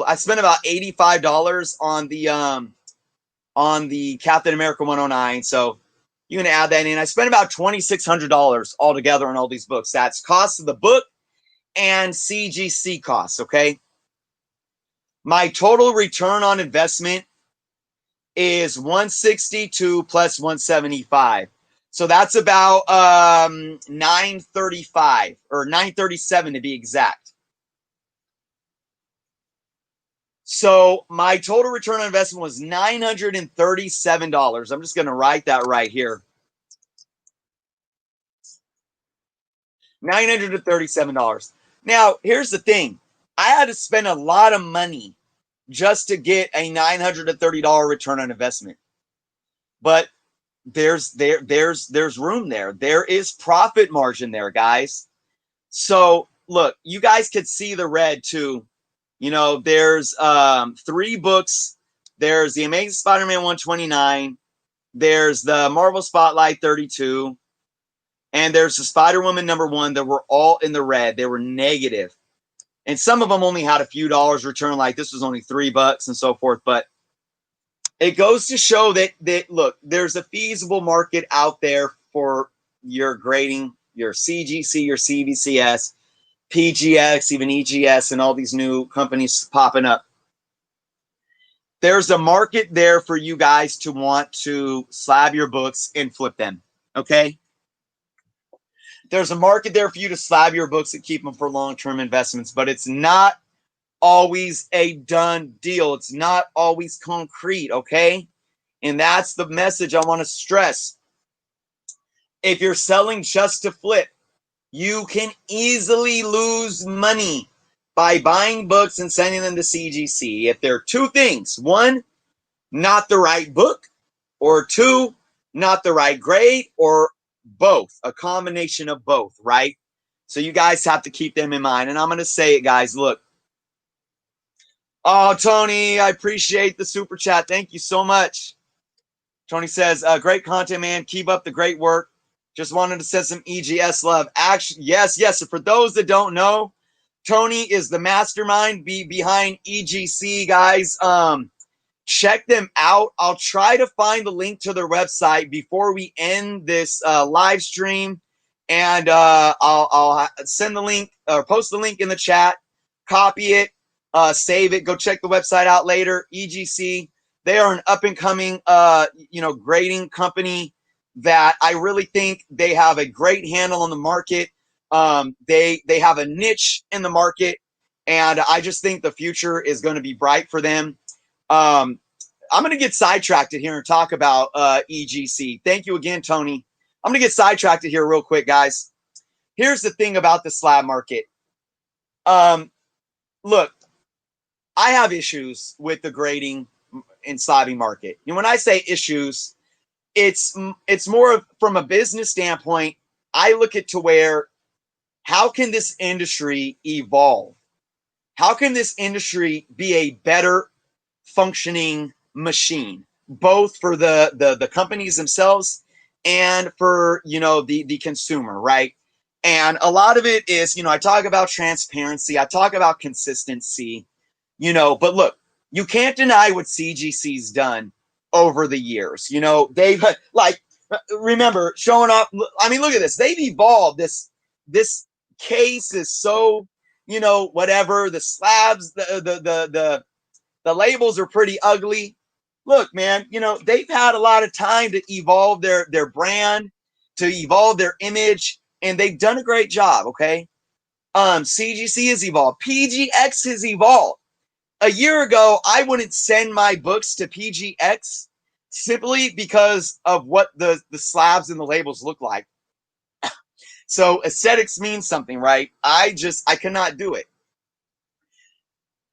I spent about $85 on the Captain America 109. So you can add that in. I spent about $2,600 altogether on all these books. That's cost of the book and CGC costs, okay? My total return on investment is 162 plus 175. So that's about 935 or 937 to be exact. So my total return on investment was $937. I'm just going to write that right here. $937. Now, here's the thing. I had to spend a lot of money just to get a $930 return on investment. But there's room there. There is profit margin there, guys. So, look, you guys could see the red too. There's 3 books. There's the Amazing Spider-Man 129. There's the Marvel Spotlight 32. And there's the Spider-Woman #1 that were all in the red. They were negative. And some of them only had a few dollars return, like this was only $3 and so forth. But it goes to show that look, there's a feasible market out there for your grading, your CGC, your CBCS, PGX, even EGS, and all these new companies popping up. There's a market there for you guys to want to slab your books and flip them, okay? There's a market there for you to slab your books and keep them for long-term investments, but it's not always a done deal. It's not always concrete, okay? And that's the message I want to stress. If you're selling just to flip, you can easily lose money by buying books and sending them to CGC. If there are 2 things: 1, not the right book, or 2, not the right grade, or both, a combination of both, right? So you guys have to keep them in mind. And I'm going to say it, guys. Look. Oh, Tony, I appreciate the super chat. Thank you so much. Tony says, great content, man. Keep up the great work. Just wanted to send some EGS love. Actually, yes. So for those that don't know, Tony is the mastermind behind EGC, guys. Check them out. I'll try to find the link to their website before we end this live stream, and I'll send the link or post the link in the chat. Copy it, save it. Go check the website out later. EGC. They are an up and coming, grading company that I really think they have a great handle on the market. They have a niche in the market, and I just think the future is going to be bright for them. I'm going to get sidetracked here and talk about EGC. Thank you again, Tony. I'm going to get sidetracked here real quick, guys. Here's the thing about the slab market. Look, I have issues with the grading and slabbing market. And when I say issues, it's more of, from a business standpoint, I look at to where, how can this industry evolve? How can this industry be a better functioning machine, both for the companies themselves and for, you know, the consumer, right? And a lot of it is, you know, I talk about transparency, I talk about consistency, you know, but look, you can't deny what CGC's done over the years. You know, they've, like, remember showing up. I mean, look at this. They've evolved. This case is so, you know, whatever. The slabs, the labels are pretty ugly. Look, man, you know, they've had a lot of time to evolve their brand, to evolve their image, and they've done a great job. Okay. CGC has evolved. PGX has evolved. A year ago, I wouldn't send my books to PGX simply because of what the slabs and the labels look like. So aesthetics means something, right? I cannot do it.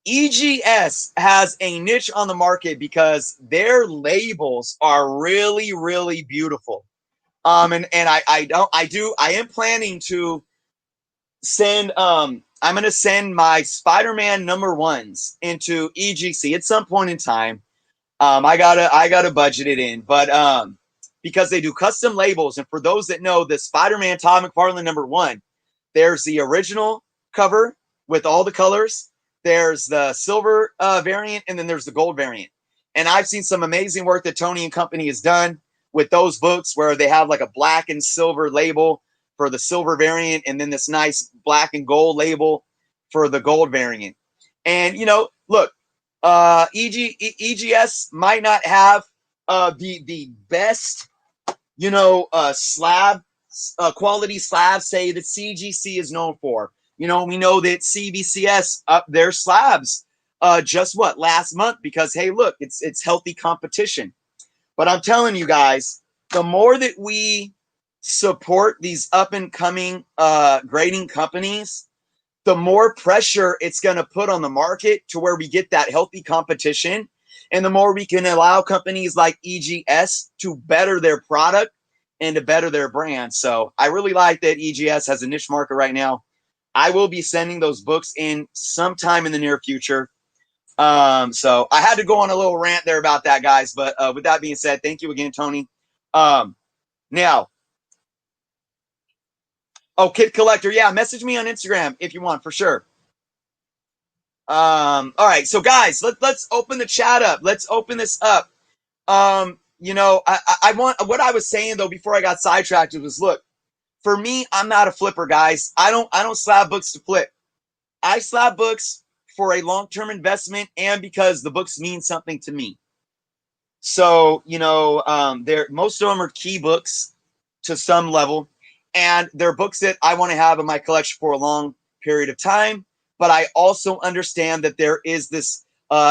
EGS has a niche on the market because their labels are really, really beautiful. And I am planning to send I'm gonna send my Spider-Man #1s into EGC at some point in time. I gotta budget it in, but because they do custom labels, and for those that know, the Spider-Man Todd McFarlane #1, there's the original cover with all the colors. There's the silver variant, and then there's the gold variant. And I've seen some amazing work that Tony and company has done with those books, where they have like a black and silver label for the silver variant, and then this nice black and gold label for the gold variant. And, you know, look, EGS might not have the best, you know, slab quality slabs, say, that CGC is known for. You know, we know that CBCS up their slabs just last month, because hey, look, it's healthy competition. But I'm telling you guys, the more that we support these up and coming grading companies, the more pressure it's going to put on the market to where we get that healthy competition. And the more we can allow companies like EGS to better their product and to better their brand. So I really like that EGS has a niche market right now. I will be sending those books in sometime in the near future. So I had to go on a little rant there about that, guys. But with that being said, thank you again, Tony. Now, oh, Kid Collector, yeah, message me on Instagram if you want, for sure. All right, so guys, let's open the chat up. Let's open this up. You know, I want, what I was saying though before I got sidetracked was, look, for me, I'm not a flipper, guys. I don't slab books to flip. I slab books for a long-term investment and because the books mean something to me. So, you know, most of them are key books to some level, and they're books that I want to have in my collection for a long period of time. But I also understand that there is this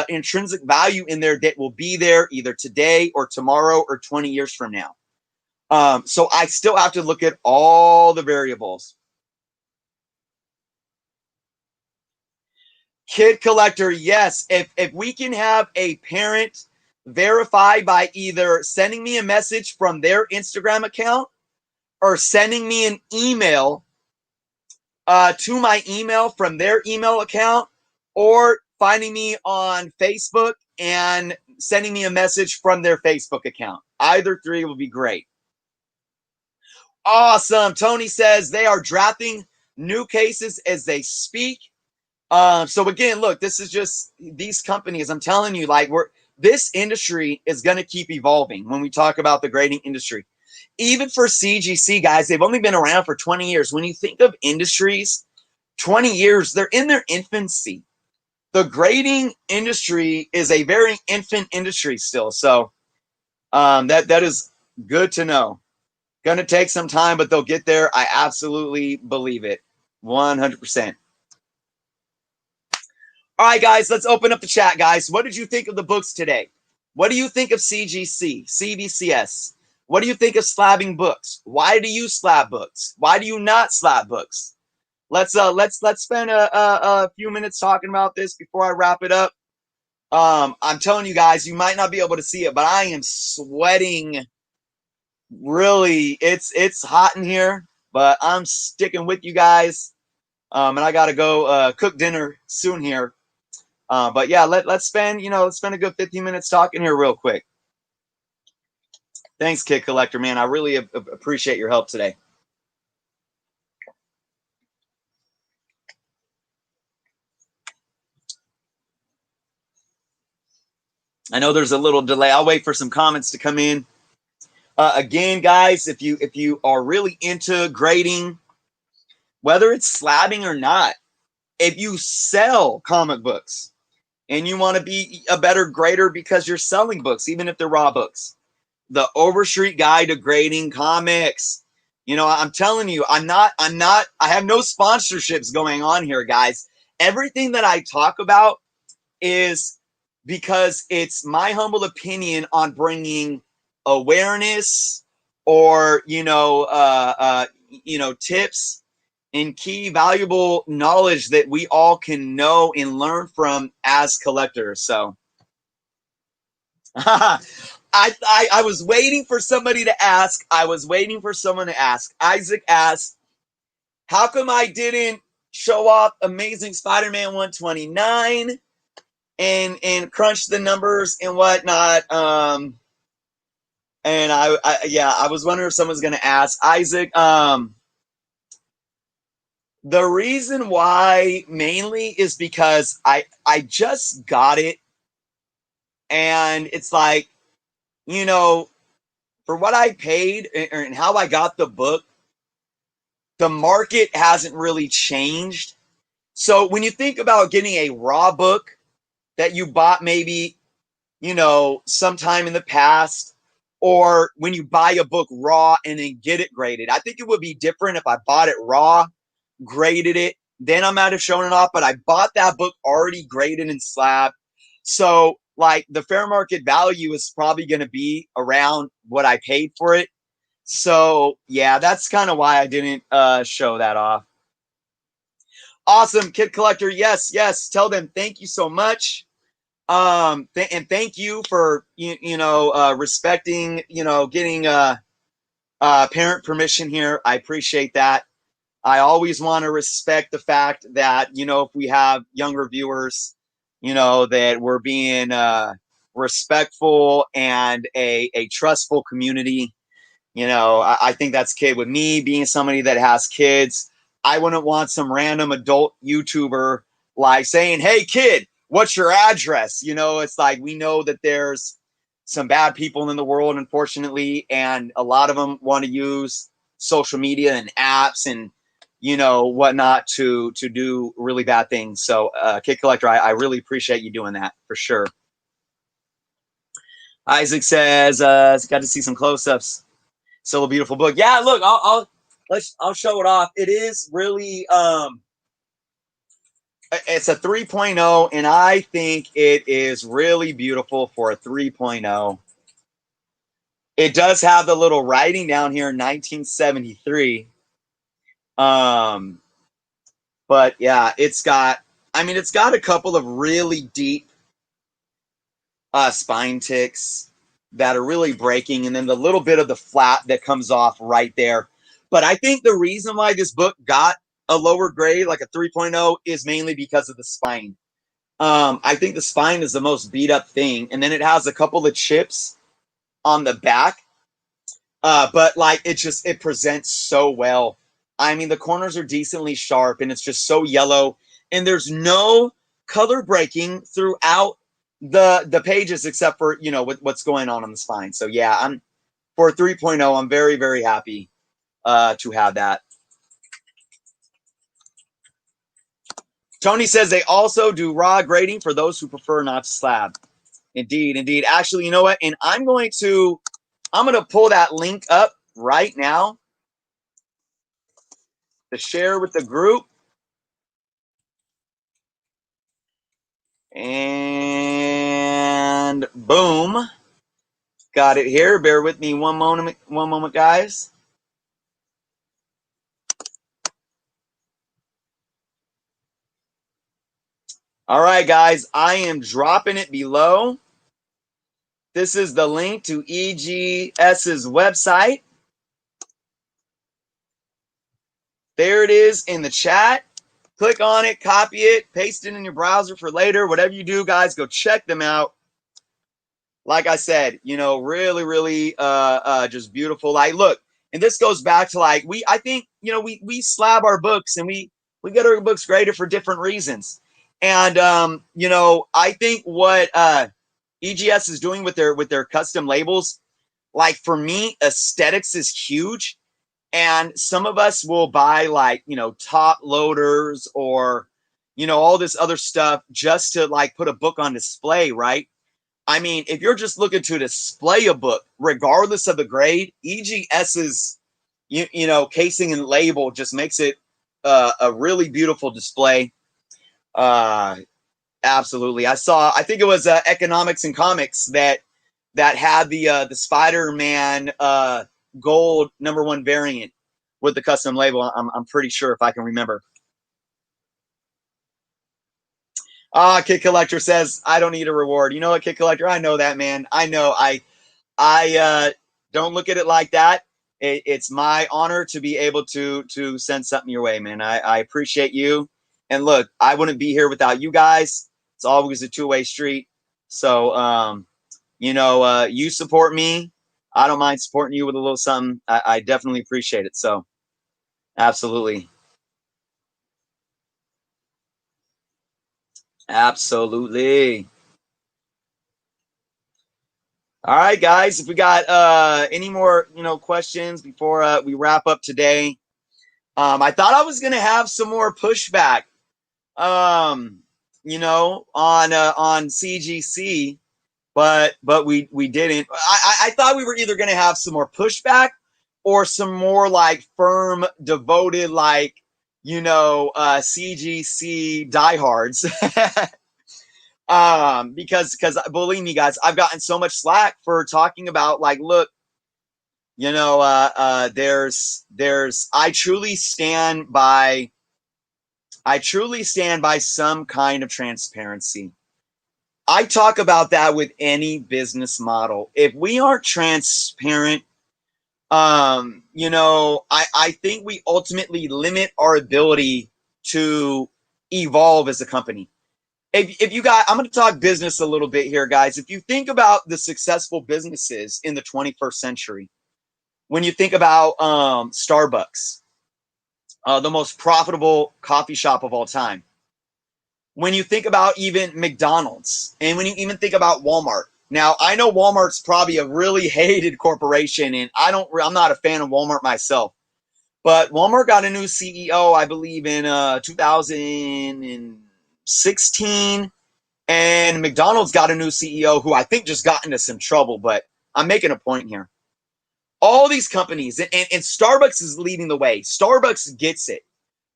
intrinsic value in there that will be there either today or tomorrow or 20 years from now. So I still have to look at all the variables. Kid Collector, yes. If we can have a parent verify by either sending me a message from their Instagram account or sending me an email to my email from their email account, or finding me on Facebook and sending me a message from their Facebook account. Either three will be great. Awesome. Tony says they are drafting new cases as they speak. So again, look, this is just these companies. I'm telling you, like, this industry is going to keep evolving when we talk about the grading industry. Even for CGC, guys, they've only been around for 20 years. When you think of industries, 20 years, they're in their infancy. The grading industry is a very infant industry still. So that is good to know. Going to take some time, but they'll get there. I absolutely believe it. 100%. All right, guys, let's open up the chat, guys. What did you think of the books today? What do you think of CGC, CBCS? What do you think of slabbing books? Why do you slab books? Why do you not slab books? Let's spend a few minutes talking about this before I wrap it up. I'm telling you guys, you might not be able to see it, but I am sweating. Really, it's hot in here, but I'm sticking with you guys. And I gotta go cook dinner soon here. But yeah, let's spend a good 15 minutes talking here real quick. Thanks, Kid Collector, man. I really appreciate your help today. I know there's a little delay. I'll wait for some comments to come in. Again, guys, if you are really into grading, whether it's slabbing or not, if you sell comic books and you want to be a better grader because you're selling books, even if they're raw books, the Overstreet Guide to Grading Comics. I'm telling you, I have no sponsorships going on here, guys. Everything that I talk about is because it's my humble opinion on bringing awareness or tips and key valuable knowledge that we all can know and learn from as collectors. So I was waiting for somebody to ask. I was waiting for someone to ask. Isaac asked, how come I didn't show off Amazing Spider-Man 129 and crunch the numbers and whatnot? And I was wondering if someone's going to ask. Isaac, the reason why mainly is because I just got it, and it's like, for what I paid and how I got the book, the market hasn't really changed. So when you think about getting a raw book that you bought maybe, sometime in the past, or when you buy a book raw and then get it graded, I think it would be different if I bought it raw, graded it, then I might have shown it off, but I bought that book already graded and slabbed. So like the fair market value is probably going to be around what I paid for it. So yeah, that's kind of why I didn't show that off. Awesome, Kid Collector. Yes. Tell them thank you so much. And thank you for respecting, getting parent permission here. I appreciate that. I always want to respect the fact that, if we have younger viewers, that we're being respectful and a trustful community. I think that's kid. With me being somebody that has kids, I wouldn't want some random adult YouTuber like saying, hey, kid, what's your address? It's like we know that there's some bad people in the world, unfortunately, and a lot of them want to use social media and apps and whatnot to do really bad things. So Kid Collector, I really appreciate you doing that for sure. Isaac says got to see some close-ups. Still a beautiful book. Yeah, look, I'll show it off. It is really it's a 3.0, and I think it is really beautiful for a 3.0. It does have the little writing down here in 1973. But yeah, it's got a couple of really deep spine ticks that are really breaking, and then the little bit of the flat that comes off right there. But I think the reason why this book got a lower grade, like a 3.0, is mainly because of the spine. I think the spine is the most beat up thing, and then it has a couple of chips on the back. But like it presents so well. I mean, the corners are decently sharp, and it's just so yellow, and there's no color breaking throughout the pages except for what's going on the spine. So yeah, I'm for 3.0. I'm very, very happy to have that. Tony says they also do raw grading for those who prefer not to slab. Indeed. Actually, you know what? And I'm going to pull that link up right now to share with the group. And boom. Got it here. Bear with me one moment, guys. All right, guys, I am dropping it below. This is the link to EGS's website. There it is in the chat. Click on it, copy it, paste it in your browser for later. Whatever you do, guys, go check them out. Like I said, you know, really, really just beautiful. Like, look, and this goes back to like I think, you know, we slab our books and we get our books graded for different reasons. And you know, I think what EGS is doing with their custom labels, like for me, aesthetics is huge. And some of us will buy like, you know, top loaders or, you know, all this other stuff just to like put a book on display, right? I mean, if you're just looking to display a book, regardless of the grade, EGS's, you know, casing and label just makes it a really beautiful display. Absolutely. I think it was Economics and Comics that had the Spider-Man gold #1 variant with the custom label. I'm pretty sure, if I can remember. Kid Collector says, I don't need a reward. You know what, Kid Collector? I know that, man. I know. I don't look at it like that. It's my honor to be able to send something your way, man. I appreciate you. And look, I wouldn't be here without you guys. It's always a two-way street. So, you know, you support me. I don't mind supporting you with a little something. I definitely appreciate it. So, absolutely. Absolutely. All right, guys. If we got any more, you know, questions before we wrap up today, I thought I was gonna have some more pushback, you know, on CGC, but we didn't. I thought we were either gonna have some more pushback or some more like firm, devoted, like, you know, CGC diehards. Because believe me, guys, I've gotten so much slack for talking about like, look, you know, there's I truly stand by some kind of transparency. I talk about that with any business model. If we are transparent, you know, I think we ultimately limit our ability to evolve as a company. If you got, I'm going to talk business a little bit here, guys. If you think about the successful businesses in the 21st century, when you think about Starbucks, the most profitable coffee shop of all time, when you think about even McDonald's, and when you even think about Walmart. Now, I know Walmart's probably a really hated corporation, and I'm not a fan of Walmart myself. But Walmart got a new CEO, I believe, in 2016. And McDonald's got a new CEO who I think just got into some trouble, but I'm making a point here. All these companies, and Starbucks is leading the way. Starbucks gets it.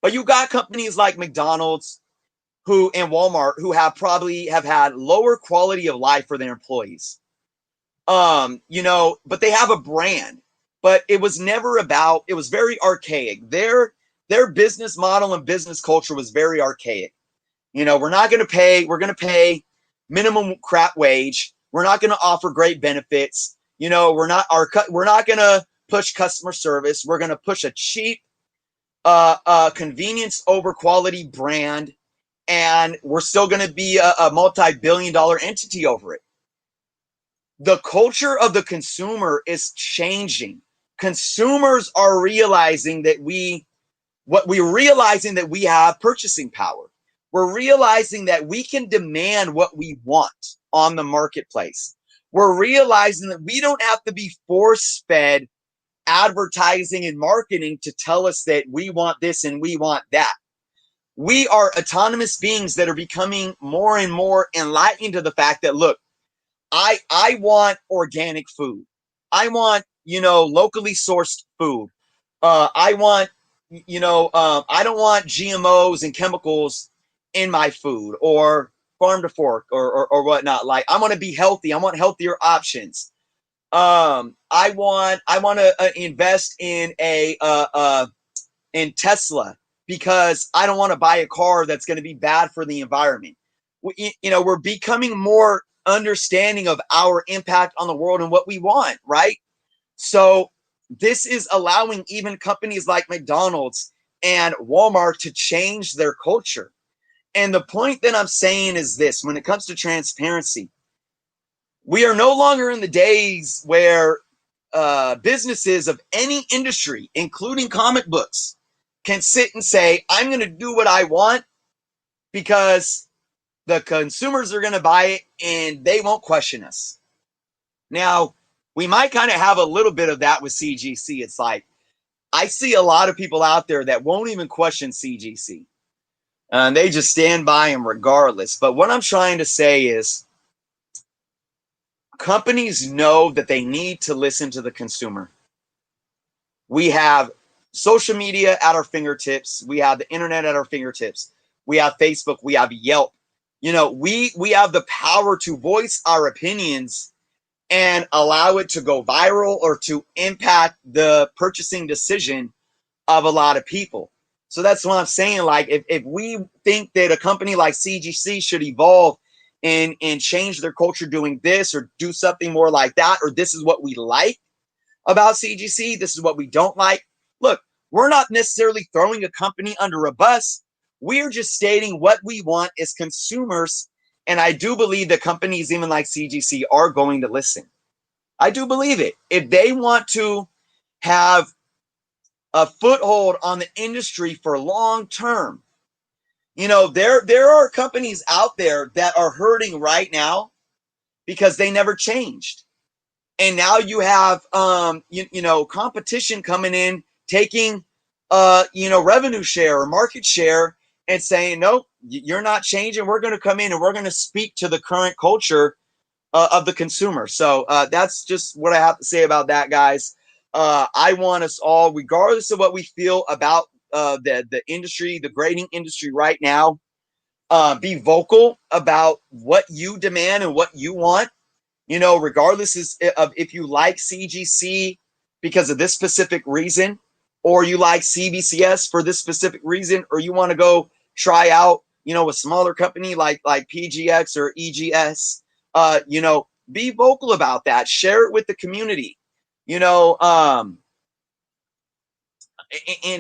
But you got companies like McDonald's and Walmart who probably have had lower quality of life for their employees. You know, but they have a brand. But it was never about, it was very archaic. Their business model and business culture was very archaic. You know, we're going to pay minimum crap wage. We're not going to offer great benefits. You know, we're not going to push customer service. We're going to push a cheap, convenience over quality brand. And we're still going to be a multi-billion-dollar entity over it. The culture of the consumer is changing. Consumers are realizing that we're realizing that we have purchasing power. We're realizing that we can demand what we want on the marketplace. We're realizing that we don't have to be force-fed advertising and marketing to tell us that we want this and we want that. We are autonomous beings that are becoming more and more enlightened to the fact that, look, I want organic food. I want, you know, locally sourced food. I want, you know, I don't want GMOs and chemicals in my food, or farm to fork or whatnot. Like, I want to be healthy. I want healthier options. I want to invest in in Tesla because I don't want to buy a car that's going to be bad for the environment. We're becoming more understanding of our impact on the world and what we want, right? So this is allowing even companies like McDonald's and Walmart to change their culture. And the point that I'm saying is this: when it comes to transparency, we are no longer in the days where businesses of any industry, including comic books, can sit and say, I'm going to do what I want because the consumers are going to buy it and they won't question us. Now, we might kind of have a little bit of that with CGC. It's like, I see a lot of people out there that won't even question CGC. And they just stand by them regardless. But what I'm trying to say is, companies know that they need to listen to the consumer. We have social media at our fingertips. We have the internet at our fingertips. We have Facebook. We have Yelp. We have the power to voice our opinions and allow it to go viral or to impact the purchasing decision of a lot of people. So that's what I'm saying. Like, if we think that a company like CGC should evolve and change their culture doing this or do something more like that, or this is what we like about CGC, this is what we don't like. Look, we're not necessarily throwing a company under a bus. We're just stating what we want as consumers. And I do believe that companies, even like CGC, are going to listen. I do believe it. If they want to have a foothold on the industry for long term, there are companies out there that are hurting right now because they never changed. And now you have competition coming in, taking revenue share or market share and saying, nope, you're not changing. We're going to come in and we're going to speak to the current culture of the consumer. So that's just what I have to say about that, guys. I want us all, regardless of what we feel about the industry, the grading industry right now, be vocal about what you demand and what you want. Regardless of if you like CGC because of this specific reason, or you like CBCS for this specific reason, or you want to go try out, a smaller company like PGX or EGS, be vocal about that. Share it with the community, and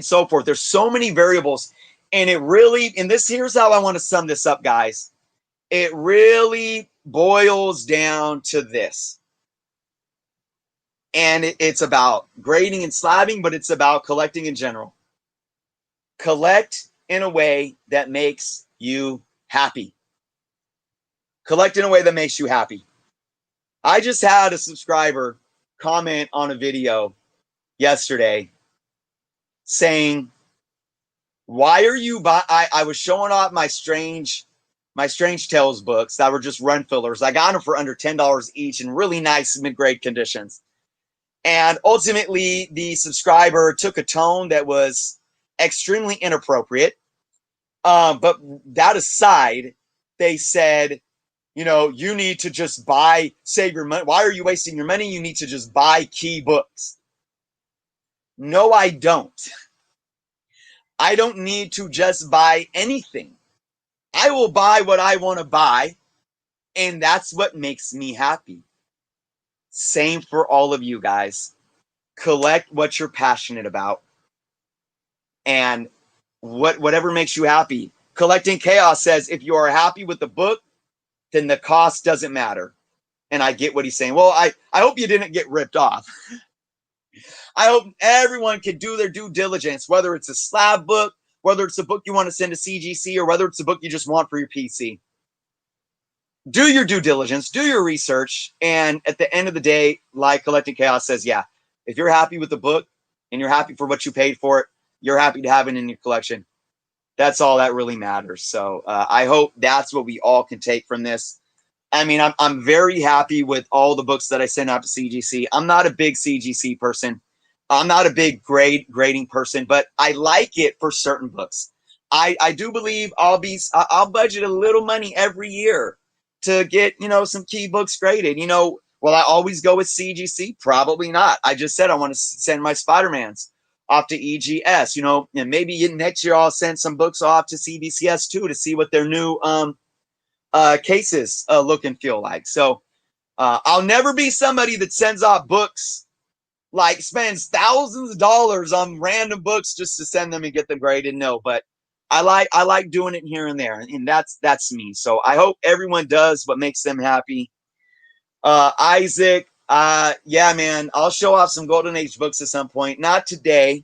so forth. There's so many variables, and here's how I want to sum this up, guys. It really boils down to this. And it's about grading and slabbing, but it's about collecting in general. Collect in a way that makes you happy. Collect in a way that makes you happy. I just had a subscriber comment on a video yesterday saying, why are you I was showing off my Strange Tales books that were just run fillers. I got them for under $10 each in really nice mid-grade conditions. And ultimately, the subscriber took a tone that was extremely inappropriate. But that aside, they said, you need to just save your money. Why are you wasting your money? You need to just buy key books. No, I don't. I don't need to just buy anything. I will buy what I want to buy, and that's what makes me happy. Same for all of you guys. Collect what you're passionate about, and whatever makes you happy. Collecting Chaos says, if you are happy with the book, then the cost doesn't matter. And I get what he's saying. Well, I hope you didn't get ripped off. I hope everyone can do their due diligence, whether it's a slab book, whether it's a book you want to send to CGC, or whether it's a book you just want for your PC. Do your due diligence, do your research, and at the end of the day, like Collecting Chaos says, yeah, if you're happy with the book and you're happy for what you paid for it, you're happy to have it in your collection. That's all that really matters. So I hope that's what we all can take from this. I mean, I'm very happy with all the books that I sent out to CGC. I'm not a big CGC person. I'm not a big grading person, but I like it for certain books. I do believe I'll budget a little money every year to get, you know, some key books graded. You know, will I always go with CGC? Probably not. I just said I want to send my Spider-Mans off to EGS, you know, and maybe next year I'll send some books off to CBCS too to see what their new cases look and feel like. So I'll never be somebody that sends off books, like spends thousands of dollars on random books just to send them and get them graded. No, but I like doing it here and there, and that's me. So I hope everyone does what makes them happy. Isaac, yeah, man, I'll show off some Golden Age books at some point. Not today.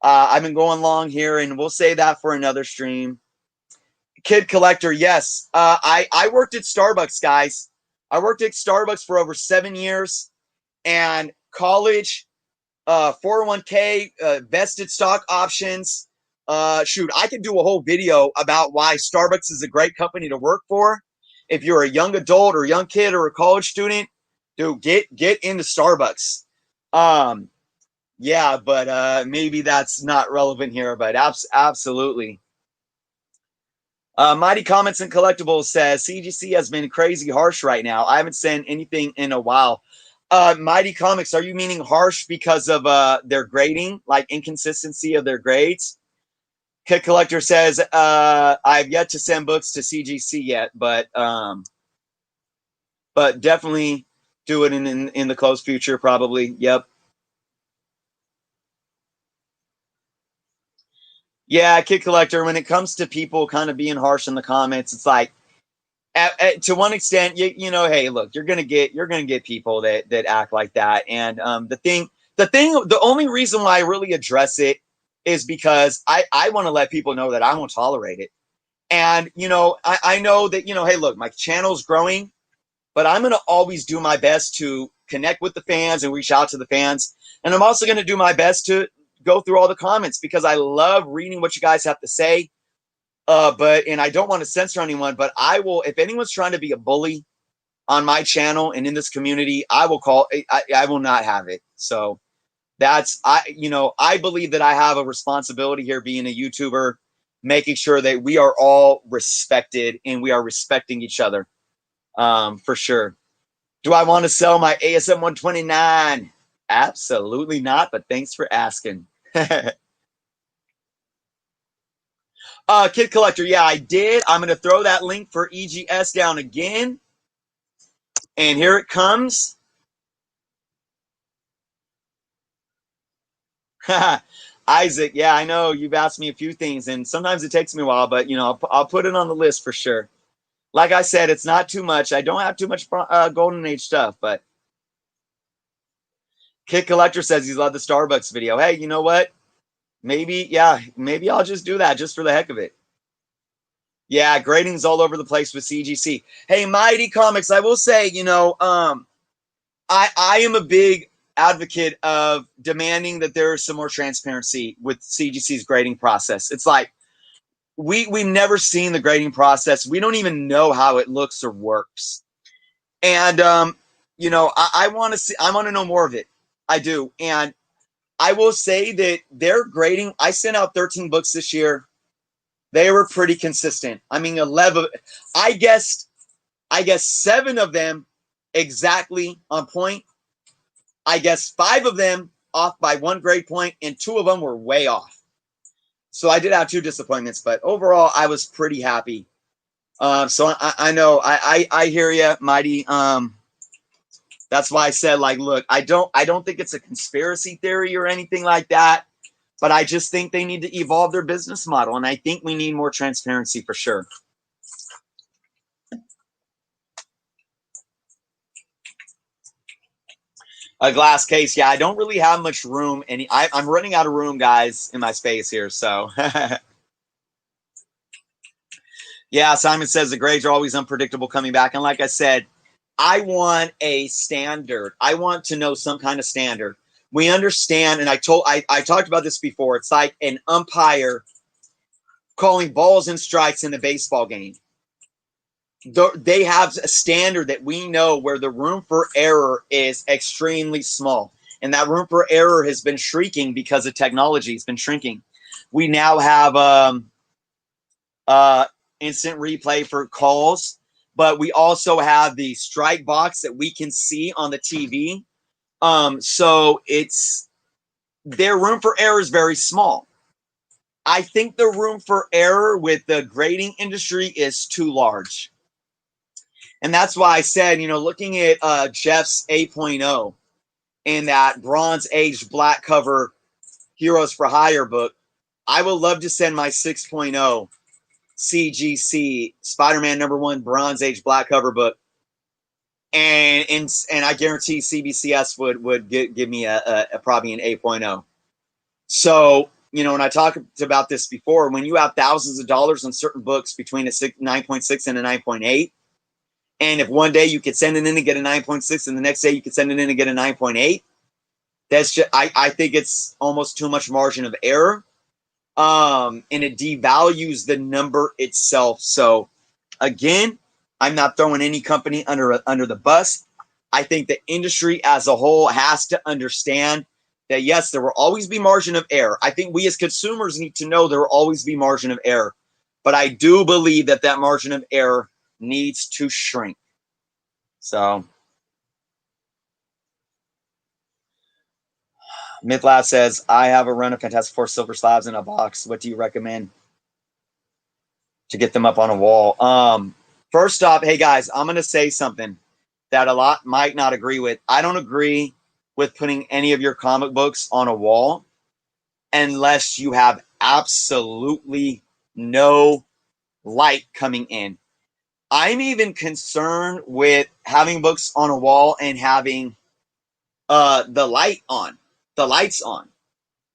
I've been going long here, and we'll save that for another stream. Kid Collector, yes. I worked at Starbucks, guys. I worked at Starbucks for over 7 years, and college, 401k, vested stock options. Shoot, I could do a whole video about why Starbucks is a great company to work for. If you're a young adult or young kid or a college student, dude, get into Starbucks. Yeah, but maybe that's not relevant here, but absolutely. Mighty Comments and Collectibles says CGC has been crazy harsh right now. I haven't sent anything in a while. Mighty Comics, are you meaning harsh because of their grading, like inconsistency of their grades? Kid Collector says I've yet to send books to CGC yet, but definitely do it in the close future, probably. Yep. Yeah, Kid Collector, when it comes to people kind of being harsh in the comments, it's like, to one extent, you know, hey, look, you're gonna get people that act like that, and the only reason why I really address it is because I want to let people know that I won't tolerate it, and you know, I know that, you know, hey, look, my channel's growing, but I'm gonna always do my best to connect with the fans and reach out to the fans, and I'm also gonna do my best to go through all the comments because I love reading what you guys have to say. And I don't want to censor anyone, but I will, if anyone's trying to be a bully on my channel and in this community, I will not have it. So I believe that I have a responsibility here being a YouTuber, making sure that we are all respected and we are respecting each other. For sure. Do I want to sell my ASM 129? Absolutely not, but thanks for asking. Kid Collector, yeah, I did. I'm going to throw that link for EGS down again. And here it comes. Isaac, yeah, I know you've asked me a few things, and sometimes it takes me a while, but, you know, I'll put it on the list for sure. Like I said, it's not too much. I don't have too much Golden Age stuff, but Kid Collector says he's loved the Starbucks video. Hey, you know what? Maybe I'll just do that just for the heck of it. Yeah, grading's all over the place with CGC. Hey, Mighty Comics, I will say, you know, I am a big advocate of demanding that there is some more transparency with CGC's grading process. It's like we've never seen the grading process. We don't even know how it looks or works. And you know, I want to know more of it. I do. And I will say that their grading, I sent out 13 books this year. They were pretty consistent. I mean, 11, I guess 7 of them exactly on point. I guess 5 of them off by 1 grade point, and 2 of them were way off. So I did have 2 disappointments, but overall, I was pretty happy. So I know I hear you, Mighty. That's why I said, like, look, I don't think it's a conspiracy theory or anything like that, but I just think they need to evolve their business model, and I think we need more transparency for sure. A glass case, yeah. I don't really have much room, and I'm running out of room, guys, in my space here. So, yeah. Simon says the grades are always unpredictable coming back, and like I said, I want a standard. I want to know some kind of standard. We understand, and I talked about this before. It's like an umpire calling balls and strikes in a baseball game. They have a standard that we know where the room for error is extremely small. And that room for error has been shrinking because of technology. It's been shrinking. We now have instant replay for calls, but we also have the strike box that we can see on the TV. So their room for error is very small. I think the room for error with the grading industry is too large. And that's why I said, looking at Jeff's 8.0 in that Bronze Age black cover Heroes for Hire book, I would love to send my 6.0 CGC Spider-Man #1 Bronze Age black cover book, and I guarantee CBCS would give me a probably an 8.0. So when I talked about this before, when you have thousands of dollars on certain books between a 9.6 and a 9.8, and if one day you could send it in and get a 9.6, and the next day you could send it in and get a 9.8, that's just I think it's almost too much margin of error. And it devalues the number itself. So again, I'm not throwing any company under the bus. I think the industry as a whole has to understand that, yes, there will always be margin of error. I think we as consumers need to know there will always be margin of error. But I do believe that margin of error needs to shrink. So Mythlab says, I have a run of Fantastic Four silver slabs in a box. What do you recommend to get them up on a wall? First off, hey guys, I'm going to say something that a lot might not agree with. I don't agree with putting any of your comic books on a wall unless you have absolutely no light coming in. I'm even concerned with having books on a wall and having the lights on.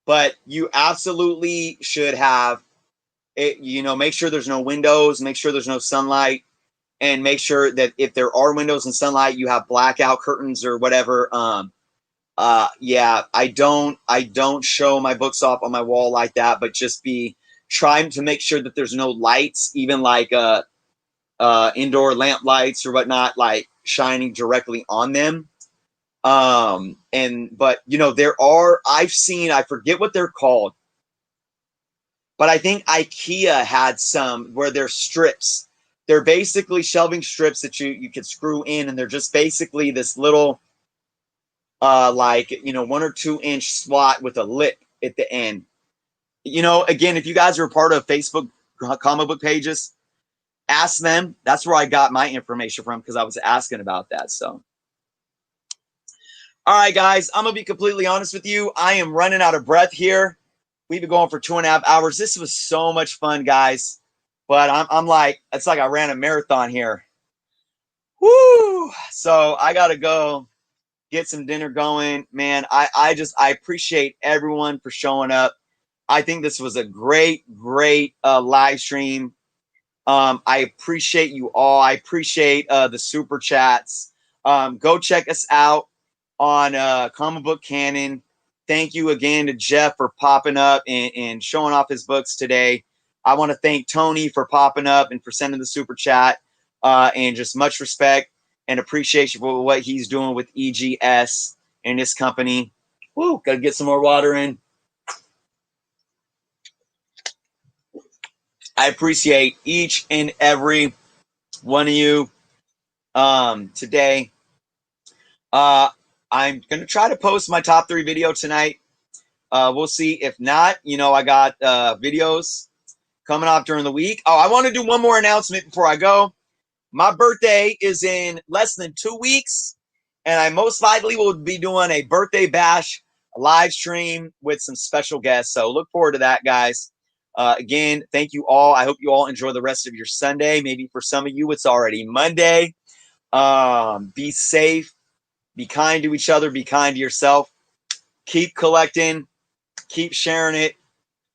But you absolutely should have it, make sure there's no windows, make sure there's no sunlight, and make sure that if there are windows and sunlight, you have blackout curtains or whatever. Yeah, I don't show my books off on my wall like that, but just be trying to make sure that there's no lights, even like indoor lamp lights or whatnot, like shining directly on them. But I've seen, I forget what they're called, but I think IKEA had some where they're strips. They're basically shelving strips that you could screw in, and they're just basically this little 1 or 2 inch slot with a lip at the end. Again, if you guys are a part of Facebook comic book pages, ask them. That's where I got my information from, because I was asking about that. So all right, guys, I'm gonna be completely honest with you. I am running out of breath here. We've been going for 2.5 hours. This was so much fun, guys. But I'm like, it's like I ran a marathon here. Woo! So I gotta go get some dinner going. Man, I appreciate everyone for showing up. I think this was a great live stream. I appreciate you all. I appreciate the super chats. Go check us out on Comic Book Canon. Thank you again to Jeff for popping up and showing off his books today. I want to thank Tony for popping up and for sending the super chat, and just much respect and appreciation for what he's doing with EGS and his company. Woo, gotta get some more water in. I appreciate each and every one of you today. I'm going to try to post my top 3 video tonight. We'll see. If not, I got videos coming off during the week. Oh, I want to do one more announcement before I go. My birthday is in less than 2 weeks, and I most likely will be doing a birthday bash live stream with some special guests. So look forward to that, guys. Again, thank you all. I hope you all enjoy the rest of your Sunday. Maybe for some of you, it's already Monday. Be safe. Be kind to each other. Be kind to yourself. Keep collecting. Keep sharing it.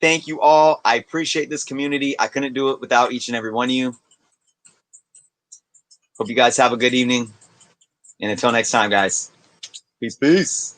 Thank you all. I appreciate this community. I couldn't do it without each and every one of you. Hope you guys have a good evening. And until next time, guys. Peace.